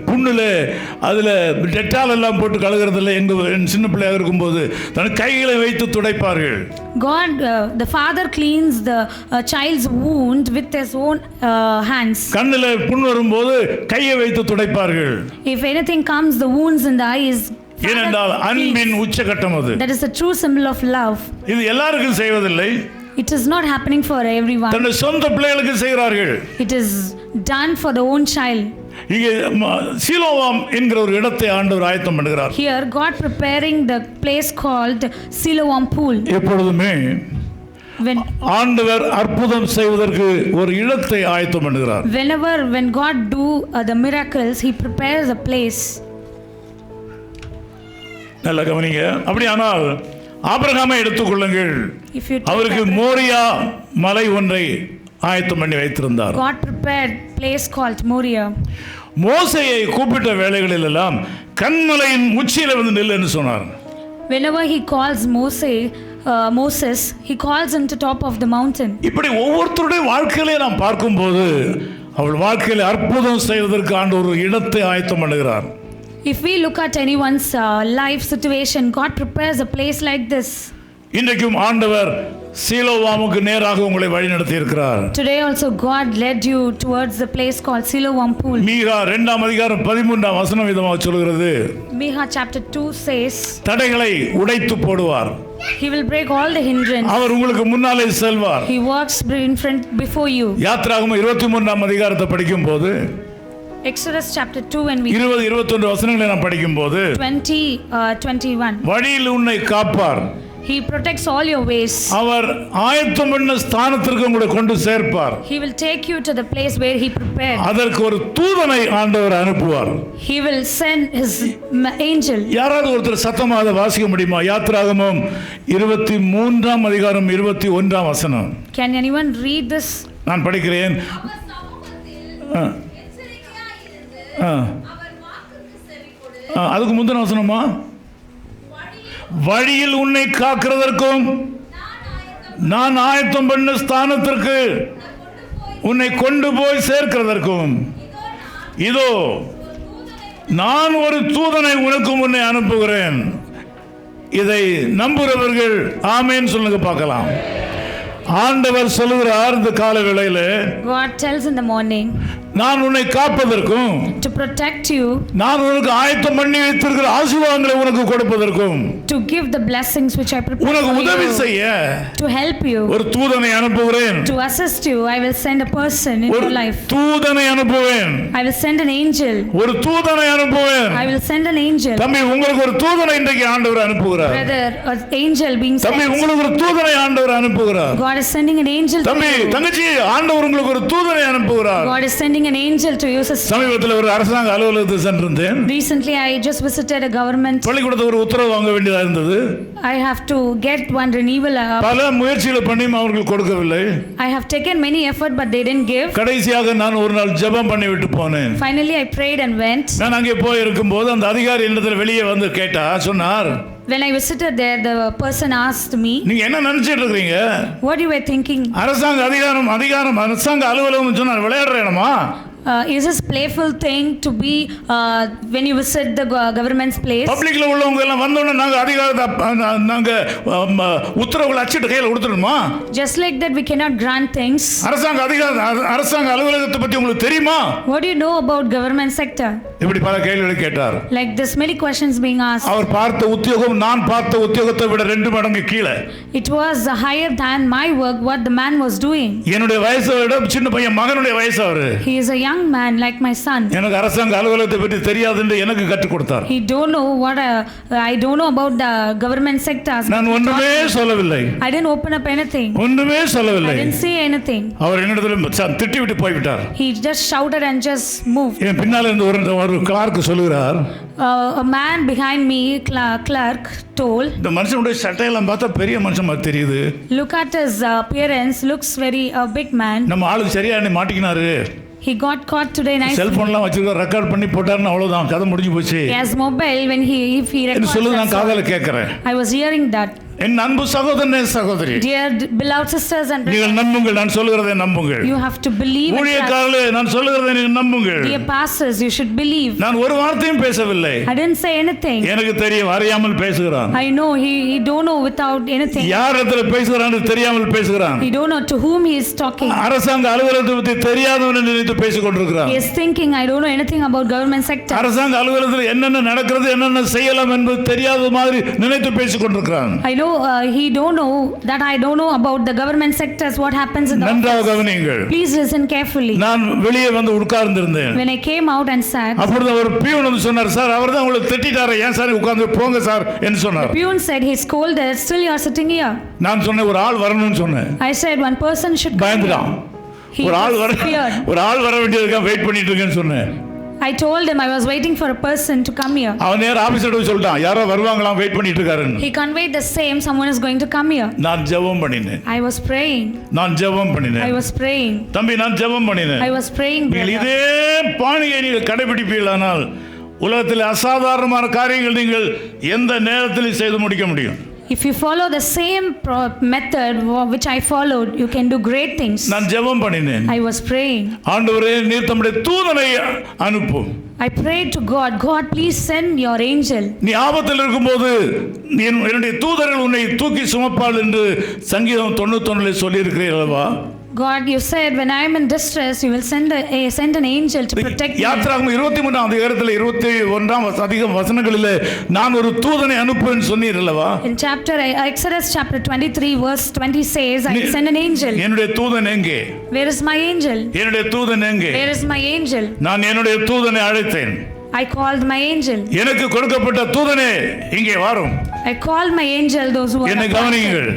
புண்ணிலே அதில் டெட்டால் எல்லாம் போட்டு கழுகுறதில்லை. என் சின்ன பிள்ளையாக இருக்கும்போது தன் கைகளை வைத்து துடைப்பார்கள். God, the father cleans the child's wound with his own hands. கண்ணில் புண் வரும்போது கையை வைத்து துடைப்பார்கள். If anything comes, the wounds in the eyes. ஏனென்றால் அன்பின் உச்சகட்டம் அது. That is the true symbol of love. இது எல்லாருக்கும் செய்வதில்லை. It is not happening for everyone. தன்னுடைய சொந்த பிள்ளைகளுக்கு செய்கிறார்கள். It is done for the own child. இங்கே சீலோவாம் என்கிற ஒரு இடத்தை ஆண்டவர் ஆயத்தம் பண்ணுகிறார். Here God preparing the place called Siloam pool. எப்பொழுதுமே When ஆண்டவர் அற்புதம் செய்வதற்கு ஒரு இடத்தை ஆயத்தம் பண்ணுகிறார். when God do the miracles, he prepares a place. நல்ல கவனிங்க. அப்படியானால் ஆபிரகாமை எடுத்துக்கொள்ளுங்கள். If you take அவருக்கு மோரியா மலை ஒன்றை ஆயத்தம் பண்ணி வைத்திருந்தார். God prepared place called Moriah. மோசேயை கூப்பிட்ட வேளைகளில் எல்லாம் கன்மலையின் உச்சியில வந்து நில்லு என்று சொன்னார். Whenever he calls Moses, he calls him to top of the mountain. இப்படி ஒவ்வொருத்தருடைய வாழ்க்கையிலே நாம் பார்க்கும்போது அவள் வாழ்க்கையில அற்புதம் செய்வதற்கு ஆண்டவர் ஒரு இடத்தை ஆயத்தம் பண்ணுகிறார். If we look at anyone's life situation, God prepares a place like this. இன்றைக்கும் ஆண்டவர் சீலோவாமுக்கு நேராக உங்களை வழிநடத்தி இருக்கிறார். Today also God led you towards the place called Siloam pool. மீகா 2ஆம் அதிகாரம் 13ஆம் வசனம் விதமாக சொல்கிறது. Micah chapter 2 says, தடைகளை உடைத்து போடுவார். He will break all the hindrance. அவர் உங்களுக்கு முன்னாலே செல்வார். He walks in front before you. யாத்திராகமம் 23ஆம் அதிகாரத்தை படிக்கும்போது Exodus chapter 2 and we 20-21 வசனங்களை நாம் படிக்கும்போது 20-21. வழியில் உன்னை காப்பார். He protects all your ways. அவர் ஆயத்தம் பண்ண ஸ்தானத்திற்கு உங்களை கொண்டு சேர்ப்பார். He will take you to the place where he prepared. அதற்கு ஒரு தூதனை ஆண்டவர் அனுப்புவார். He will send his angel. யாராவது ஒருத்தர் சத்தமாக அதை வாசிக்க முடியுமா? யாத்திராகமம் 23ஆம் அதிகாரம் 21ஆம் வசனம். Can anyone read this? நான் படிக்கிறேன். அதுக்கு முந்தின வசனமா? வழியில் உன்னை காக்கிறதற்கும் நான் ஆயத்தம் பண்ண ஸ்தானத்திற்கு உன்னை கொண்டு போய் சேர்க்கிறதற்கும் இதோ நான் ஒரு தூதனை உனக்கு முன்னே அனுப்புகிறேன். இதை நம்புகிறவர்கள் ஆமென் சொல்லுங்க பார்க்கலாம். ஆண்டவர் சொல்லுகிறார் இந்த கால வேளையில, God tells in the morning, நான் உன்னை காப்பதற்கும் to protect you, நான் உனக்கு ஆயத்தம் பண்ணி வைத்திருக்கிற ஆசீர்வாதங்களை உனக்கு கொடுப்பதற்கும், to give the blessings which I prepare உனக்கு for உதவி you, செய்ய to help you, ஒரு தூதனை அனுப்புகிறேன். to assist you. I will send a person in ஒரு your life. தூதனை அனுப்புவேன். I will send an angel. ஒரு தூதனை அனுப்புவேன். I will send an angel. தம்பி, உங்களுக்கு ஒரு தூதனை இன்றைக்கு ஆண்டவர் அனுப்புகிறார். Brother, an angel being தம்பி, sent. உங்களுக்கு ஒரு தூதனை ஆண்டவர் அனுப்புகிறார். God is sending an angel to தம்பி, you. தங்கச்சி, ஆண்டவர் உங்களுக்கு ஒரு தூதனை அனுப்புகிறார். God is sending an angel to you, sister. சமீபத்தில் ஒரு அரசாங்க அலுவலகத்துக்கு சென்றிருந்தேன். Recently, I just visited a government. பள்ளிக்கூடத்துக்கு ஒரு உத்தரவு வாங்க வேண்டியதா இருந்தது. I have to get one renewal. பல முயற்சிகளை பண்ணியும் அவர்கள் கொடுக்கவில்லை. I have taken many effort, but they didn't give. கடைசியாக நான் ஒரு நாள் ஜெபம் பண்ணி விட்டு போனேன். Finally, I prayed and went. நான் அங்கே போய் இருக்கும்போது அந்த அதிகாரி என்னிடத்தில் வெளியே வந்து கேட்டா சொன்னார், When I visited there, the person asked me, நீங்க என்ன நினைச்சிட்டு இருக்கீங்க? what you were thinking? அரசாங்க அரசாங்க அலுவலகம் சொன்னார், விளையாடுறேனமா? Is this playful thing to be when you visit the government's place? பப்ளிக்ல உள்ளவங்க எல்லாம் வந்தோடனே நாங்க உத்தரவுகளை அச்சிட்டு கையில் கொடுத்துடணுமா? Just like that, we cannot grant things. அரசாங்க அலுவலகத்தை பத்தி உங்களுக்கு தெரியுமா? What do you know about government sector? இப்படி பல கேள்விகளை கேட்டார். Like this, many questions being asked. அவர் பார்த்த உத்தியோகம் நான் பார்த்த உத்தியோகத்தை விட 2 மடங்கு கீழே. It was higher than my work, what the man was doing. என்னுடைய வயசை விட சின்ன பையன் மகனுடைய வயசு அவரு. He is a young man like my son. எனக்கு அரசாங்க அலுவலகத்தை பற்றி தெரியாது என்று எனக்கு கற்றுக் கொடுத்தார். He don't know what I don't know about the government sectors. நான் ஒன்றுமே சொல்லவில்லை. I didn't open up anything. ஒன்றுமே சொல்லவில்லை. I didn't say anything. அவர் என்னிடத்தில் திட்டி விட்டு போய்விட்டார். He just shouted and just moved. என் பின்னால இருந்து ஒரு கிளார்க் சொல்லுகிறார். A man behind me, clerk, told. இந்த மனுஷனுடைய சட்டையெல்லாம் பார்த்தா பெரிய மனுஷன் மாதிரி தெரியுது. Look at his appearance, looks very big man. நம்ம ஆளுக்கு சரியா என்ன மாட்டிக்கினாரு. He got caught today nicely. செல்போன்லாம் வச்சிருக்க ரெக்கார்ட் பண்ணி போட்டாருன்னா அவ்வளவுதான் கதை முடிஞ்சு போச்சு. He has mobile when if he records. சொல்லுங்க நான் காதால கேட்கிறேன். I was hearing that. என் அன்பு சகோதரனே சகோதரி, dear beloved sisters and brothers, நீங்கள் நம்புங்கள், நான் சொல்லுகிறதை நம்புங்கள். you have to believe. ஊழியக்காரர்களே, நான் சொல்லுகிறதை நீங்கள் நம்புங்கள். dear pastors, you should believe. நான் ஒரு வார்த்தையும் பேசவில்லை. I didn't say anything. எனக்கு தெரியும் அறியாமல் பேசுகிறான். I know he don't know without anything. யார் இடத்துல பேசுகிறான்னு தெரியாமல் பேசுகிறான். He don't know to whom he is talking. அரசாங்க அலுவலகத்தை பற்றி தெரியாதவன் நினைத்து பேசிக் கொண்டிருக்கிறான். He is thinking I don't know anything about government sector. அரசாங்க அலுவலகத்தில் என்னென்ன நடக்கிறது, என்னென்ன செய்யலாம் என்பது தெரியாத மாதிரி நினைத்து பேசிக் கொண்டிருக்கிறான். I know he don't know that I don't know about the government sectors, what happens in the நன்றாக கவனியுங்கள். Please listen carefully. நான் வெளியே வந்து உட்கார்ந்திருந்தேன். When I came out and sat, அப்பொழுது ஒரு பியூன் வந்து சொன்னார், சார் அவர்தான் உங்களை திட்டிட்டாரு, ஏன் சார் உட்கார்ந்து போங்க சார் என்று சொன்னார். the peon said he scolded, still you are sitting here. நான் சொன்னேன் ஒரு ஆள் வரணும்னு சொன்னேன். I said one person should come. பயந்துட்டான். He ஒரு ஆள் வர feared. ஒரு ஆள் வர வேண்டியதுக்காக வெயிட் பண்ணிட்டு இருக்கேன்னு சொன்னேன். I told him I was waiting for a person to come here. அவன் நேரா ஆபீஸ்ல போய் சொல்லிட்டான், யாரோ வருவாங்களாம் வெயிட் பண்ணிட்டு இருக்காருன்னு. He conveyed the same, someone is going to come here. நான் ஜெபம் பண்ணினேன். I was praying. நான் ஜெபம் பண்ணினேன். I was praying. தம்பி நான் ஜெபம் பண்ணினேன். I was praying, brother. இதே பாணியை நீங்கள் கடைபிடிப்பீர்களானால் உலகத்தில் அசாதாரணமான காரியங்கள் நீங்கள் எந்த நேரத்திலும் செய்து முடிக்க முடியும். If you follow the same method which I followed, you can do great things. நான் ஜெபம் பண்ணினேன். I was praying. ஆண்டவரே நீர் தம்முடைய தூதனை அனுப்பும். I prayed to God, God please send your angel. நீ ஆபத்தில் இருக்கும்போது என்னுடைய தூதர்கள் உன்னை தூக்கி சுமப்பாள் என்று சங்கீதம் 91 சொல்லி இருக்கிறீர்களா? God, you said when I am in distress, you will send an angel to protect me. யாத்திராகமம் 23 அதிகாரத்தில் 21 அதிக வசனங்களிலே நான் ஒரு தூதனை அனுப்புவேன் சொன்னீர்களா? In Exodus chapter 23 verse 20 says, I will send an angel. என்னுடைய தூதன் எங்கே? Where is my angel? என்னுடைய தூதன் எங்கே? Where is my angel? நான் என்னுடைய தூதனை அழைத்தேன். I called my angel. எனக்கு கொடுக்கப்பட்ட தூதனே இங்கே வாரும். I called my angel, those who are என்னை கவனியுங்கள்.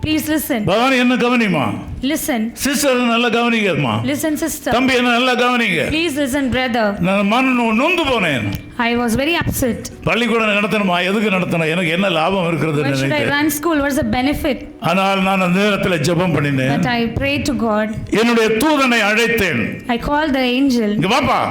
Please listen. பவானி என்ன கவனிமா? Listen. சிஸ்டர் நல்லா கவனிங்கம்மா. Listen sister. தம்பி என்ன நல்லா கவனிங்க. Please listen brother. நான் நொந்து போனேன். I was very upset. பள்ளிக்கூடம் நடத்தணுமா? எதுக்கு நடத்தணும்? எனக்கு என்ன லாபம் இருக்கிறது Why should I run school? What's the benefit? ஆனால் நான் அந்த நேரத்தில் ஜெபம் பண்ணினேன். But I prayed to God. என்னுடைய தூதனை அழைத்தேன். I called the angel. இங்க வாப்பா.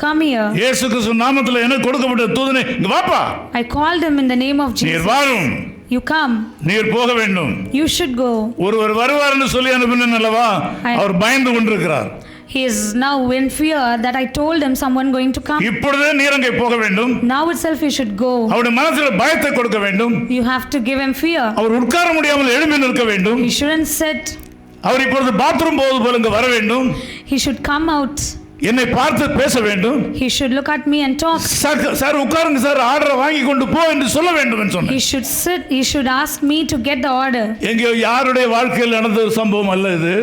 Come here. இயேசு கிறிஸ்து நாமத்தில் எனக்கு கொடுக்கப்பட்ட தூதனை இங்க வாப்பா. I called him in the name of Jesus. நீர் வாரும். You come. நீர் போக வேண்டும். You should go. ஒருவர் வருவார்னு சொல்லி அனுப்பினேன் அல்லவா? அவர் பயந்து கொண்டிருக்கிறார். He is now in fear that I told him someone going to come. இப்பொழுதே நீர் அங்கே போக வேண்டும். Now itself you should go. அவருடைய மனதில் பயத்தை கொடுக்க வேண்டும். You have to give him fear. அவர் உட்கார முடியாமல் எழும்பி நிற்க வேண்டும். He shouldn't sit. அவர் இப்பொழுது பாத்ரூம் போவது போல இங்க வர வேண்டும். He should come out. என்னை பார்த்து பேச வேண்டும். He should look at me and talk. Sir உட்காருங்க சார், ஆர்டரை வாங்கி கொண்டு போ என்று சொல்ல வேண்டும் என்று சொன்னேன். He should sit. He should ask me to get the order. எங்கேயோ யாருடைய வாழ்க்கையில் நடந்த ஒரு சம்பவம் அல்ல இது.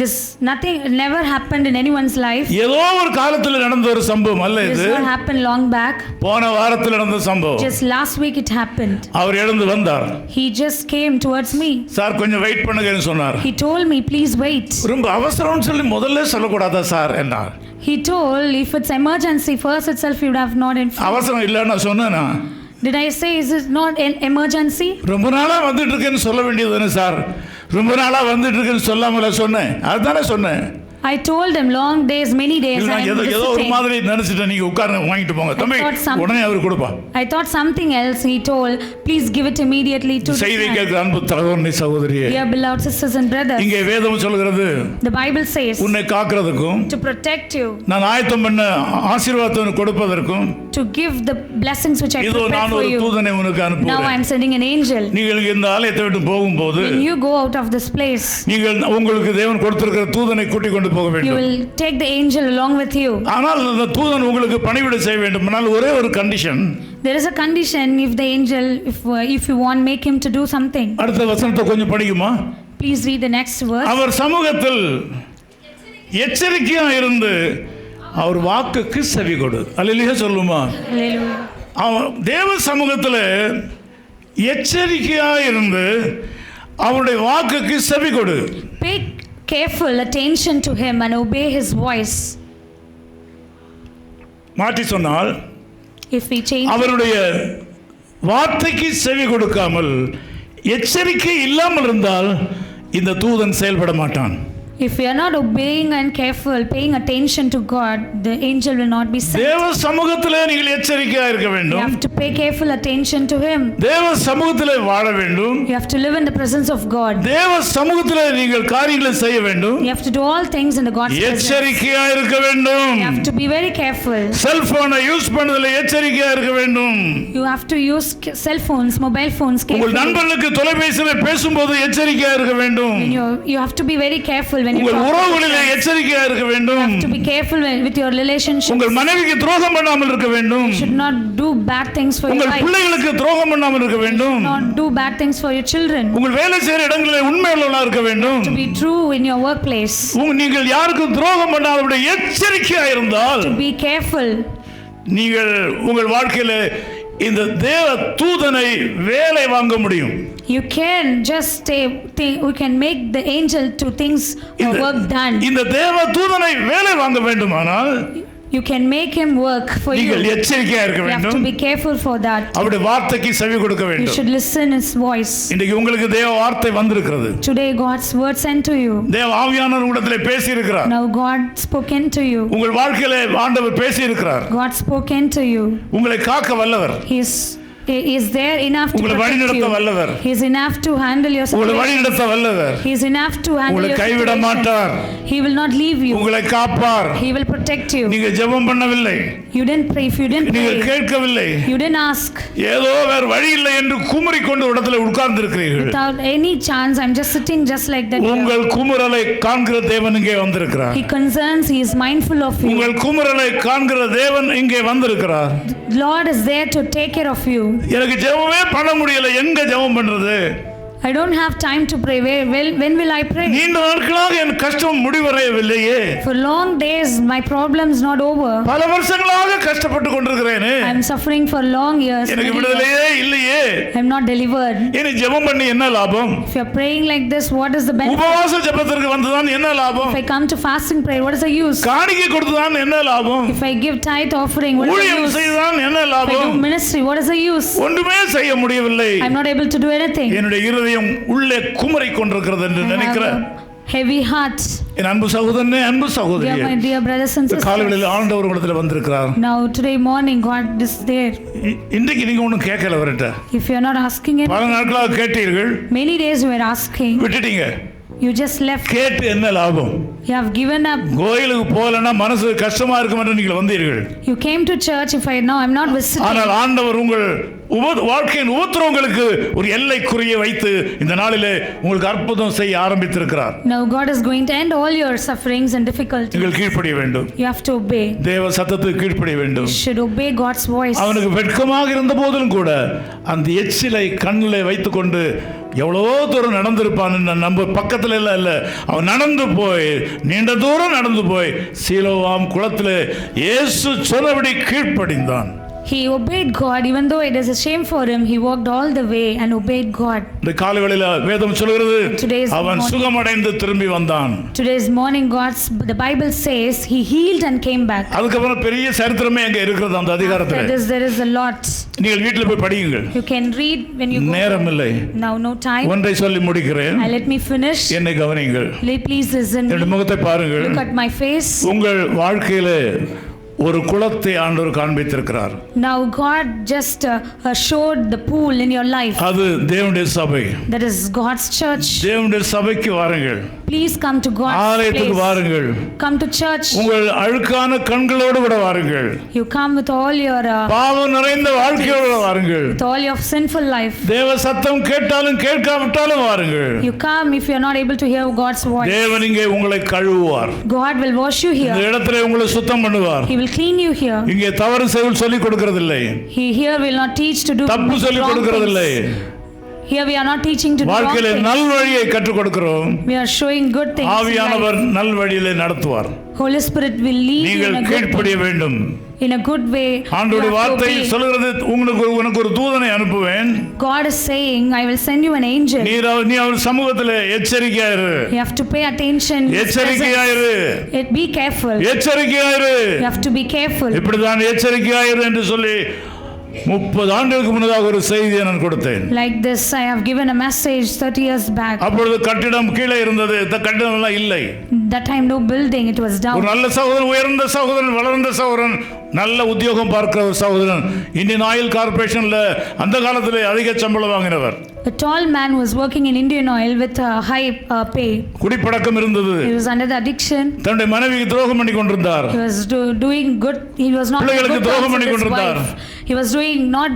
This nothing never happened in anyone's life. ஏதோ ஒரு காலத்தில் நடந்த ஒரு சம்பவம் அல்ல இது. This not happened long back. போன வாரத்தில் நடந்த சம்பவம். Just last week it happened. அவர் எழுந்து வந்தார். He just came towards me. Sir கொஞ்சம் வெயிட் பண்ணுங்கன்னு சொன்னார். He told me please wait. ரொம்ப அவசரம்னு சொல்லி முதல்ல சொல்லக்கூடாதா சார் என்றார். He told if it's emergency first itself you would have not informed. அவசரம் இல்லைன்னு சொன்னேனா? Did I say is it not an emergency? ரொம்ப நாளா வந்துட்டு இருக்கேன்னு சொல்ல வேண்டியதுதானே சார். ரொம்ப நாளா வந்துட்டு இருக்கேன்னு சொல்லாமல சொன்னேன். அதுதானே சொன்னேன். I told him long days, many days. ஏதோ ஒரு மாதிரி நினைச்சிட்டு நீங்க உட்கார்ந்து வாங்கிட்டு போங்க தம்பி, உடனே அவர் கொடுப்பா. I thought something else. He told, please give it immediately to. செய்தி கேட்கிற அன்பு சகோதரனே சகோதரியே. Dear beloved sisters and brothers. இங்கே வேதம் சொல்கிறது. The Bible says. உன்னை காக்கிறதுக்கும். To protect you. நான் ஆயத்தம் பண்ண ஆசீர்வாதத்தை கொடுப்பதற்கும். To give the blessings which I prepared for you. நான் ஒரு தூதனை உனக்கு அனுப்புகிறேன். Now I am sending an angel. நீங்கள் இந்த ஆலயத்தை விட்டு போகும்போது. When you go out of this place. நீங்கள் உங்களுக்கு தேவன் கொடுத்திருக்கிற தூதனை கூட்டிக் கொண்டு போக You வேண்டும். will take the angel along with you. ஆனால் அந்த தூதன் உங்களுக்கு பணிவிடை செய்ய வேண்டும். ஆனால் ஒரே ஒரு condition. There is a condition if the angel, if you want, make him to do something. அடுத்த வசனத்தை கொஞ்சம் படிக்குமா? Please read the next verse. அவர் சமூகத்தில் எச்சரிக்கையா இருந்து அவர் வாக்குக்கு செவி கொடு. அல்லேலூயா சொல்லுமா? Hallelujah. அவர் தேவ சமூகத்தில் எச்சரிக்கையா இருந்து அவருடைய வாக்குக்கு செவி கொடு. Pay careful attention to him and obey his voice. மாற்றி சொன்னால் If we change, அவருடைய வார்த்தைக்கு செவி கொடுக்காமல் எச்சரிக்கை இல்லாமல் இருந்தால் இந்த தூதன் செயல்பட மாட்டான். if we are not obeying and careful, paying attention to God, the angel will not be sent. தேவ சமூகத்திலே நீங்கள் எச்சரிக்கையா இருக்க You வேண்டும். have to pay careful attention to him. தேவ சமூகத்திலே வாழ வேண்டும். You have to live in the presence of God. தேவ சமூகத்திலே நீங்கள் காரியங்களை செய்ய வேண்டும். You have to do all things in the God's presence. எச்சரிக்கையா இருக்க வேண்டும். You have to be very careful. செல்போனை யூஸ் பண்ணதுல எச்சரிக்கையா இருக்க வேண்டும். You have to use cell phones, mobile phones உங்கள் carefully. நண்பர்களுக்கு தொலைபேசியில பேசும்போது எச்சரிக்கையா இருக்க வேண்டும். You have to be very careful when you உங்கள் talk. உறவுகளிலே எச்சரிக்கையா இருக்க வேண்டும். To be careful with your relationship. உங்கள் மனைவிக்கு துரோகம் பண்ணாமல் இருக்க வேண்டும். You should not do bad things for your உங்கள் wife. பிள்ளைகளுக்கு துரோகம் பண்ணாமல் இருக்க வேண்டும். Not do bad things for your children. உங்கள் வேலை செய்கிற இடங்களில் உண்மையுள்ளவர்களா இருக்க வேண்டும். To be true in your workplace. நீங்கள் யாருக்கும் துரோகம் பண்ணாதபடி எச்சரிக்கையா இருந்தால் To be careful. நீங்கள் உங்கள் வாழ்க்கையில இந்த தேவ தூதனை வேலை வாங்க முடியும். You can just we can make the angel to things or work done. இந்த தேவ தூதனை வேலை வாங்க வேண்டுமானால் You can make him work for you. நீங்கள் எச்சரிக்கையா இருக்க You have வேண்டும். to be careful for that. அவருடைய வார்த்தைக்கு செவி கொடுக்க You வேண்டும். should listen his voice. இன்றைக்கு உங்களுக்கு தேவ வார்த்தை வந்திருக்கிறது. Today God's word sent to you. தேவ ஆவியானவர் உங்களிடத்திலே பேசி இருக்கிறார். Now God spoken to you. உங்கள் வாழ்க்கையிலே ஆண்டவர் பேசி இருக்கிறார். God spoken to you. உங்களை காக்க வல்லவர். He is there enough to உங்களை வழி protect நடத்த you. வல்லவர். He is enough to handle your உங்களை situation. வழி நடத்த வல்லவர். He is enough to handle உங்களை your கைவிட situation. மாட்டார். He will not leave you. உங்களை காப்பார். He will protect you. நீங்க ஜெபம் பண்ணவில்லை. You didn't pray. If you didn't நீங்க pray, கேட்கவில்லை. you didn't ask. ஏதோ வேற வழி இல்லை என்று குமறிக்கொண்டு இடத்துல உட்கார்ந்து இருக்கிறீர்கள். Without any chance, I'm just sitting just like that. உங்கள் குமுறலை காண்கிற தேவன் இங்கே வந்திருக்கிறார். He concerns. He is mindful of you. உங்கள் குமுறலை காண்கிற தேவன் இங்கே வந்திருக்கிறார். The Lord is there to take care of you. எனக்கு ஜெபமே பண்ண முடியல, எங்க ஜெபம் பண்றது? I don't have time to pray. When will I pray? நீண்ட நாட்களாக என் கஷ்டம் முடிவடையவில்லையே. For long days, my problem's not over. பல வருஷங்களாக கஷ்டப்பட்டு கொண்டிருக்கிறேனே. I'm suffering for long years. எனக்கு விடுதலையே இல்லையே. I'm not delivered. இனி ஜெபம் பண்ணி என்ன லாபம்? If you're praying like this, what is the benefit? உபவாச ஜெபத்திற்கு வந்துதான் என்ன லாபம்? If I come to fasting prayer, what is the use? காணிக்கை கொடுத்துதான் என்ன லாபம்? If I give tithe offering, what is the ஊழியம் use? செய்தான் என்ன If I லாபம்? do ministry, what is the use? ஒன்றுமே செய்ய முடியவில்லை. I'm not able to do anything. என்னுடைய இருதயம் உள்ளே குமரி கொண்டிருக்கிறது என்று I have நினைக்கிறேன். a heavy heart. என் அன்பு சகோதரனே, அன்பு Dear சகோதரியே, my dear brothers and இந்த sisters. காலைகளில் ஆண்டவர் உங்களிடத்தில் வந்திருக்கிறார். Now today morning, God is there. இன்றைக்கு நீங்க ஒன்றும் கேட்கல அவர்கிட்ட. If you're not asking it, பல நாட்களாக கேட்டீர்கள், many days you were asking, விட்டுட்டீங்க. you just left. கேட்டு என்ன லாபம்? You have given up. கோயிலுக்கு போகலன்னா மனசு கஷ்டமா இருக்கும் என்று நீங்கள் வந்தீர்கள். You came to church. If I know I'm not visiting. ஆனால் ஆண்டவர் உங்கள் வாழ்க்கையின் உபத்திரவங்களுக்கு ஒரு எல்லைக்குறியை வைத்து இந்த நாளிலே உங்களுக்கு அற்புதம் செய்ய ஆரம்பித்திருக்கிறார். Now God is going to end all your sufferings and difficulties. நீங்கள் கீழ்ப்படிய வேண்டும். You have to obey. தேவ சத்தத்துக்கு கீழ்ப்படிய வேண்டும். You should obey God's voice. அவனுக்கு வெட்கமாக இருந்த போதிலும் கூட அந்த எச்சிலை கண்ணில் வைத்துக்கொண்டு எவ்வளோ தூரம் நடந்திருப்பான்னு நம்ம பக்கத்துல எல்லாம் இல்லை, அவன் நடந்து போய் நீண்ட தூரம் நடந்து போய் சீலோவாம் குளத்தில் இயேசு சொன்னபடி கீழ்ப்படிந்தான். He obeyed God even though it is a shame for him. He walked all the way and obeyed God. இந்த காலைவேளையில வேதம் சொல்கிறது அவன் சுகமடைந்து திரும்பி வந்தான். Today's morning the Bible says he healed and came back. அதுக்கப்புறம் பெரிய சரித்திரமே அங்க இருக்கிறது அந்த அதிகாரத்துல. After this there is a lot. நீங்கள் வீட்டில் போய் படியுங்கள். You can read when you go. நேரம் இல்லை. Now no time. ஒன்றை சொல்லி முடிக்கிறேன். Let me finish. என்னை கவனியுங்கள். Please listen. என்னுடைய முகத்தை பாருங்கள். Look at my face. உங்கள் வாழ்க்கையிலே ஒரு குளத்தை ஆண்டவர் காண்பித்திருக்கிறார். Now God just showed the pool in your life. அது தேவனுடைய சபை. That is God's church. தேவனுடைய சபைக்கு வாருங்கள். Please come to God's ஆலயத்துக்கு place. வாருங்கள். Come to church. உங்கள் அழுக்கான கண்களோடு கூட வாருங்கள். You come with all your பாவம் நிறைந்த வாழ்க்கையோடு வாருங்கள். with all your sinful life. தேவ சத்தம் கேட்டாலும் கேட்காவிட்டாலும் வாருங்கள். You come if you are not able to hear God's voice. தேவன் இங்கே உங்களை கழுவுவார். God will wash you இந்த here. இடத்திலே உங்களை சுத்தம் பண்ணுவார். He will clean you here. இங்கே தவறு செய்ய சொல்லிக் கொடுக்கிறதில்லை. He here will not teach to do தப்பு சொல்லிக் wrong கொடுக்கிறதில்லை. things. Here we are not teaching to do wrong வாழ்க்கையிலே things. நல் வழியை கற்றுக் கொடுக்கிறோம். We are showing good things. in ஆவியானவர் life. நல் வழியிலே நடத்துவார். Holy Spirit will lead you நீங்கள் in a good கீழ்ப்படிய way. வேண்டும். In a good way. You ஆண்டவருடைய have to வார்த்தை obey. சொல்கிறது உனக்கு ஒரு தூதனை அனுப்புவேன். God is saying, I will send you an angel. நீ அவர் சமூகத்திலே எச்சரிக்கையாயிரு. You have to pay attention. in his எச்சரிக்கையாயிரு. presence. Be careful. எச்சரிக்கையாயிரு. You have to be careful. இப்படிதான் எச்சரிக்கையாயிரு என்று சொல்லி 30 ஆண்டுகளுக்கு முன்னதாக ஒரு செய்தியை நான் கொடுத்தேன். Like this, I have given a message 30 years back. அப்பொழுது கட்டிடம் கீழே இருந்தது. இந்த கட்டிடம் எல்லாம் இல்லை. That time no building, it was ஒரு down. நல்ல சகோதரன், உயர்ந்த சகோதரன், வளர்ந்த சகோதரன், நல்ல உத்தியோகம் பார்க்கிற ஒரு சகோதரன், இந்தியன் ஆயில் கார்பரேஷன்ல அந்த காலத்திலே அதிக சம்பளம் வாங்கினவர். A tall man was working in Indian Oil with a high pay. குடிப்பழக்கம் இருந்தது. He was under the addiction. தன்னுடைய மனைவிக்கு துரோகம் பண்ணி கொண்டிருந்தார். He was doing good. He was not பிள்ளைகளுக்கு good துரோகம் towards பண்ணி his கொண்டிருந்தார். wife. He was doing not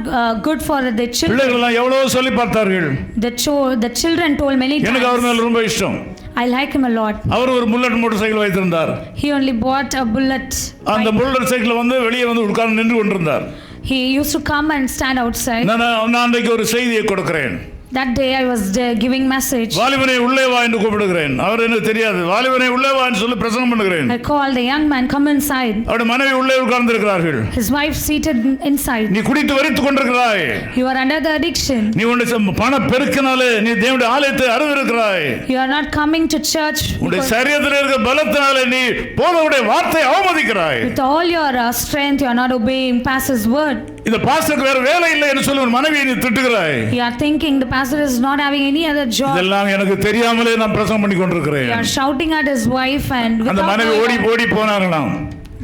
good for the children. பிள்ளைகள் எல்லாம் எவ்வளவு சொல்லி பார்த்தார்கள். The children told many எனக்கு அவர் times. மேல ரொம்ப இஷ்டம். I like him a lot. அவர் ஒரு புல்லட் மோட்டார் சைக்கிள் வைத்திருந்தார். He only bought a bullet. அந்த புல்லட் சைக்கிள் வந்து வெளியே வந்து உட்கார்ந்து நின்று கொண்டிருந்தார். He used to come and stand outside. நான் அன்றைக்கு ஒரு செய்தியை கொடுக்கிறேன். That day I was giving message. வாலிபனே உள்ளே வா என்று கூப்பிடுகிறேன். அவர் எனக்கு தெரியாது. வாலிபனே உள்ளே வா என்று சொல்லி பிரசங்கம் பண்ணுகிறேன். I called the young man, come inside. அவருடைய மனைவி உள்ளே உட்கார்ந்து இருக்கிறார்கள். His wife seated inside. நீ குடித்து வரித்துக் கொண்டிருக்கிறாய். You are under the addiction. நீ உன்னுடைய பண பெருக்கினாலே நீ தேவனுடைய ஆலயத்தை அருவருக்கிறாய். You are not coming to church. உன்னுடைய சரீரத்தில் இருக்கிற பலத்தினாலே நீ போதகருடைய வார்த்தை அவமதிக்கிறாய். With all your strength, you are not obeying pastor's word. இந்த பாஸ்டருக்கு வேற வேலை இல்லை என்று சொல்லி உன் மனைவியை நீ திட்டுகிறாய். You are thinking the pastor is not having any other job. இதெல்லாம் எனக்கு தெரியாமலே நான் பிரசங்கம் பண்ணி கொண்டிருக்கிறேன். You are shouting at his wife and அந்த மனைவி ஓடி போனார்களாம்.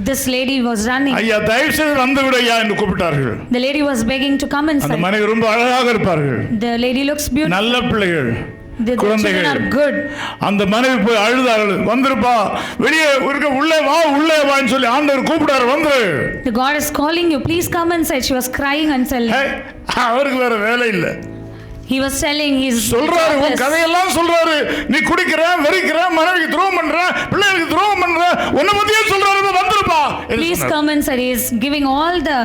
This lady was running. ஐயா தயவு செய்து வந்து விடு ஐயா என்று கூப்பிட்டார்கள். The lady was begging to come அந்த inside. மனைவி ரொம்ப அழகாக இருப்பார்கள். The lady looks beautiful. நல்ல பிள்ளைகள். The children are good. அந்த மனைவி போய் அழுதார்கள். வந்திருப்பா வெளியே உள்ளே வான்னு சொல்லி ஆண்டவர் கூப்பிடாரு வந்து. The God is calling you, please come inside. She was crying and telling. அவருக்கு வேற வேலை இல்லை. He was telling his சொல்றாரு உன் கதையெல்லாம் சொல்றாரு. நீ குடிக்கிற, வெறிக்கிற, மனைவிக்கு துரோகம் பண்ற, பிள்ளைகளுக்கு துரோகம் பண்ற, உன்னை பத்தியே சொல்றாரு. வந்திருப்பா. Please come inside. He is giving all the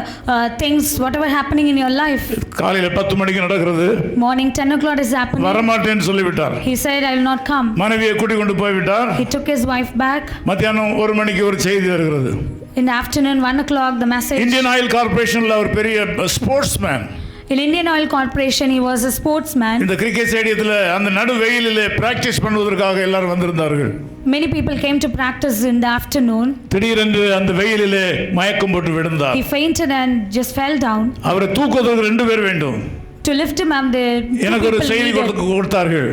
things whatever happening in your life. காலையில 10 மணிக்கு நடக்கிறது. Morning 10 o'clock is happening. வரமாட்டேன்னு சொல்லிவிட்டார். He said I will not come. மனைவியை கூட்டி கொண்டு போய் விட்டார். He took his wife back. மத்தியானம் 1 மணிக்கு ஒரு செய்தி வருகிறது. In the afternoon 1 o'clock the message. Indian Oil கார்பரேஷன்ல ஒரு பெரிய sportsman. In Indian Oil Corporation he was a sportsman. இந்த கிரிக்கெட் ஸ்டேடியத்துல அந்த நடு வெயிலிலே பிராக்டீஸ் பண்ணுவதற்காக எல்லாரும் வந்திருந்தார்கள். Many people came to practice in the afternoon. திடீரென்று அந்த வெயிலிலே மயக்கம் போட்டு விழுந்தார். He fainted and just fell down. அவரை தூக்குவதற்கு 2 பேர் வேண்டும். To lift him up, எனக்கு ஒரு செய்தி கொடுத்தார்கள்.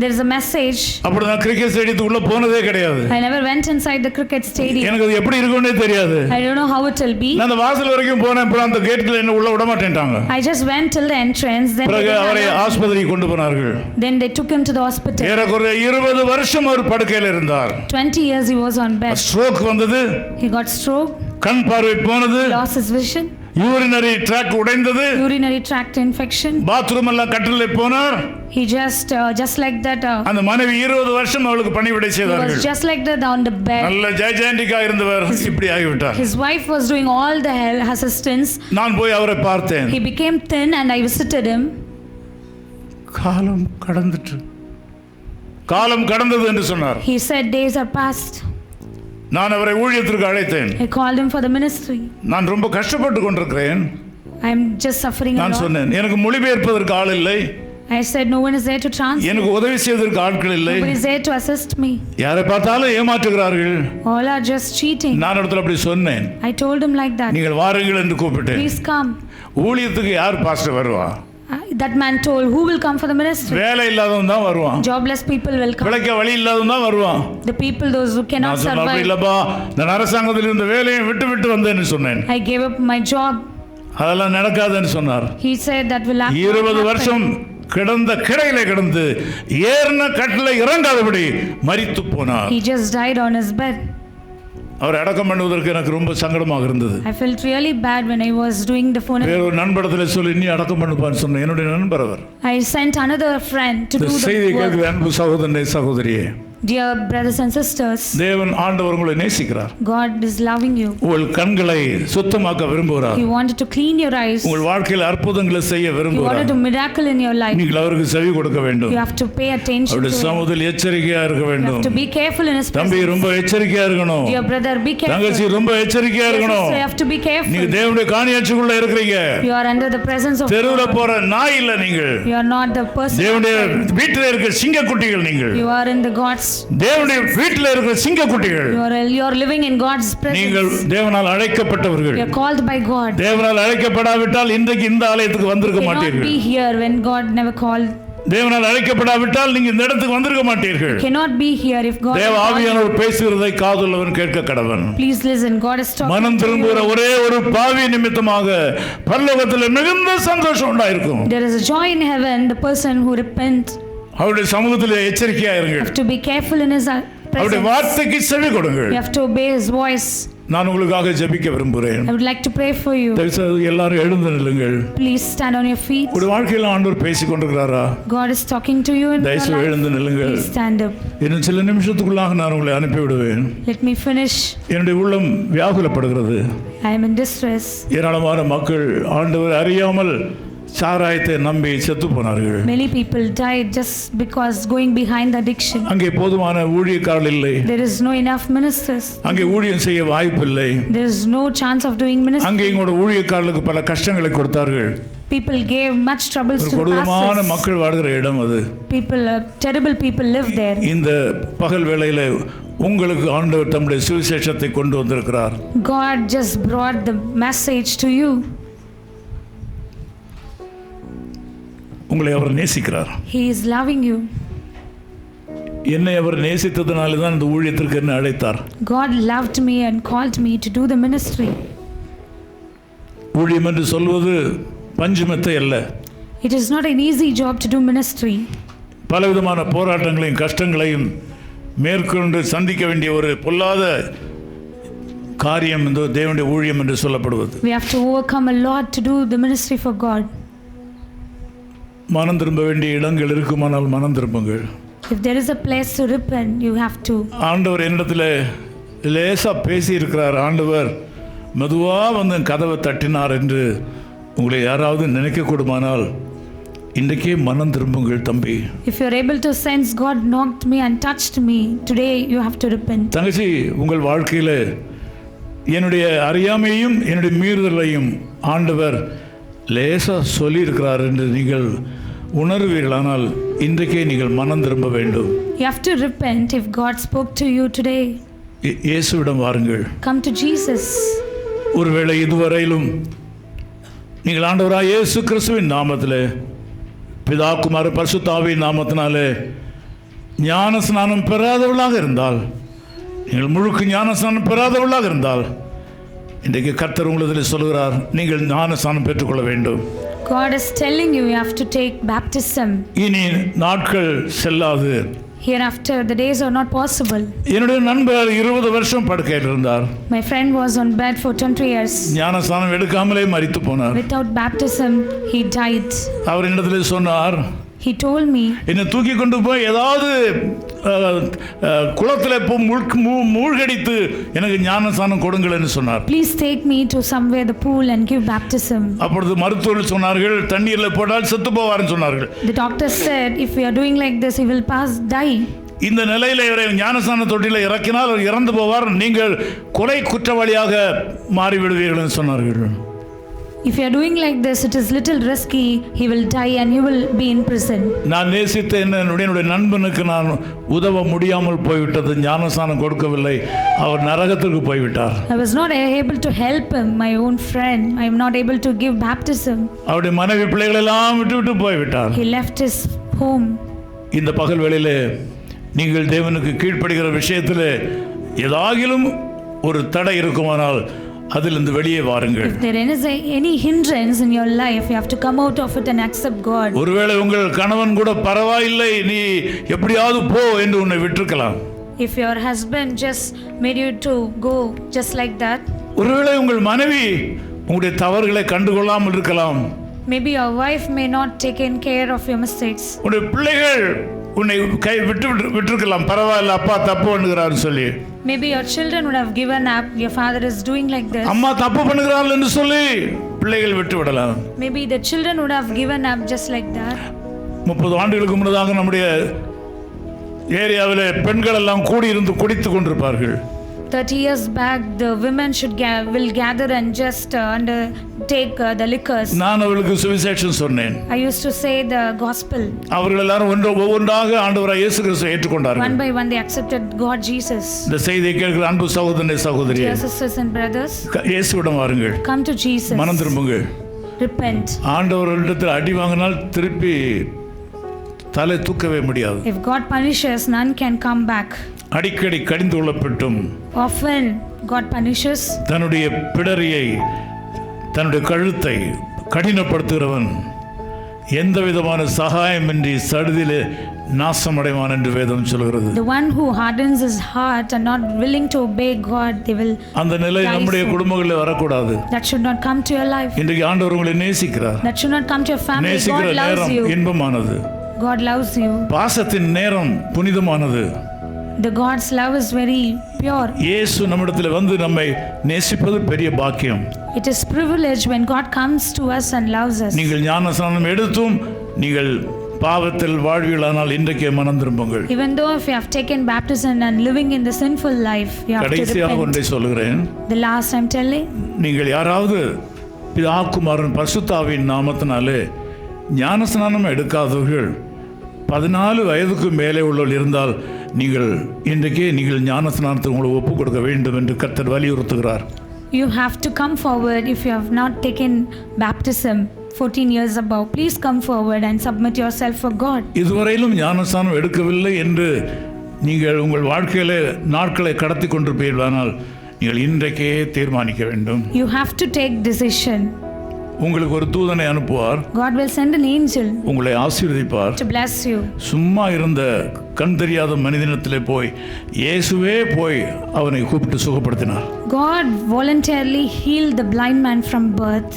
There is a message. அப்படி நான் கிரிக்கெட் ஸ்டேடியத்துக்குள்ள போனதே கிடையாது. I never went inside the cricket stadium. எனக்கு அது எப்படி இருக்கும்னே தெரியாது. I don't know how it will be. நான் அந்த வாசல் வரைக்கும் போனேன். அப்புறம் அந்த கேட்ல என்ன உள்ள விட மாட்டேன்ட்டாங்க. I just went till the entrance. Then அவரை ஆஸ்பத்திரிக்கு கொண்டு போனார்கள். Then they took him to the hospital. ஏறக்குறைய 20 வருஷம் அவர் படுக்கையில் இருந்தார். 20 years he was on bed. Stroke வந்தது. He got stroke. கண் பார்வை போனது. Lost his vision. Urinary tract உடைந்தது. Urinary tract infection. பாத்ரூம் எல்லாம் கட்டிலே போனார். He just like that. அந்த மனைவி 20 வருஷம் அவளுக்கு பணிவிடை செய்தார்கள். He was just like that on the bed. நல்ல ஜெயஜெயண்டிகா இருந்தவர் இப்படி ஆகிவிட்டார். His wife was doing all the assistance. நான் போய் அவரை பார்த்தேன். He became thin and I visited him. காலம் கடந்தது என்று சொன்னார். He said days are past. நான் அவரை ஊழியத்திற்கு அழைத்தேன். I called him for the ministry. நான் ரொம்ப கஷ்டப்பட்டு கொண்டிருக்கிறேன். I am just suffering a lot. நான் சொன்னேன் எனக்கு மொழிபெயர்ப்பதற்கு ஆள் இல்லை. I said no one is there to translate. எனக்கு உதவி செய்வதற்கு ஆட்கள் இல்லை. Nobody is there to assist me. யாரை பார்த்தாலும் ஏமாற்றுகிறார்கள். All are just cheating. நான் இடத்துல அப்படி சொன்னேன். I told him like that. நீங்கள் வாருங்கள் என்று கூப்பிட்டேன். Please come. ஊழியத்துக்கு யார் பாஸ்டர் வருவா? That man told who will come for the ministry? வேலை இல்லாதவன் தான் வருவான். Jobless people will come. பிழைக்க வழி இல்லாதவன் தான் வருவான். The people those who cannot survive. அப்படி இல்லப்பா நான் அரசாங்கத்தில் இருந்த வேலையை விட்டு வந்தேன்னு சொன்னேன். I gave up my job. அதெல்லாம் நடக்காதுன்னு சொன்னார். He said that will happen. 20 வருஷம் கிடந்த கிடையில கிடந்து ஏறின கட்டில இறங்காதபடி மரித்து போனார். He just died on his bed. அவர் அடக்கம் பண்ணுவதற்கு எனக்கு ரொம்ப சங்கடமாக இருந்தது. I felt really bad when I was doing the funeral. வேற ஒரு நண்பரிடத்தில் சொல்லி நீ அடக்கம் பண்ணுப்பான்னு சொன்னேன். என்னுடைய நண்பர் அவர். I sent another friend to do the செய்தியை work. கேட்கிற அன்பு சகோதரனே சகோதரியே, Dear brothers and sisters, தேவன் ஆண்டவர் உங்களை நேசிக்கிறார். God is loving you. உங்கள் கண்களை சுத்தமாக்க விரும்புகிறார். He wanted to clean your eyes. உங்கள் வாழ்க்கையில் அற்புதங்களை செய்ய He wanted விரும்புகிறார். to miracle in your life. நீங்கள் அவருக்கு செவி கொடுக்க வேண்டும். You have to pay attention அவருடைய to him. சமூகத்தில் எச்சரிக்கையா இருக்க You வேண்டும். have to be careful in his தம்பி presence. ரொம்ப எச்சரிக்கையா இருக்கணும். Dear brother, be தங்கச்சி careful. ரொம்ப எச்சரிக்கையா Dear இருக்கணும். sister, you have to be நீங்க careful. தேவனுடைய காணியாட்சிக்குள்ள இருக்கிறீங்க. You are under the presence of தெருவுல God. போற நாய் இல்ல நீங்கள். You are not the person. தேவனுடைய வீட்டில் இருக்கிற சிங்கக்குட்டிகள் நீங்கள். You are in the God's. தேவனுடைய வீட்டில் இருக்கிற சிங்கக்குட்டிகள். You are living in God's நீங்கள் presence. தேவனால் அழைக்கப்பட்டவர்கள். You are called by God. தேவனால் அழைக்கப்படாவிட்டால் இன்றைக்கு இந்த ஆலயத்துக்கு வந்திருக்க You cannot மாட்டீர்கள். be here when God never called. தேவனால் அழைக்கப்படாவிட்டால் நீங்க இந்த இடத்துக்கு வந்திருக்க மாட்டீர்கள். You cannot be here if God. தேவ has called you. ஆவியானவர் பேசுகிறதை காதுள்ளவன் கேட்க கடவன். Please listen. God is talking மனம் to திரும்புகிற you. ஒரே ஒரு பாவி நிமித்தமாக பரலோகத்தில் மிகுந்த சந்தோஷம் உண்டாயிருக்கும். There is a joy in heaven. The person who repents அவருடைய சமூகத்தில் எச்சரிக்கையா இருங்கள். have to be careful in his அவருடைய presence. வார்த்தைக்கு செவி கொடுங்கள். You have to obey his voice. நான் உங்களுக்காக ஜெபிக்க விரும்புகிறேன். I would like to pray for you. தயவு செய்து எல்லாரும் எழுந்து நில்லுங்கள். Please stand on your feet. உங்களுடைய வாழ்க்கையில் ஆண்டவர் பேசிக் கொண்டிருக்கிறாரா? God is talking to you in தயவு your செய்து life. எழுந்து நில்லுங்கள். Please stand up. இன்னும் சில நிமிஷத்துக்குள்ளாக நான் உங்களை அனுப்பிவிடுவேன். Let me finish. என்னுடைய உள்ளம் வியாகுலப்படுகிறது. I am in distress. ஏராளமான மக்கள் ஆண்டவர் அறியாமல் சாராயத்தை நம்பி செத்து போனார்கள். Many people died just because going behind the addiction. அங்கே போதுமான ஊழியக்காரர்கள் இல்லை. There is no enough ministers. அங்கே ஊழியம் செய்ய வாய்ப்பில்லை. There is no chance of doing ministry. அங்கே எங்களோட ஊழியக்காரர்களுக்கு பல கஷ்டங்களை கொடுத்தார்கள். People gave much troubles ஒரு to கொடூரமான pastors. மக்கள் வாழ்கிற இடம் அது. People, terrible people live there. இந்த பகல் வேளையில உங்களுக்கு ஆண்டவர் தம்முடைய சுவிசேஷத்தை கொண்டு வந்திருக்கிறார். God just brought the message to you. உங்களை அவர் நேசிக்கிறார். He is loving you. என்னை அவர் நேசித்ததனால தான் இந்த ஊழியத்திற்கு என்ன அழைத்தார். God loved me and called me to do the ministry. ஊழியம் என்று சொல்வது பஞ்சுமெத்தை அல்ல. It is not an easy job to do ministry. பலவிதமான போராட்டங்களையும் கஷ்டங்களையும் மேற்கொண்டு சந்திக்க வேண்டிய ஒரு பொல்லாத காரியம் இந்த தேவனுடைய ஊழியம் என்று சொல்லப்படுவது. We have to overcome a lot to do the ministry for God. மனம் திரும்ப வேண்டிய இடங்கள் இருக்குமானால் மனம் திரும்புங்கள். If there is a place to repent, you have to. ஆண்டவர் என்னிடத்தில் லேசா பேசி இருக்கிறார். ஆண்டவர் மெதுவா வந்து கதவை தட்டினார் என்று உங்களை யாராவது நினைக்கக்கூடுமானால் இன்றைக்கே மனம் திரும்புங்கள் தம்பி. If you are able to sense God knocked me and touched me, today you have to repent. தங்கச்சி, உங்கள் வாழ்க்கையில் என்னுடைய அறியாமையும் என்னுடைய மீறுதலையும் ஆண்டவர் லேசா சொல்லி இருக்கிறார் என்று நீங்கள் உணர்வீர்களானால் இன்றைக்கே நீங்கள் மனம் திரும்ப வேண்டும். You have to repent if God spoke to you today. இயேசுவிடம் வாருங்கள். Come to Jesus. ஒருவேளை இதுவரையிலும் நீங்கள் ஆண்டவராய் இயேசு கிறிஸ்துவின் நாமத்திலே பிதா குமார பரிசுத்த ஆவியின் நாமத்தினாலே ஞான ஸ்நானம் பெறாதவர்களாக இருந்தால், நீங்கள் முழுக்க ஞான ஸ்நானம் பெறாதவர்களாக இருந்தால், இன்றைக்கு கர்த்தர் உங்களிடத்தில் சொல்கிறார், நீங்கள் ஞான ஸ்நானம் பெற்றுக்கொள்ள வேண்டும். God is telling you have to take baptism. இனி நாட்கள் செல்லாது. Hereafter the days are not possible. என்னுடைய நண்பர் 20 வருஷம் படுக்கையில் இருந்தார். My friend was on bed for 20 years. ஞான ஸ்நானம் எடுக்காமலே மரித்து போனார். Without baptism he died. அவர் என்னிடத்தில் சொன்னார், He told me, என்னை தூக்கி கொண்டு போய் ஏதாவது குளத்தில் மூழ்கடித்து எனக்கு ஞானஸ்நானம் கொடுங்கள் என்று சொன்னார். please take me to somewhere the pool and give baptism. அப்பொழுது மருத்துவர்கள் சொன்னார்கள், தண்ணீரில் போட்டால் செத்து போவார்னு சொன்னார்கள். The doctor said if we are doing like this he will die. இந்த நிலையில் இவரை ஞானஸ்நான தொட்டியில் இறக்கினால் அவர் இறந்து போவார், நீங்கள் கொலை குற்றவாளியாக மாறிவிடுவீர்கள் என்று சொன்னார்கள். If you are doing like this, it is little risky. He will die and you will be in prison. நான் நேசித்த என்னுடைய நண்பனுக்கு நான் உதவ முடியாமல் போய்விட்டது. ஞானஸ்நானம் கொடுக்கவில்லை, அவர் நரகத்திற்கு போய்விட்டார். I was not able to help him, my own friend. I am not able to give baptism. அவருடைய மனைவி பிள்ளைகள் எல்லாம் விட்டு போய்விட்டார். He left his home. இந்த பகல் வேளையிலே நீங்கள் தேவனுக்கு கீழ்ப்படுகிற விஷயத்தில் ஏதாகிலும் ஒரு தடை இருக்குமானால் அதிலிருந்து வெளியே வாருங்கள். If there is any hindrance in your life, you have to come out of it and accept God. ஒருவேளை உங்கள் கணவன் கூட பரவாயில்லை, நீ எப்படியாவது போ என்று உன்னை விட்டுருக்கலாம். If your husband just made you to go just like that. ஒருவேளை உங்கள் மனைவி உங்களுடைய தவறுகளை கண்டுகொள்ளாமல் இருக்கலாம். Maybe your wife may not taken care of your mistakes. உங்களுடைய பிள்ளைகள் உன்னை கை விட்டுருக்கலாம், பரவாயில்ல அப்பா தப்பு பண்ணுகிறான்னு சொல்லி. Maybe your children would have given up, your father is doing like this. அம்மா தப்பு பண்ணுகிறாள் என்று சொல்லி பிள்ளைகள் விட்டு விடலாம். Maybe the children would have given up just like that. 30 ஆண்டுகளுக்கு முன்னதாக நம்முடைய ஏரியாவில் பெண்கள் எல்லாம் கூடி இருந்து குடித்து கொண்டிருப்பார்கள். 30 years back, the women will gather and just take the liquors. நான் அவர்களுக்கு சுவிசேஷம் சொன்னேன். I used to say the gospel. அவர்கள் எல்லாரும் ஒவ்வொன்றாக ஆண்டவராய் இயேசு கிறிஸ்துவை ஏற்றுக்கொண்டார்கள். One by one they accepted God Jesus. இந்த செய்தியை கேட்கிற அன்பு சகோதரனே சகோதரியே, dear sisters and brothers, இயேசுவிடம் வாருங்கள். come to Jesus. மனம் திரும்புங்கள். Repent. ஆண்டவரிடத்தில் அடி வாங்கினால் திருப்பி தலை தூக்கவே முடியாது. If God punishes, none can come back. அடிக்கடி கடிந்து கொள்ளப்பட்டும் Often God punishes. தன்னுடைய பிடரியை, தன்னுடைய கழுத்தை கடினப்படுத்துகிறவன் எந்த விதமான சகாயமின்றி சடுதிலே நாசமடைவான் என்று வேதம் சொல்கிறது. The one who hardens his heart and not willing to obey God, they will. அந்த நிலை நம்முடைய குடும்பங்களில் வரக்கூடாது. That should not come to your life. இன்றைக்கு ஆண்டவர் உங்களை நேசிக்கிறார். That should not come to your family. நேசிக்கிற God loves நேரம் you. இன்பமானது. God loves you. பாசத்தின் நேரம் புனிதமானது. The God's love is very pure. இயேசு நம்மிடத்தில் வந்து நம்மை நேசிப்பது பெரிய பாக்கியம். It is privilege when God comes to us and loves us. நீங்கள் ஞானஸ்நானம் எடுத்தும் நீங்கள் பாவத்தில் வாழ்வீர்களானால் இன்றைக்கே மனம் திரும்புங்கள். Even though if you have taken baptism and living in the sinful life, you have to கடைசியாக ஒன்றை repent. சொல்கிறேன். The last I'm telling, நீங்கள் யாராவது பிதா குமாரன் பரிசுத்த ஆவியின் நாமத்தினாலே ஞானஸ்நானம் எடுக்காதவர்கள் 14 வயதுக்கு மேலே உள்ளவர்கள் இருந்தால் நீங்கள் இன்றைக்கே நீங்கள் ஞானஸ்நானத்தை உங்களை ஒப்புக் கொடுக்க வேண்டும் என்று கர்த்தர் வலியுறுத்துகிறார். you have to come forward. If you have not taken baptism 14 years above, please come forward and submit yourself for God. இதுவரையிலும் ஞானஸ்நானம் எடுக்கவில்லை என்று நீங்கள் உங்கள் வாழ்க்கையிலே நாட்களை கடத்தி கொண்டிருப்பீர்களானால் நீங்கள் இன்றைக்கே தீர்மானிக்க வேண்டும். You have to take decision. உங்களுக்கு ஒரு தூதனை அனுப்புவார். God will send an angel உங்களை ஆசீர்வதிப்பார். to bless you. சும்மா இருந்த கண் தெரியாத மனிதனிடத்திலே போய் இயேசுவே போய் அவனை கூப்பிட்டு சுகப்படுத்தினார். God voluntarily healed the blind man from birth.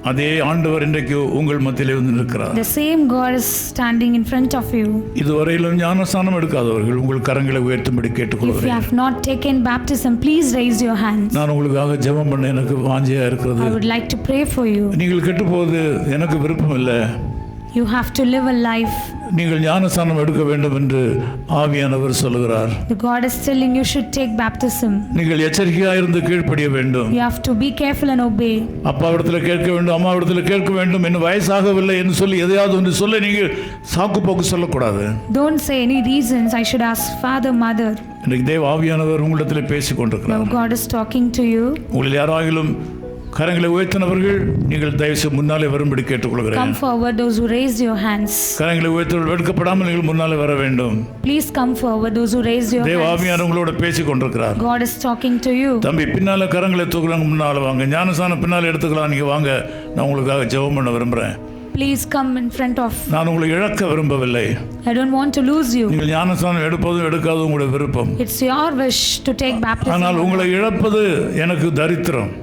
அதே ஆண்டவர் இன்றைக்கு உங்கள் மத்தியிலே வந்து நிற்கிறார். The same God is standing in front of you. இதுவரையிலும் ஞானஸ்நானம் எடுக்காதவர்கள் உங்கள் கரங்களை உயர்த்தும்படி If you கேட்டுக்கொள்கிறேன். have not taken baptism, please raise your hands. நான் உங்களுக்காக ஜெபம் பண்ண எனக்கு வாஞ்சையா இருக்கிறது. I would like to pray for you. நீங்கள் கெட்டுப்போவது எனக்கு விருப்பம் இல்லை. You have to live a life. நீங்கள் ஞானஸ்நானம் எடுக்க வேண்டும் என்று ஆவியானவர் சொல்லுகிறார். The God is telling you should take baptism. நீங்கள் எச்சரிக்கையாக இருந்து கீழ்ப்படிய வேண்டும். You have to be careful and obey. அப்பாவிடத்தில் கேட்க வேண்டும், அம்மாவிடத்தில் கேட்க வேண்டும், இன்னும் வயசாகவில்லை என்று சொல்லி எதையாவது ஒன்று சொல்ல நீங்கள் சாக்கு போக்கு சொல்லக்கூடாது. Don't say any reasons. I should ask father, mother. இன்றைக்கு தேவ ஆவியானவர் உங்களிடத்தில் பேசிக் கொண்டிருக்கிறார். Now God is talking to you. உங்களில் யாராகிலும் கரங்களை உயர்த்தினவர்கள் நீங்கள் தயவுசெய்து முன்னாலே வரும்படி கேட்டுக்கொள்கிறேன். Come forward, those who raised your hands. கரங்களை உயர்த்தவர்கள் வெட்கப்படாமல் நீங்கள் முன்னாலே வர வேண்டும். Please come forward, those who raised your தேவ hands. ஆவியானவர் உங்களோட பேசிக் கொண்டிருக்கிறார். God is talking to you. தம்பி பின்னால கரங்களை தூக்குறாங்க, முன்னால வாங்க. ஞானஸ்நானம் பின்னால எடுத்துக்கலாம், நீங்க வாங்க. நான் உங்களுக்காக ஜெபம் பண்ண விரும்புறேன். Please come in front of. நான் உங்களை இழக்க விரும்பவில்லை. I don't want to lose you. நீங்கள் ஞானஸ்நானம் எடுப்பதும் எடுக்காதும் உங்களுடைய விருப்பம். It's your wish to take baptism. ஆனால் உங்களை இழப்பது எனக்கு தரித்திரம்.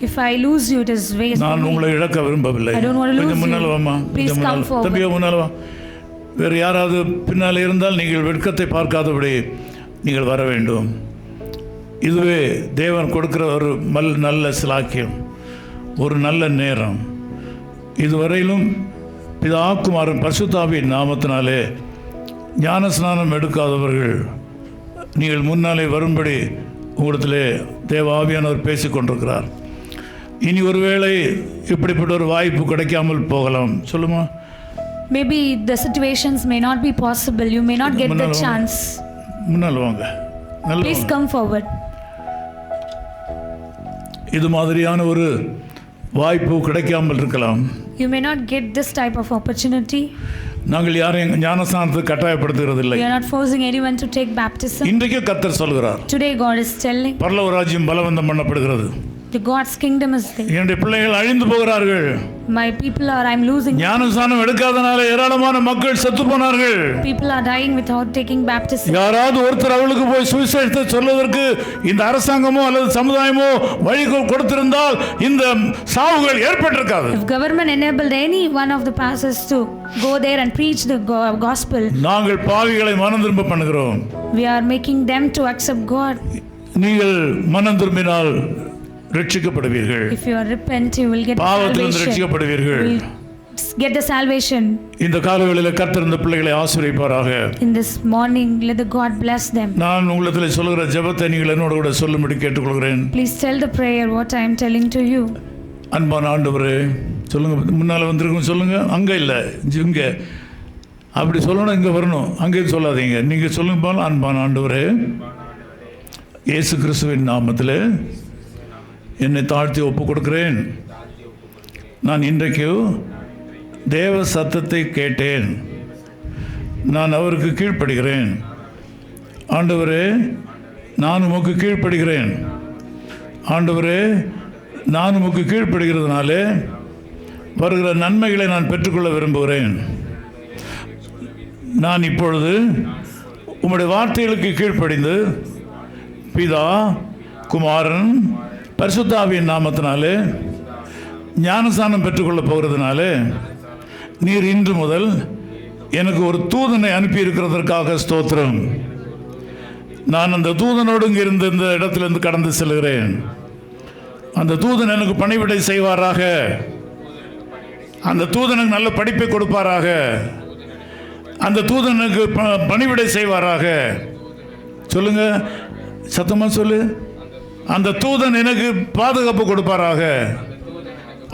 If I lose you, it is waste. நான் உங்களை இழக்க விரும்பவில்லை. I don't want to lose கொஞ்சம் முன்னால வாமா. you. Please come forward. தம்பியா முன்னால வா. வேறு யாராவது பின்னாலே இருந்தால் நீங்கள் வெட்கத்தை பார்க்காதபடி நீங்கள் வர வேண்டும். இதுவே தேவன் கொடுக்கிற ஒரு நல்ல சிலாக்கியம், ஒரு நல்ல நேரம். இதுவரையிலும் பிதா குமாரன் பரிசுத்த ஆவியின் நாமத்தினாலே ஞானஸ்நானம் எடுக்காதவர்கள் நீங்கள் முன்னாலே வரும்படி உங்களிடத்திலே தேவ ஆவியானவர் பேசிக் கொண்டிருக்கிறார். இனி ஒருவேளை இப்படிப்பட்ட ஒரு வாய்ப்பு கிடைக்காமல் போகலாம். சொல்லுமா. Maybe the situations may not be possible. You may not get the chance. முன்னால் வாங்க. Please come forward. இது மாதிரியான ஒரு வாய்ப்பு கிடைக்காமல் இருக்கலாம். You may not get this type of opportunity. நாங்கள் யாரையும் ஞானஸ்நானத்தை கட்டாயப்படுத்துகிறதில்லை. We are not forcing anyone to take baptism. இன்றைக்கு கர்த்தர் சொல்கிறார். Today God is telling. பரலோக ராஜ்யம் பலவந்தம் பண்ணப்படுகிறது. The God's kingdom is there. என்னுடைய பிள்ளைகள் அழிந்து போகிறார்கள். My people are, I'm losing. ஞானஸ்நானம் எடுக்காதனால ஏராளமான மக்கள் செத்து போனார்கள். People are dying without taking baptism. யாராவது ஒருத்தர் அவளுக்கு போய் சுவிசேஷத்தை சொல்வதற்கு இந்த அரசாங்கமோ அல்லது சமுதாயமோ வழி கொடுத்திருந்தால் இந்த சாவுகள் ஏற்பட்டிருக்காது. If government enabled any one of the pastors to go there and preach the gospel, நாங்கள் பாவிகளை மனம் திரும்ப பண்ணுகிறோம். we are making them to accept God. நீங்கள் மனம் திரும்பினால் ரட்சிக்கப்படுவீர்கள். If you are repent, you will get பாவத்திலிருந்து ரட்சிக்கப்படுவீர்கள். You will get the salvation. இந்த காலவேளையில் கர்த்தர் இந்த பிள்ளைகளை ஆசீர்வதிப்பாராக. In this morning, let the God bless them. நான் உங்களிடத்தில் சொல்கிற ஜெபத்தை நீங்கள் என்னோட கூட சொல்லும்படி கேட்டுக்கொள்கிறேன். Please tell the prayer what I am telling to you. அன்பான ஆண்டவரே, சொல்லுங்க, முன்னால் வந்திருக்கும் சொல்லுங்க. அங்கே இல்லை, இங்கே அப்படி சொல்லணும், இங்கே வரணும், அங்கேயும் சொல்லாதீங்க. நீங்கள் சொல்லுங்க போல. அன்பான ஆண்டவரே, இயேசு கிறிஸ்துவின் நாமத்தில் என்னை தாழ்த்தி ஒப்பு கொடுக்கிறேன். நான் இன்றைக்கு தேவ சத்தத்தை கேட்டேன். நான் அவருக்கு கீழ்ப்படுகிறேன். ஆண்டவரே, நான் உமக்கு கீழ்ப்படுகிறேன். ஆண்டவரே, நான் உமக்கு கீழ்ப்படுகிறதுனாலே வருகிற நன்மைகளை நான் பெற்றுக்கொள்ள விரும்புகிறேன். நான் இப்பொழுது உம்முடைய வார்த்தைகளுக்கு கீழ்ப்படிந்து பிதா, குமாரன், பரிசுத்த ஆவியின் நாமத்தினாலே ஞானஸ்நானம் பெற்றுக்கொள்ளப் போகிறதுனாலே நீர் இன்று முதல் எனக்கு ஒரு தூதனை அனுப்பி இருக்கிறதற்காக ஸ்தோத்திரம். நான் அந்த தூதனோடு இங்கிருந்து இந்த இடத்திலிருந்து கடந்து செல்கிறேன். அந்த தூதன் எனக்கு பணிவிடை செய்வாராக. அந்த தூதனுக்கு நல்ல படிப்பை கொடுப்பாராக. அந்த தூதனுக்கு பணிவிடை செய்வாராக. சொல்லுங்க, சத்தமாக சொல்லு. அந்த தூதன் எனக்கு பாதுகாப்பு கொடுப்பாராக.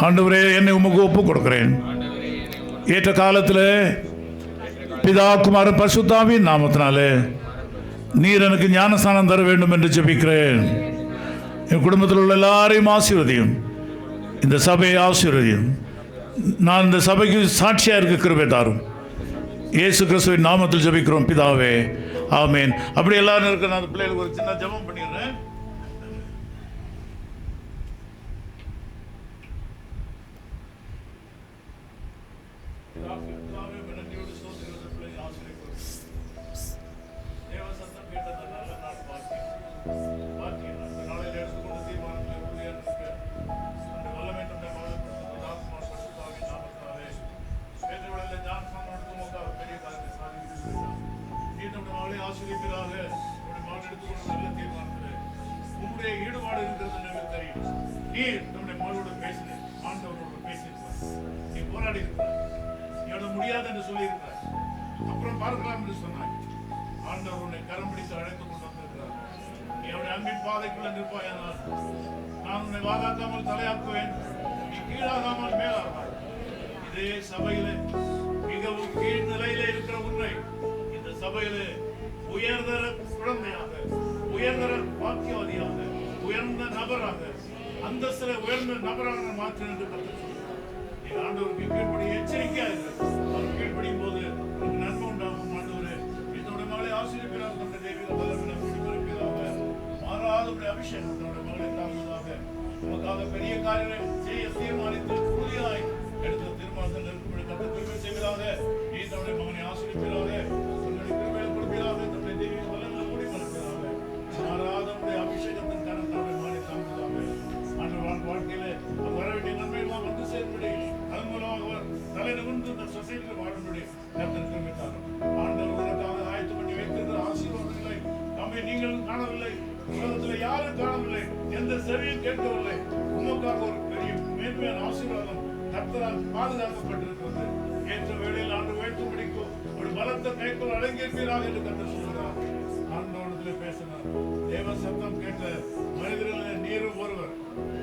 ஆண்டவரே, என்னை உமக்கு ஒப்பு கொடுக்கிறேன். ஏற்ற காலத்தில் பிதா, குமாரன், பரிசுத்த ஆவியின் நாமத்தினாலே நீர் எனக்கு ஞானஸ்நானம் தர வேண்டும் என்று ஜெபிக்கிறேன். என் குடும்பத்தில் உள்ள எல்லாரையும் ஆசீர்வதியும். இந்த சபையை ஆசீர்வதியும். நான் இந்த சபைக்கு சாட்சியாக இருக்க கிருபை தாரும். இயேசு கிறிஸ்துவின் நாமத்தில் ஜெபிக்கிறோம் பிதாவே, ஆமேன். அப்படி எல்லாரும் இருக்க நான் பிள்ளைகளுக்கு ஒரு சின்ன ஜெபம் பண்ணிடுறேன். ஈடுபாடு இருக்கிறது எனக்கு தெரியும். நீர் நம்முடைய மகளோடு பேசினேன், ஆண்டவரோடு பேசியிருப்பார். நீ போராடி இருக்கிறார், எவ்வளவு முடியாது என்று சொல்லியிருக்கிறார். அப்புறம் பார்க்கலாம் என்று சொன்னாய். ஆண்டவர் உன்னை கரம் பிடித்து அழைத்துக் கொண்டு வந்திருக்கிறார். நீ அவருடைய அன்பின் பாதைக்குள்ள நிற்பாயானால் நான் உன்னை வாதாக்காமல் தலையாக்குவேன். நீ கீழாகாமல் மேலாகாய். இதே சபையிலே மிகவும் கீழ் நிலையிலே இருக்கிற உன்னை இந்த சபையிலே உயர்தர குழந்தையாக, உயர்தர வாக்கியவாதியாக, உயர்ந்த நபராக, அந்தஸ்தில உயர்ந்த நபராக மாற்ற என்று கற்றுக் நீ ஆண்டவருக்கு கீழ்ப்படி எச்சரிக்கையா இருக்கு. அவர் கீழ்ப்படியும் போது உனக்கு நன்மை உண்டாகும். ஆண்டவரே, இதோட மகளை ஆசீர்வதிக்கிறார். தந்த தெய்வீக வல்லமையை பிடிப்பதாக மாறாத அபிஷேகம் தன்னோட மகளை தாங்குவதாக. உமக்காக பெரிய காரியங்களை செய்ய தீர்மானித்து உறுதியாய் எடுத்த தீர்மானத்தில் இருக்கும்படி கற்றுக் கிருபை செய்வதாக. நீ தன்னுடைய மகனை ஆசீர்வதிப்பதாக, தன்னுடைய கிருபையை கொடுப்பதாக, தன்னுடைய தெய்வீக வல்லமையை பிடிப்பதாக. மாறாத அபிஷேகத்தின் கரத்தோட மகளை தாங்குவதாக. ஆண்டவர் வாழ்க்கையில வர வேண்டிய நன்மைகளாக வந்து சேர்ப்படி அதன் மூலமாக அவர் தலை நிமிர்ந்து இந்த சொசைட்டியில் வாழும்படி கர்த்தர் கிருபைத்தார். ஆண்டவர் உனக்காக ஆயத்து பண்ணி வைத்திருக்கிற ஆசீர்வாதங்களை நம்மை நீங்கள் காணவில்லை, உலகத்தில் யாரும் காணவில்லை, எந்த செவியும் கேட்கவில்லை. உமக்காக ஒரு பெரிய மேன்மையான ஆசீர்வாதம் கர்த்தரால் பாதுகாக்கப்பட்டிருக்கிறது. ஏற்ற வேளையில் ஆண்டு வைத்து பிடிக்கும் ஒரு பலத்த கைக்குள் அடங்கியிருப்பீராக என்று கர்த்தர் சொல்கிறார். ஆண்டவரிடத்தில் பேசினார். தேவ சத்தம் கேட்ட மனிதர்களில் நீரும் ஒருவர்.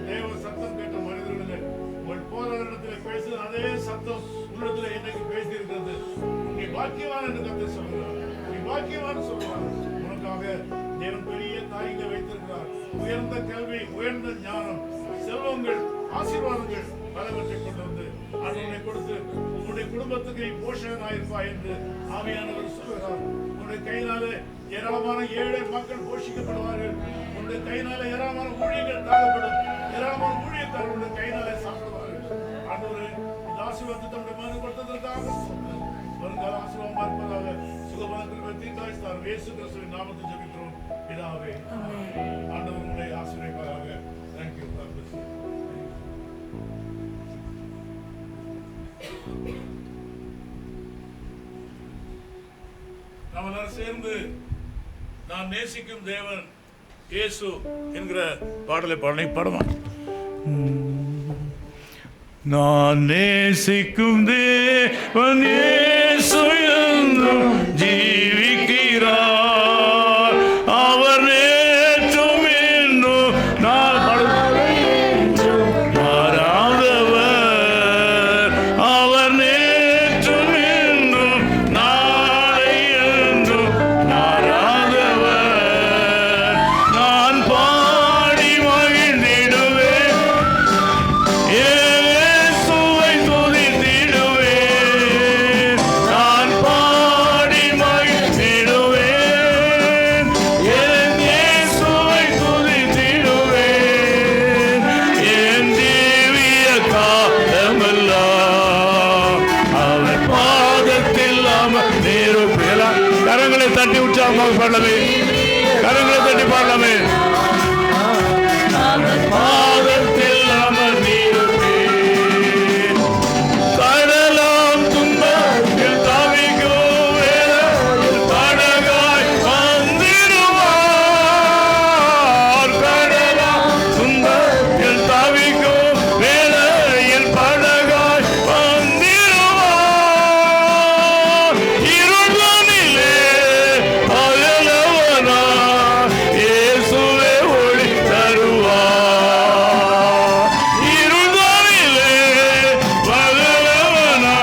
தேவ சத்தம் கேட்ட மனிதர்களிலே உங்கள் போராட்டத்தில் பேசுகிற அதே சத்தம் உள்ளத்தில் என்னைக்கு பேசியிருக்கிறது. நீ பாக்கியவான் என்று கர்த்தர் சொல்கிறார். நீ பாக்கியவான் சொல்கிறார். உனக்காக தேவன் பெரிய காரியங்களை வைத்திருக்கிறார். உயர்ந்த கல்வி, உயர்ந்த ஞானம், செல்வங்கள், ஆசீர்வாதங்கள் பலவற்றை கொண்டு வந்து அதனை கொடுத்து உன்னுடைய குடும்பத்துக்கு போஷகனாயிருப்பாய் என்று ஆவியானவர் சொல்கிறார். உன்னுடைய கையினாலே ஏராளமான ஏழை மக்கள் போஷிக்கப்படுவார்கள். உன்னுடைய கையினால ஏராளமான ஊழியர்கள் தாக்கப்படும். ஏராளமான ஊழியக்காரர்களுடைய கையினாலே சாப்பிடுவார்கள். ஆண்டவரே, இந்த ஆசீர்வாதத்தை தம்முடைய மகனுக்கு கொடுத்ததற்காக ஸ்தோத்திரம். வருங்கால ஆசீர்வாதமா இருப்பதாக சுகமான கிருபை தீர்க்காய்த்தார். இயேசு கிறிஸ்துவின் நாமத்தில் ஜெபிக்கிறோம் பிதாவே. ஆண்டவர் உங்களை ஆசீர்வதிப்பாராக. Thank you. God bless you. நாம் எல்லாரும் சேர்ந்து நான் நேசிக்கும் தேவன் இயேசு என்கிற பாடலை பாடுமா? நான் நேசிக்கும் தேவன் இயேசு என்றும் ஜீவிக்கிறார். அவர் நேற்றும் இன்றும் மாறாதவர். அவர் நேற்றும் இன்றும் நாளை என்றும் மாறாதவர். நான் பாடி மகிழ்ந்திடுவேன், இயேசுவை துதித்திடுவேன். நான் பாடி மகிழ்ந்திடுவேன், என் இயேசுவை துதித்திடுவேன். என் ஜீவிய காலமெல்லாம் அவர் பாதத்தில் அமர்ந்திருப்பேன். கரங்களை தட்டி உற்சாகமாக பாடலாமே, கரங்களை தட்டி பாடலாமே. பாதத்தில் அமர்ந்திருப்பேன். கடலாம் துன்பத்தில் தவிக்கும் வேளையில் படகாய் வந்திடுவார். கடலாம் துன்பத்தில் தவிக்கும் வேளையில் படகாய் வந்திடுவார். இருளனிலே பகலவனா இயேசுவே ஒளி தருவார். இருளனிலே பகலவனா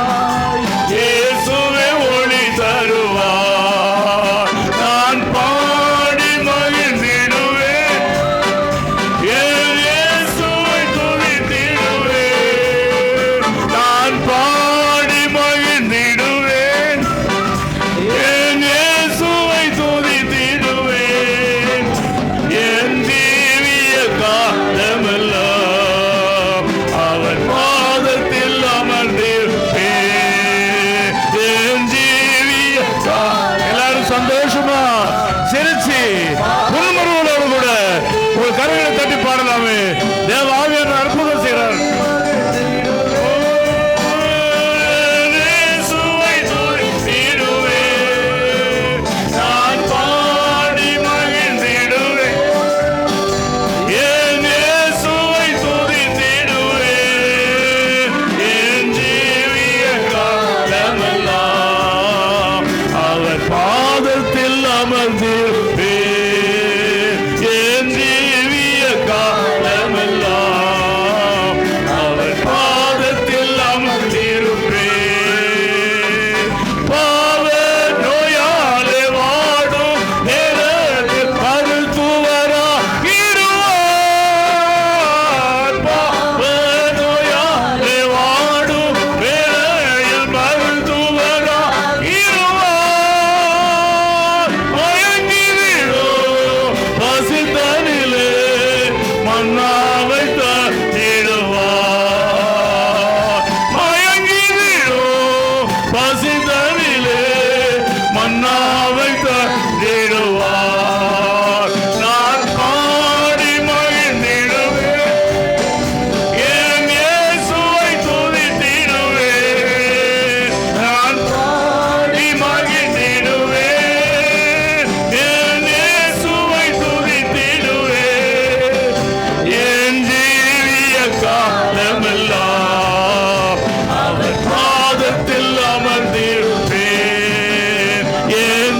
இயேசுவே ஒளி தருவார். நான் பாடி மகிழ்ந்திடுவேன், என் இயேசுவை துதித்திடுவேன். நான் பாடி மகிழ்ந்திடுவேன், என் இயேசுவை துதித்திடுவேன். என் ஜீவிய காலமெல்லாம் அவர் பாதத்தில் அமர்ந்திருப்பேன். என் ஜீவிய எல்லாரும் சந்தோஷமா சிரிச்சு புன்முறுவலோடு கூட ஒரு கரங்களை தட்டி பாடலாமே. தேவ ஆவியானவர் அற்புதம் செய்கிறார். இயேசுவை துதித்திடுவேன், நான் பாடி மகிழ்ந்திடுவேன். என் இயேசுவை துதித்திடுவேன். என் ஜீவிய காலமெல்லாம் அவர் பாதத்தில் அமர்ந்திருப்பேன். என் ஜீவிய காலமெல்லாம் அவர் பாதத்தில் அமர்ந்திருப்பேன். பாவ நோயாலே வாடும் நேரத்தில் மருத்துவராகிடுவார். பாவ நோயாலே வாடும் வேளையில் மருத்துவராகிடுவார். மயங்கிவிடும் பசித்தனிலே மன்னாவை தந்திடுவார். மயங்கிவிடும் பசித்தனிலே மன்னாவை தந்திடுவார். நான் பாடி மகிழ்ந்திடுவேன், என் இயேசுவை துதித்திடுவேன். நான் பாடி மகிழ்ந்திடுவேன், என் இயேசுவை துதித்திடுவேன். என் ஜீவிய காலமெல்லாம் அவர் பாதத்தில் அமர்ந்திருப்பேன். என்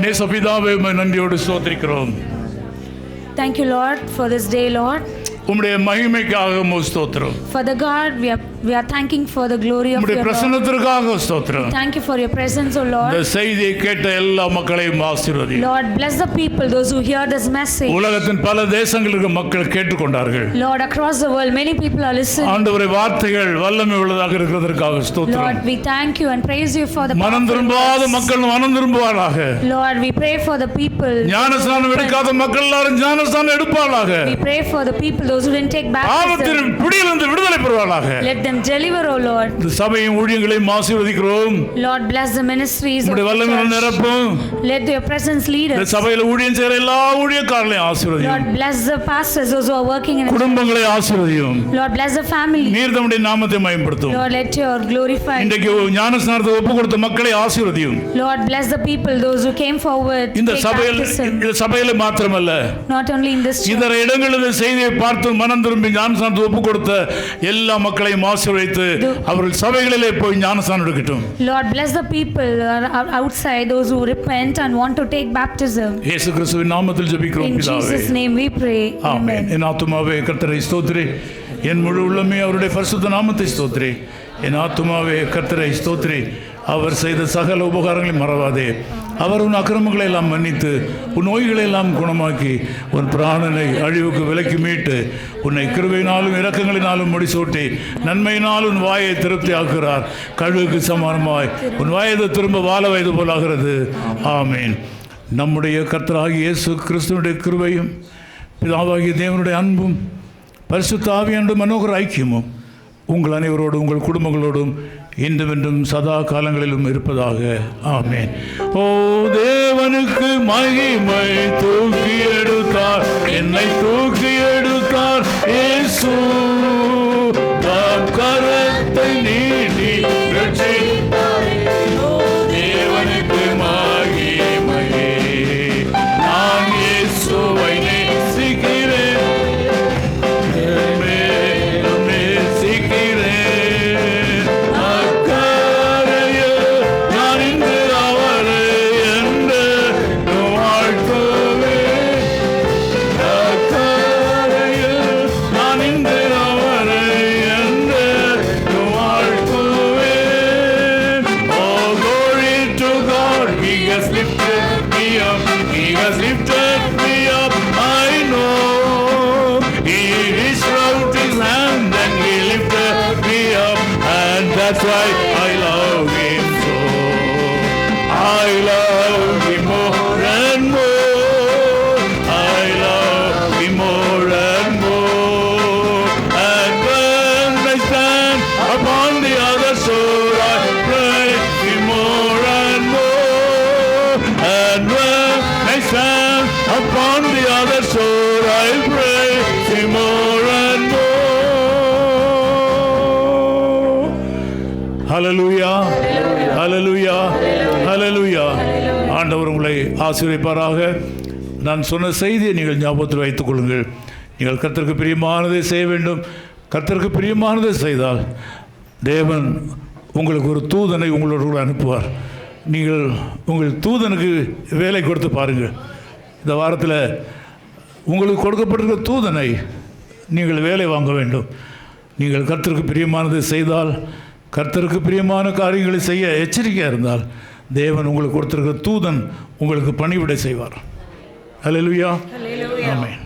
நேசபிதாவே உம்மை நன்றியோடு ஸ்தோத்திரிக்கிறோம். Thank you, Lord, for this day, Lord. உம்முடைய மகிமைக்காக ஸ்தோத்திரம். For the God, we are thanking for the glory of உம்முடைய your Lord. பிரசன்னத்திற்காக ஸ்தோத்திரம். Thank you for your presence, O Lord. இந்த செய்தியை கேட்ட எல்லா மக்களையும் ஆசீர்வதியும். Lord, bless the people, those who hear this message. உலகத்தின் பல தேசங்களுக்கு மக்கள் கேட்டுக்கொண்டார்கள். Lord, across the world, many people are listening. ஆண்டவரே, வார்த்தைகள் வல்லமை உள்ளதாக இருக்கிறதற்காக ஸ்தோத்திரம். Lord, we thank you and praise you for the மனம் திரும்பாத மக்கள் மனம் திரும்புவாராக. Lord, we pray for the people. ஞானஸ்நானம் எடுக்காத மக்கள் எல்லாரும் ஞானஸ்நானம் எடுப்பாராக. We pray for the people, those who didn't take baptism. பாவத்தின் பிடியிலிருந்து விடுதலை பெறுவாராக. Let them deliver, O Lord. இந்த சபையின் ஊழியங்களையும் ஆசீர்வதிக்கிறோம். Lord, bless the ministries of உம்முடைய the வல்லமையை church. நிரப்பும். Let your presence lead இந்த us. சபையில ஊழியம் செய்கிற எல்லா ஊழியக்காரர்களையும் ஆசீர்வதியும். Lord, bless the pastors, those who are working in the குடும்பங்களை ஆசீர்வதியும். Lord, bless the family. நீர் தம்முடைய நாமத்தை மகிமைப்படுத்தும். Lord, let your glorify. இன்றைக்கு ஞானஸ்நானத்தை ஒப்பு கொடுத்த மக்களை ஆசீர்வதியும். Lord, bless the people, those who came forward to இந்த take சபையில் baptism. இந்த சபையில மாத்திரமல்ல, Not only in this church. இதர இடங்களில் இந்த செய்தியை பார்த்து மனம் திரும்பி ஞானஸ்நானத்தை ஒப்பு கொடுத்த எல்லா மக்களையும் ஆசீர்வதித்து அவர்கள் சபைகளிலே போய் ஞானஸ்நானம் எடுக்கட்டும். Lord, bless the people outside, those who repent and want to take baptism. இயேசு கிறிஸ்துவின் நாமத்தில் ஜெபிக்கிறோம் In பிதாவே. Jesus' name we pray. ஆமென். என் ஆத்துமாவே கர்த்தரை ஸ்தோத்திரி, என் முழு உள்ளமே அவருடைய பரிசுத்த நாமத்தை ஸ்தோத்திரி. என் ஆத்துமாவே கர்த்தரை ஸ்தோத்திரி, அவர் செய்த சகல உபகாரங்களை மறவாதே. அவர் உன் அக்கிரமங்களை எல்லாம் மன்னித்து உன் நோய்களை எல்லாம் குணமாக்கி உன் பிராணனை அழிவுக்கு விலக்கி மீட்டு உன்னை கிருபையினாலும் இரக்கங்களினாலும் முடிசூட்டி நன்மையினாலும் உன் வாயை திருப்தி ஆக்குகிறார். கழுகுக்கு சமானமாய் உன் வயது திரும்ப வாழ வயது போலாகிறது. ஆமீன். நம்முடைய கர்த்தராகிய இயேசு கிறிஸ்துவனுடைய கிருபையும் பிதாவாகிய தேவனுடைய அன்பும் பரிசுத்த ஆவியானவருடைய மனோகர ஐக்கியமும் உங்கள் அனைவரோடும் உங்கள் குடும்பங்களோடும் இன்றும் சதா காலங்களிலும் இருப்பதாக. ஆமென். ஓ தேவனுக்கு மகிமை, தூக்கி எடுத்தார் என்னை, தூக்கி எடுத்தார் இயேசு. தாம் கரத்தை நீட்டி ரட்சித்தார். ஓ தேவனுக்கு மகிமை, நான் இயேசுவை நேசிக்கிறேன். That's why I love him so. I love him more and more. I love him more and more. And when I stand upon the other shore, I praise him more and more. And when I stand upon the other shore, I praise him more and more. ஹல்லேலூயா, ஹல்லேலூயா, ஹல்லேலூயா. ஆண்டவர் உங்களை ஆசீர்வதிப்பாராக. நான் சொன்ன செய்தியை நீங்கள் ஞாபகத்தில் வைத்துக் கொள்ளுங்கள். நீங்கள் கர்த்தருக்கு பிரியமானதை செய்ய வேண்டும். கர்த்தருக்கு பிரியமானதை செய்தால் தேவன் உங்களுக்கு ஒரு தூதனை உங்களோடு கூட அனுப்புவார். நீங்கள் உங்கள் தூதனுக்கு வேலை கொடுத்து பாருங்கள். இந்த வாரத்தில் உங்களுக்கு கொடுக்கப்பட்டிருக்கிற தூதனை நீங்கள் வேலை வாங்க வேண்டும். நீங்கள் கர்த்தருக்கு பிரியமானதை செய்தால், கர்த்தருக்கு பிரியமான காரியங்களை செய்ய எச்சரிக்கையாக இருந்தால் தேவன் உங்களுக்கு கொடுத்திருக்கிற தூதன் உங்களுக்கு பணிவிடை செய்வார். ஹல்லேலூயா, ஆமென்.